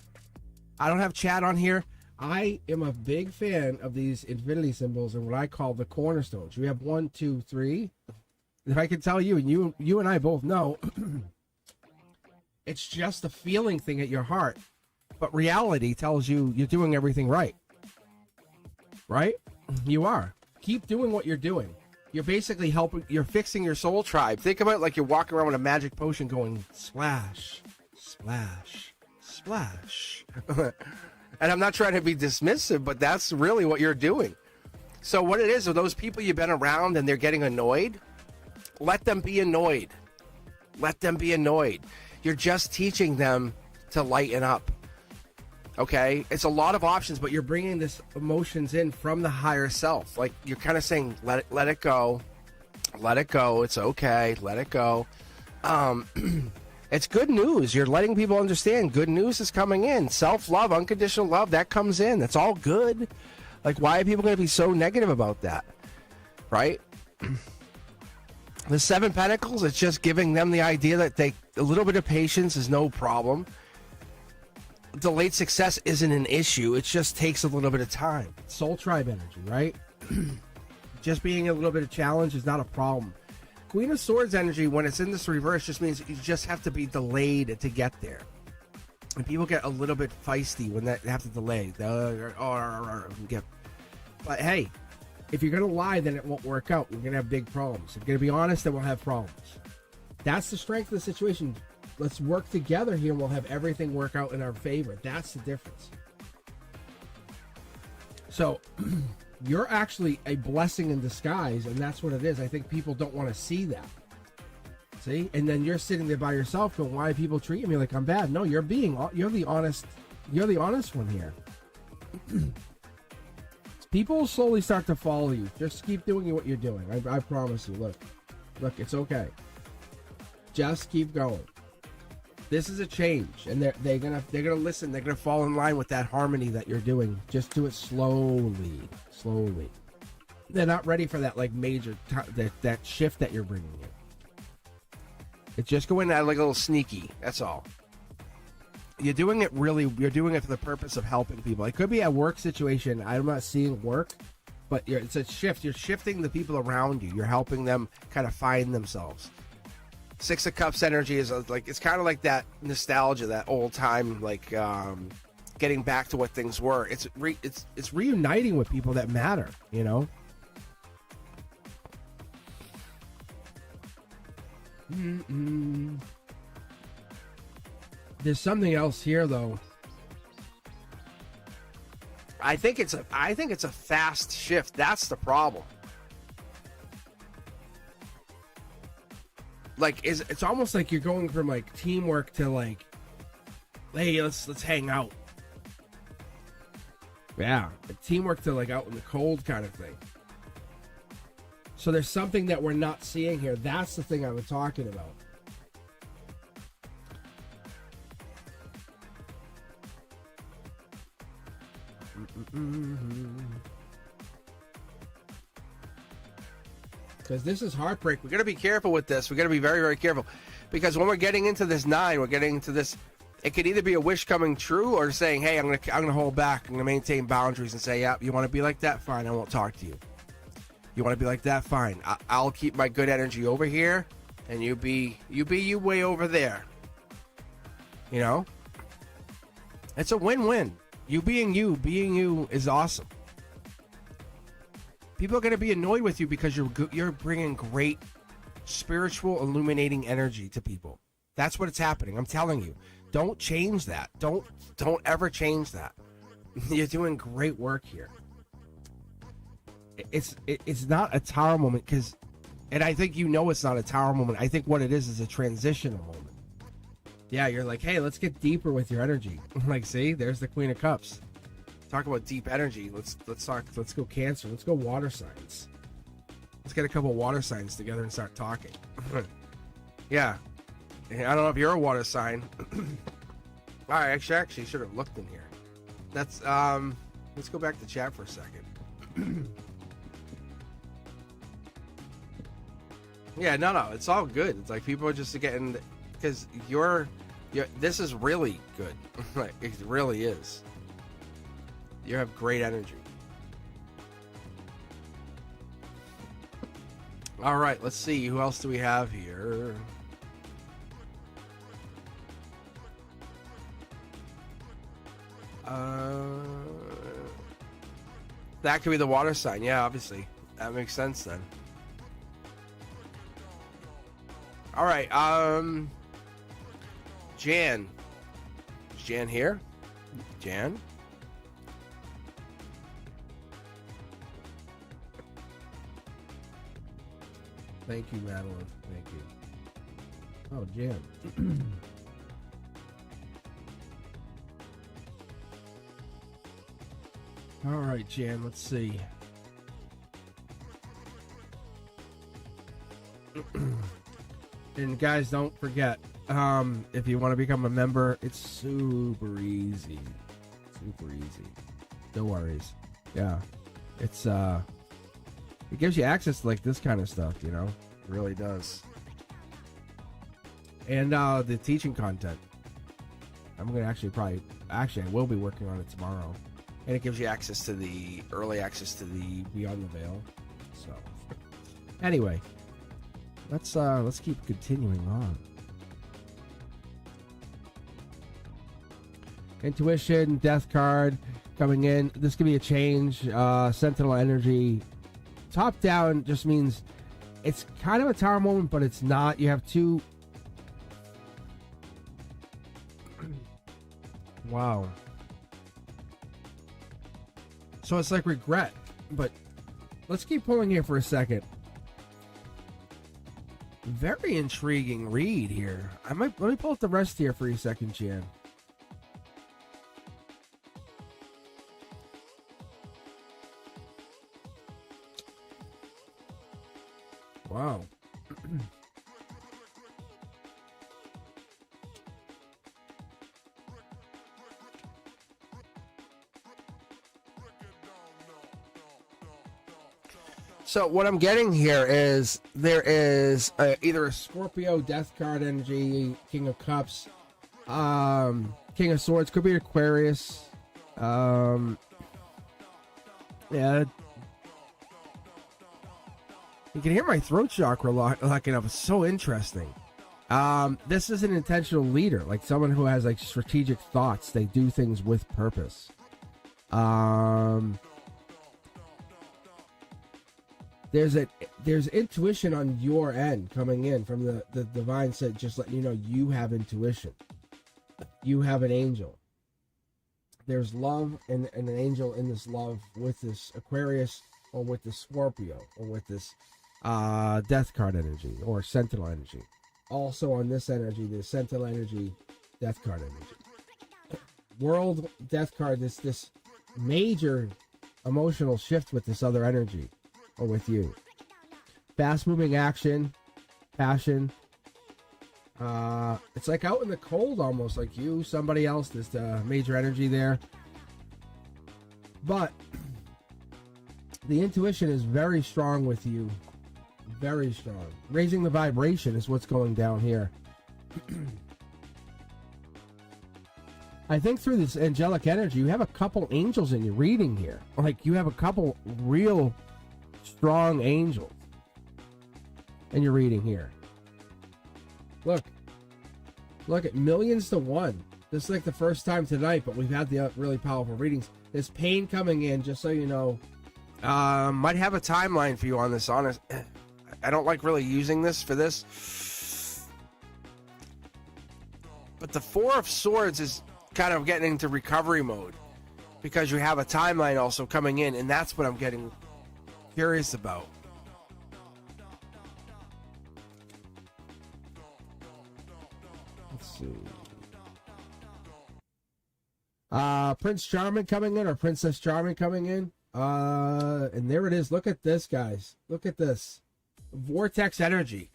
I don't have chat on here. I am a big fan of these infinity symbols and what I call the cornerstones. We have 1, 2, 3. If I can tell you, and you and I both know, it's just a feeling thing at your heart. But reality tells you you're doing everything right. Right? You are. Keep doing what you're doing. You're basically helping, you're fixing your soul tribe. Think about it like you're walking around with a magic potion going splash, splash, splash. And I'm not trying to be dismissive, but that's really what you're doing. So what it is, are those people you've been around and they're getting annoyed, let them be annoyed. Let them be annoyed. You're just teaching them to lighten up. Okay, it's a lot of options, but you're bringing this emotions in from the higher self. Like you're kind of saying, let it go, let it go. It's okay, let it go. It's good news. You're letting people understand good news is coming in. Self-love, unconditional love, that comes in. That's all good. Like, why are people going to be so negative about that? Right? The Seven Pentacles, it's just giving them the idea that a little bit of patience is no problem. Delayed success isn't an issue. It just takes a little bit of time. Soul tribe energy, right? Just being a little bit of challenge is not a problem. Queen of Swords energy, when it's in this reverse, just means you just have to be delayed to get there. And people get a little bit feisty when they have to delay. But hey, if you're going to lie, then it won't work out. We're going to have big problems. If you're going to be honest, then we'll have problems. That's the strength of the situation. Let's work together here and we'll have everything work out in our favor. That's the difference. So you're actually a blessing in disguise, and that's what it is. I think people don't want to see that. See? And then you're sitting there by yourself going, why are people treating me like I'm bad? No, you're the honest one here. People will slowly start to follow you. Just keep doing what you're doing. I promise you. Look, it's okay. Just keep going. This is a change, and they're gonna listen. They're gonna fall in line with that harmony that you're doing. Just do it slowly. They're not ready for that like major that shift that you're bringing in. It's just going out like a little sneaky. That's all. You're doing it for the purpose of helping people. It could be a work situation. I'm not seeing work, but it's a shift. You're shifting the people around you. You're helping them kind of find themselves. Six of Cups energy is like, it's kind of like that nostalgia, that old time, like getting back to what things were. It's reuniting with people that matter, you know. There's something else here, though. I think it's a fast shift. That's the problem. Like, it's almost like you're going from like teamwork to like, hey, let's hang out. Yeah, teamwork to like out in the cold kind of thing. So there's something that we're not seeing here. That's the thing I was talking about. Because this is heartbreak. We're going to be careful with this. We're going to be very, very careful. Because when we're getting into this 9, we're getting into this. It could either be a wish coming true or saying, hey, I'm gonna hold back. I'm going to maintain boundaries and say, yeah, you want to be like that? Fine, I won't talk to you. You want to be like that? Fine. I'll keep my good energy over here, and you be way over there. You know? It's a win-win. Being you is awesome. People are going to be annoyed with you because you're bringing great spiritual illuminating energy to people. That's what's happening. I'm telling you. Don't change that. Don't ever change that. You're doing great work here. It's not a tower moment and I think it's not a tower moment. I think what it is a transitional moment. Yeah, you're like, hey, let's get deeper with your energy. Like, see, there's the Queen of Cups. Talk about deep energy. Let's go Cancer. Let's go water signs. Let's get a couple water signs together and start talking. Yeah. I don't know if you're a water sign. All right, actually should have looked in here. That's let's go back to chat for a second. Yeah, no, it's all good. It's like people are just getting, because this is really good. Like, it really is. You have great energy. All right, let's see. Who else do we have here? That could be the water sign. Yeah, obviously. That makes sense then. All right, Jan. Is Jan here? Jan? Thank you, Madeline. Thank you. Oh, Jan. All right, Jan, let's see. And guys, don't forget, if you want to become a member, it's super easy. Super easy. No worries. Yeah. It's it gives you access to like this kind of stuff, you know? It really does. And the teaching content. I'm gonna I will be working on it tomorrow. And it gives you access to the early access to the Beyond the Veil. So anyway, let's keep continuing on. Intuition, death card coming in. This could be a change. Sentinel energy. Top down just means it's kind of a tower moment, but it's not. You have two. Wow. So it's like regret, but let's keep pulling here for a second. Very intriguing read here. Let me pull up the rest here for a second, Jan. Wow. So what I'm getting here is there is either a Scorpio death card energy, King of Cups, King of Swords, could be Aquarius. Yeah. You can hear my throat chakra locking up. It's so interesting. This is an intentional leader, like someone who has like strategic thoughts. They do things with purpose. There's intuition on your end coming in from the divine set, just letting you know you have intuition. You have an angel. There's love and an angel in this love with this Aquarius or with this Scorpio or with this death card energy or sentinel energy. Also on this energy, the sentinel energy, death card energy. World death card, this major emotional shift with this other energy. Or with you. Fast moving action, passion. It's like out in the cold almost, like you, somebody else. There's the major energy there. But the intuition is very strong with you. Very strong. Raising the vibration is what's going down here. I think through this angelic energy, you have a couple angels in your reading here. Like you have a couple real strong angels and you're reading here. Look at millions to one. This is like the first time tonight, but we've had the really powerful readings. There's pain coming in, just so you know. Might have a timeline for you on this. Honest, I don't like really using this for this, but the Four of Swords is kind of getting into recovery mode because you have a timeline also coming in, and that's what I'm getting curious about. Let's see. Prince Charming coming in or Princess Charming coming in. And there it is. Look at this, guys. Look at this. Vortex energy.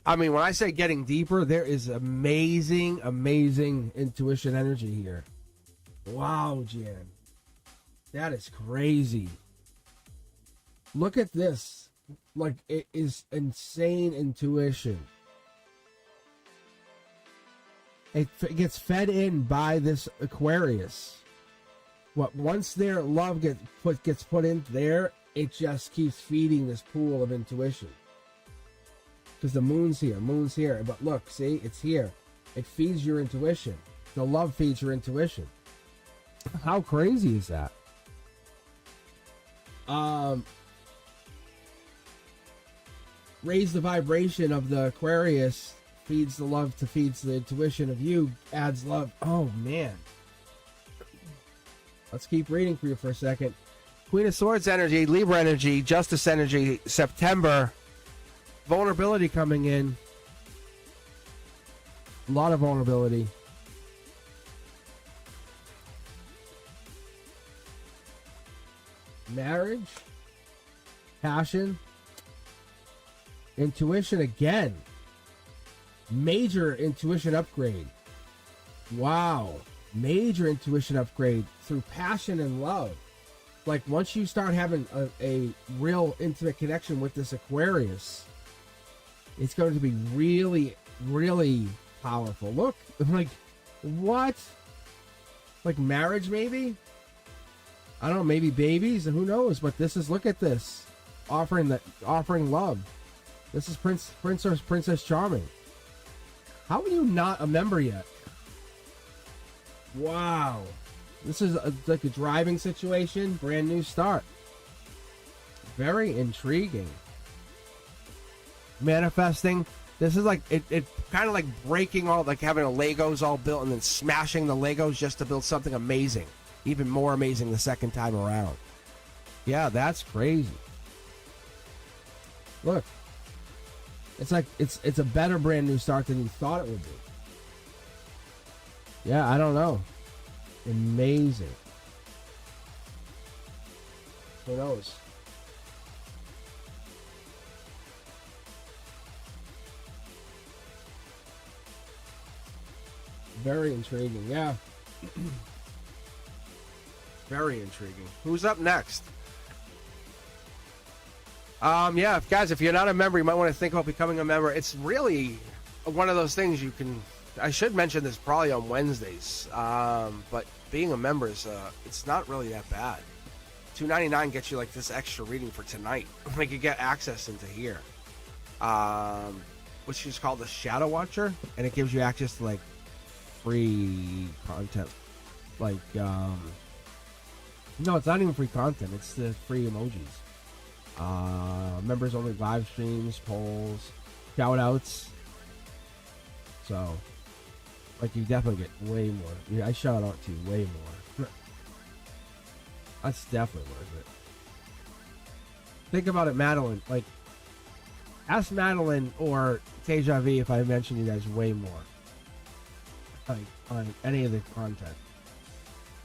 I mean, when I say getting deeper, there is amazing intuition energy here. Wow, Jan. That is crazy. Look at this. Like, it is insane intuition. It gets fed in by this Aquarius. Once their love gets put in there, it just keeps feeding this pool of intuition. Because the moon's here. But look, see, it's here. It feeds your intuition. The love feeds your intuition. How crazy is that? Raise the vibration of the Aquarius, feeds the love to feeds the intuition of you, adds love. Oh, man. Let's keep reading for you for a second. Queen of Swords energy, Libra energy, Justice energy, September. Vulnerability coming in. A lot of vulnerability. Marriage, passion, intuition again. Major intuition upgrade. Wow. Major intuition upgrade through passion and love. Like once you start having a real intimate connection with this Aquarius, it's going to be really, really powerful. Look, like what? Like marriage, maybe? I don't know, maybe babies, who knows? But this is, look at this, offering love. This is Prince or Princess Charming. How are you not a member yet? Wow, this is like a driving situation, brand new start. Very intriguing. Manifesting. This is like it kind of like breaking all, like having a Legos all built and then smashing the Legos just to build something amazing, even more amazing the second time around. Yeah, that's crazy. Look, it's like it's a better brand new start than you thought it would be. Yeah, I don't know. Amazing. Who knows? Very intriguing, yeah. Very intriguing. Who's up next? Yeah, guys, if you're not a member, you might want to think about becoming a member. It's really one of those things you can... I should mention this probably on Wednesdays, but being a member is it's not really that bad. $2.99 gets you like this extra reading for tonight. Like you get access into here, which is called the Shadow Watcher, and it gives you access to like free content. Like no, it's not even free content. It's the free emojis. Members only live streams, polls, shout outs. So. Like, you definitely get way more. Yeah, I shout out to you way more. That's definitely worth it. Think about it, Madeline. Like, ask Madeline or Teja V if I mention you guys way more. Like, on any of the content.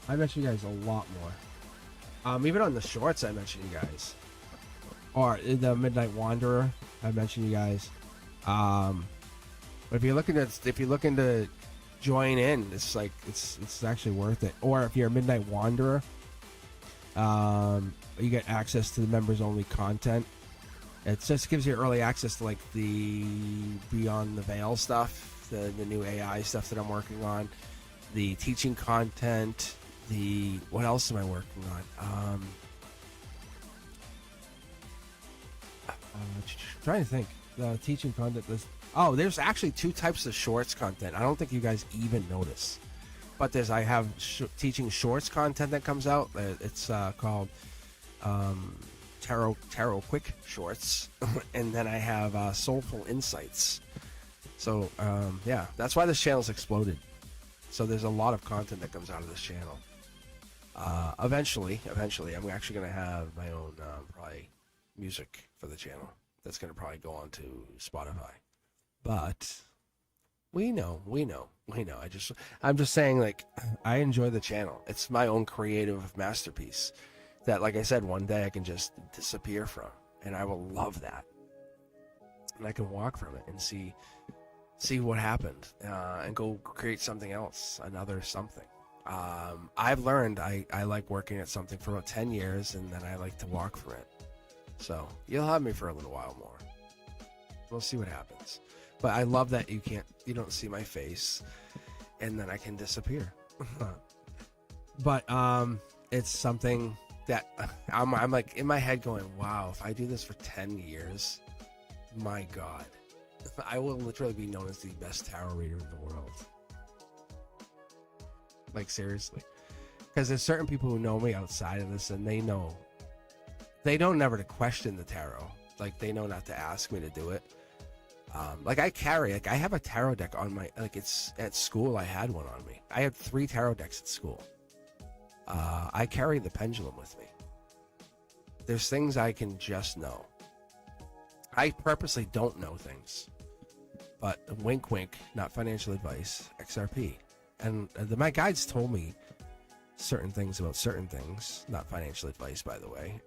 I mention you guys a lot more. Even on the shorts, I mention you guys. Or the Midnight Wanderer, I mention you guys. But if you're looking to join in, it's like it's actually worth it. Or if you're a Midnight Wanderer, you get access to the members only content. It just gives you early access to like the Beyond the Veil stuff, the new AI stuff that I'm working on, the teaching content, the what else am I working on? Trying to think. The teaching content. There's actually two types of shorts content. I don't think you guys even notice. But I have teaching shorts content that comes out. It's called Tarot Quick Shorts. And then I have Soulful Insights. So, yeah, that's why this channel's exploded. So there's a lot of content that comes out of this channel. Eventually, I'm actually going to have my own probably music for the channel. That's going to probably go on to Spotify. But we know. I'm just saying, like, I enjoy the channel. It's my own creative masterpiece that, like I said, one day I can just disappear from, and I will love that. And I can walk from it and see what happened, and go create something else, another something. I've learned I like working at something for about 10 years, and then I like to walk from it. So you'll have me for a little while more. We'll see what happens. But I love that you don't see my face, and then I can disappear. But it's something that I'm like in my head going, wow, if I do this for 10 years, my God, I will literally be known as the best tarot reader in the world. Like, seriously. Because there's certain people who know me outside of this, and they don't never to question the tarot. Like, they know not to ask me to do it. Like I have a tarot deck on my, like it's at school. I had one on me. I had 3 tarot decks at school. I carry the pendulum with me. There's things I can just know. I purposely don't know things, but wink, wink, not financial advice, XRP. And my guides told me certain things about certain things. Not financial advice, by the way.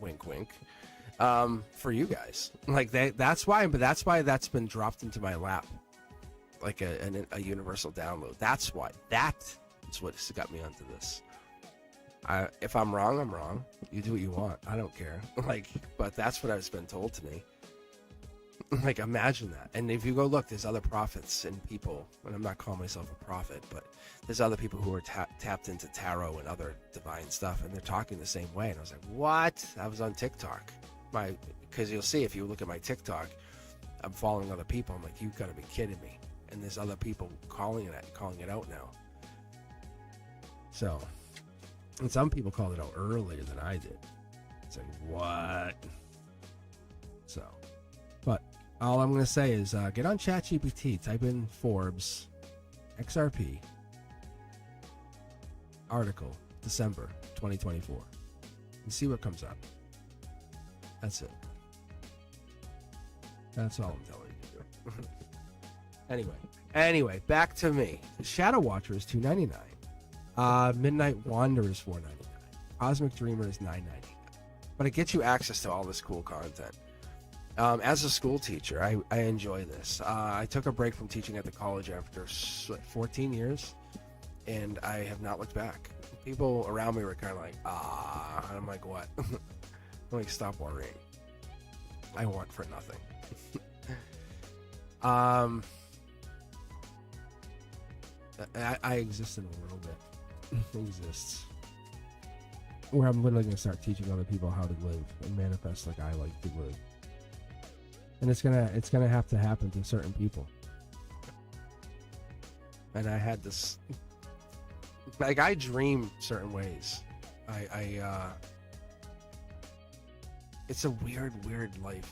Wink, wink. For you guys, like that's why that's been dropped into my lap, like a universal download. That's what's got me onto this. If I'm wrong, I'm wrong. You do what you want. I don't care. Like, but that's what I've been told to me. Like, imagine that. And if you go look, there's other prophets and people, and I'm not calling myself a prophet, but there's other people who are tapped into tarot and other divine stuff, and they're talking the same way. And I was like, what? I was on TikTok. Because you'll see if you look at my TikTok, I'm following other people. I'm like, you've got to be kidding me. And there's other people calling it out now. So, and some people called it out earlier than I did. It's like, what? So, but all I'm going to say is get on ChatGPT, type in Forbes, XRP, article, December 2024, and see what comes up. That's it. That's all I'm telling you. Anyway, back to me. Shadow Watcher is $2.99. Midnight Wanderer is $4.99. Cosmic Dreamer is $9.99. But it gets you access to all this cool content. As a school teacher, I enjoy this. I took a break from teaching at the college after 14 years, and I have not looked back. People around me were kind of like, and I'm like, what? I'm like, stop worrying. I want for nothing. I exist in a little bit. Exists. Where I'm literally going to start teaching other people how to live and manifest like I like to live. And it's gonna have to happen to certain people. And I had this, like, I dream certain ways. It's a weird life.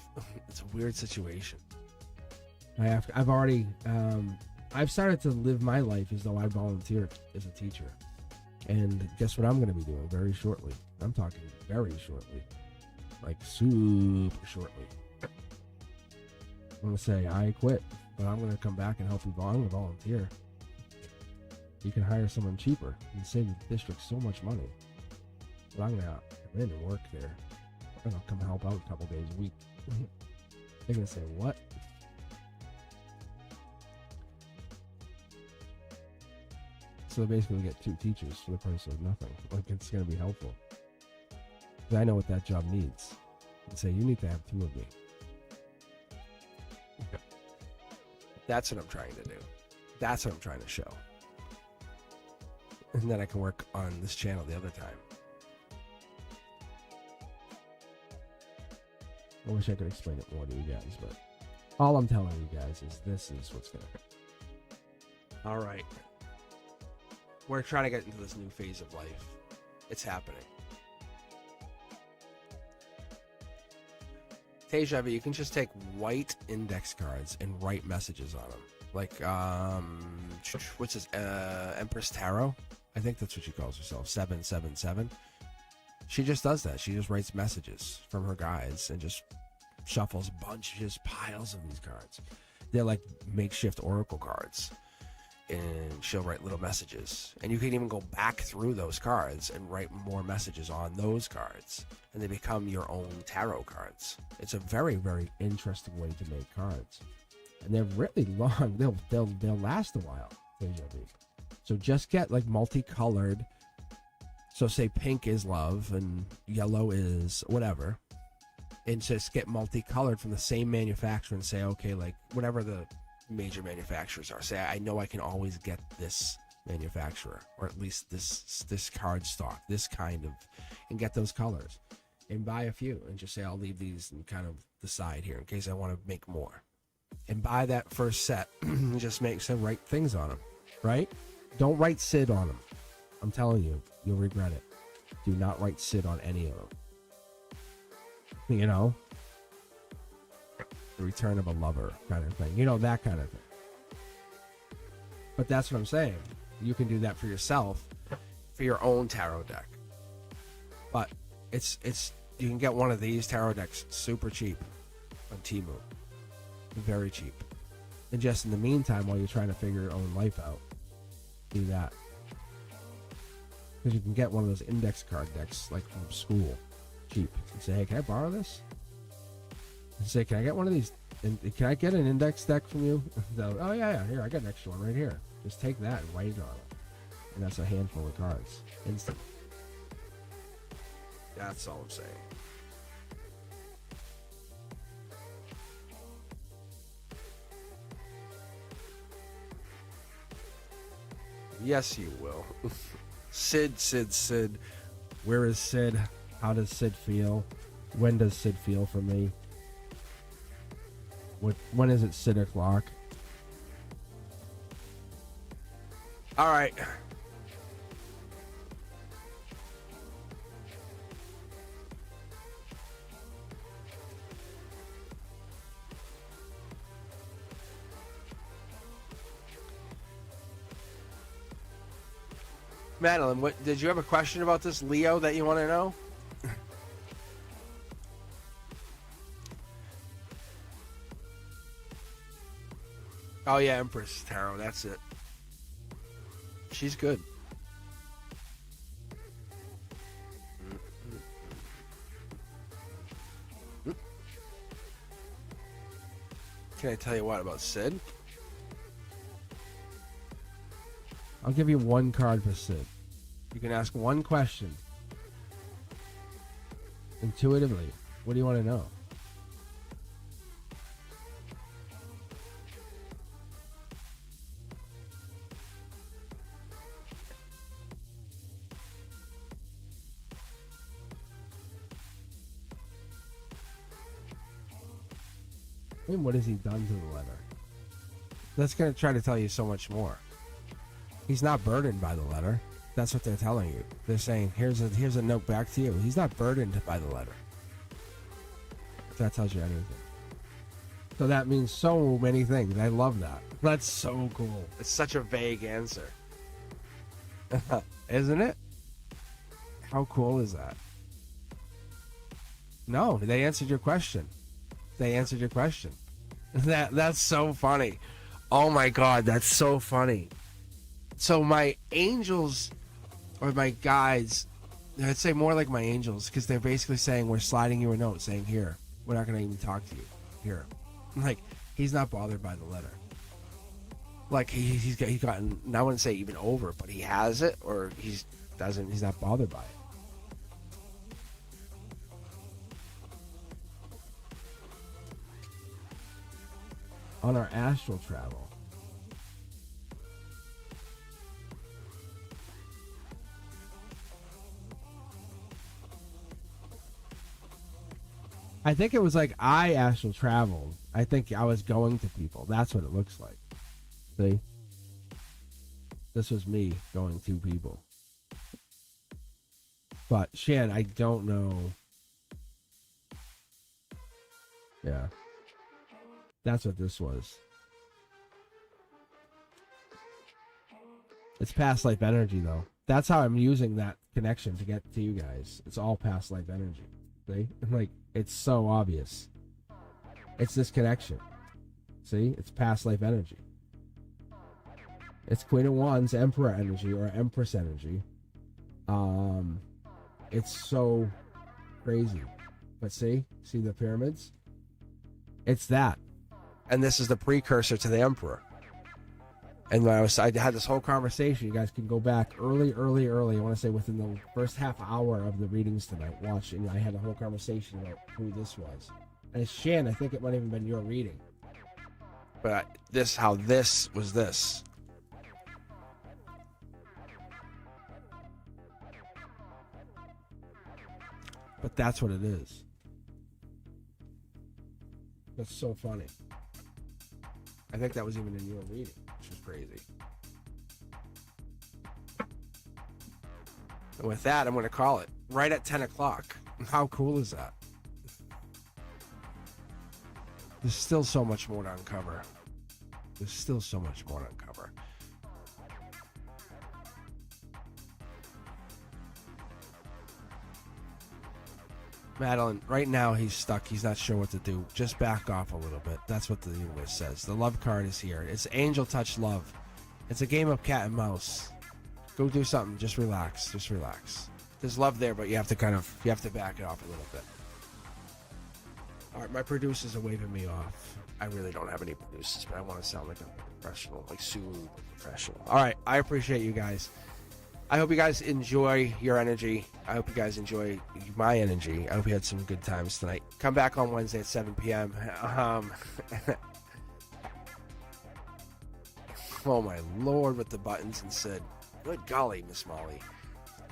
It's a weird situation. I've already I've started to live my life as though I volunteered as a teacher. And guess what I'm going to be doing very shortly? I'm talking very shortly. Like super shortly. I'm going to say I quit, but I'm going to come back and help you volunteer. You can hire someone cheaper and save the district so much money. But I'm going to come in and work there. And I'll come help out a couple days a week. They're going to say, what? So basically we get 2 teachers for the price of nothing. Like, it's going to be helpful. Because I know what that job needs. And say, you need to have 2 of me. That's what I'm trying to do. That's what I'm trying to show. And then I can work on this channel the other time. I wish I could explain it more to you guys, but all I'm telling you guys is this is what's going to happen. All right. We're trying to get into this new phase of life. It's happening. Teja, but you can just take white index cards and write messages on them. Like, what's this? Empress Tarot? I think that's what she calls herself. 777. She just does that. She just writes messages from her guides and just shuffles a bunch, just piles of these cards. They're like makeshift oracle cards. And she'll write little messages. And you can even go back through those cards and write more messages on those cards. And they become your own tarot cards. It's a very, very interesting way to make cards. And they're really long. They'll last a while. So just get like multicolored. So say pink is love and yellow is whatever. And just get multicolored from the same manufacturer and say, okay, like whatever the major manufacturers are. Say, I know I can always get this manufacturer, or at least this card stock, this kind of, and get those colors. And buy a few and just say, I'll leave these and kind of decide here in case I want to make more. And buy that first set and just make some write things on them, right? Don't write Sid on them. I'm telling you, you'll regret it. Do not write Sid on any of them. You know? The return of a lover kind of thing. You know, that kind of thing. But that's what I'm saying. You can do that for yourself, for your own tarot deck. But it's you can get one of these tarot decks super cheap on Temu. Very cheap. And just in the meantime, while you're trying to figure your own life out, do that. Because you can get one of those index card decks, like from school, cheap. And say, hey, can I borrow this? And say, can I get one of these? Can I get an index deck from you? Oh, yeah, here, I got an extra one right here. Just take that and write it on it. And that's a handful of cards. Instant. That's all I'm saying. Yes, you will. Sid. Where is Sid? How does Sid feel? When does Sid feel for me? When is it Sid o'clock? All right. Madeline, what did you have a question about this Leo that you want to know? Oh yeah, Empress Tarot, that's it. She's good. Can I tell you what about Sid? I'll give you one card for Sid. You can ask one question. Intuitively. What do you want to know? I mean, what has he done to the letter? That's going to try to tell you so much more. He's not burdened by the letter. That's what they're telling you. They're saying, here's a note back to you. He's not burdened by the letter. If that tells you anything. So that means so many things. I love that. That's so cool. It's such a vague answer. Isn't it? How cool is that? No, they answered your question. They answered your question. That's so funny. Oh my God, that's so funny. So my angels, or my guides, I'd say more like my angels, because they're basically saying, we're sliding you a note saying, here, we're not going to even talk to you. Here. Like, he's not bothered by the letter. Like, he's gotten, I wouldn't say even over, but he has it, or he's not bothered by it. On our astral travel. I think it was like I astral traveled. I think I was going to people. That's what it looks like. See? This was me going to people. But Shan, I don't know. Yeah. That's what this was. It's past life energy, though. That's how I'm using that connection to get to you guys. It's all past life energy. See? Like, it's so obvious. It's this connection. See? It's past life energy. It's Queen of Wands, Emperor energy, or Empress energy. It's so crazy. But see? See the pyramids? It's that. And this is the precursor to the Emperor. And when I had this whole conversation, you guys can go back early. I want to say within the first half hour of the readings tonight. Watch, and I had a whole conversation about who this was. And Shan, I think it might have even been your reading. But how this was this. But that's what it is. That's so funny. I think that was even in your reading, which was crazy. And with that, I'm going to call it right at 10 o'clock. How cool is that? There's still so much more to uncover. There's still so much more to uncover. Madeline, right now he's stuck. He's not sure what to do. Just back off a little bit. That's what the universe says. The love card is here. It's angel touch love. It's a game of cat and mouse. Go do something. Just relax. Just relax. There's love there, but you have to back it off a little bit. All right, my producers are waving me off. I really don't have any producers, but I want to sound like a professional, like super professional. All right, I appreciate you guys. I hope you guys enjoy your energy. I hope you guys enjoy my energy. I hope you had some good times tonight. Come back on Wednesday at 7 p.m. Oh, my Lord, with the buttons and said, good golly, Miss Molly.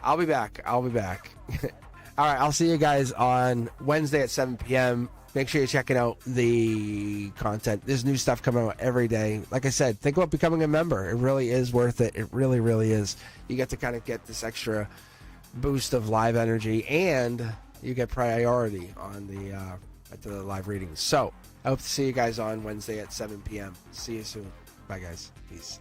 I'll be back. All right, I'll see you guys on Wednesday at 7 p.m. Make sure you're checking out the content. There's new stuff coming out every day. Like I said, think about becoming a member. It really is worth it. It really, really is. You get to kind of get this extra boost of live energy, and you get priority on at the live readings. So I hope to see you guys on Wednesday at 7 p.m. See you soon. Bye, guys. Peace.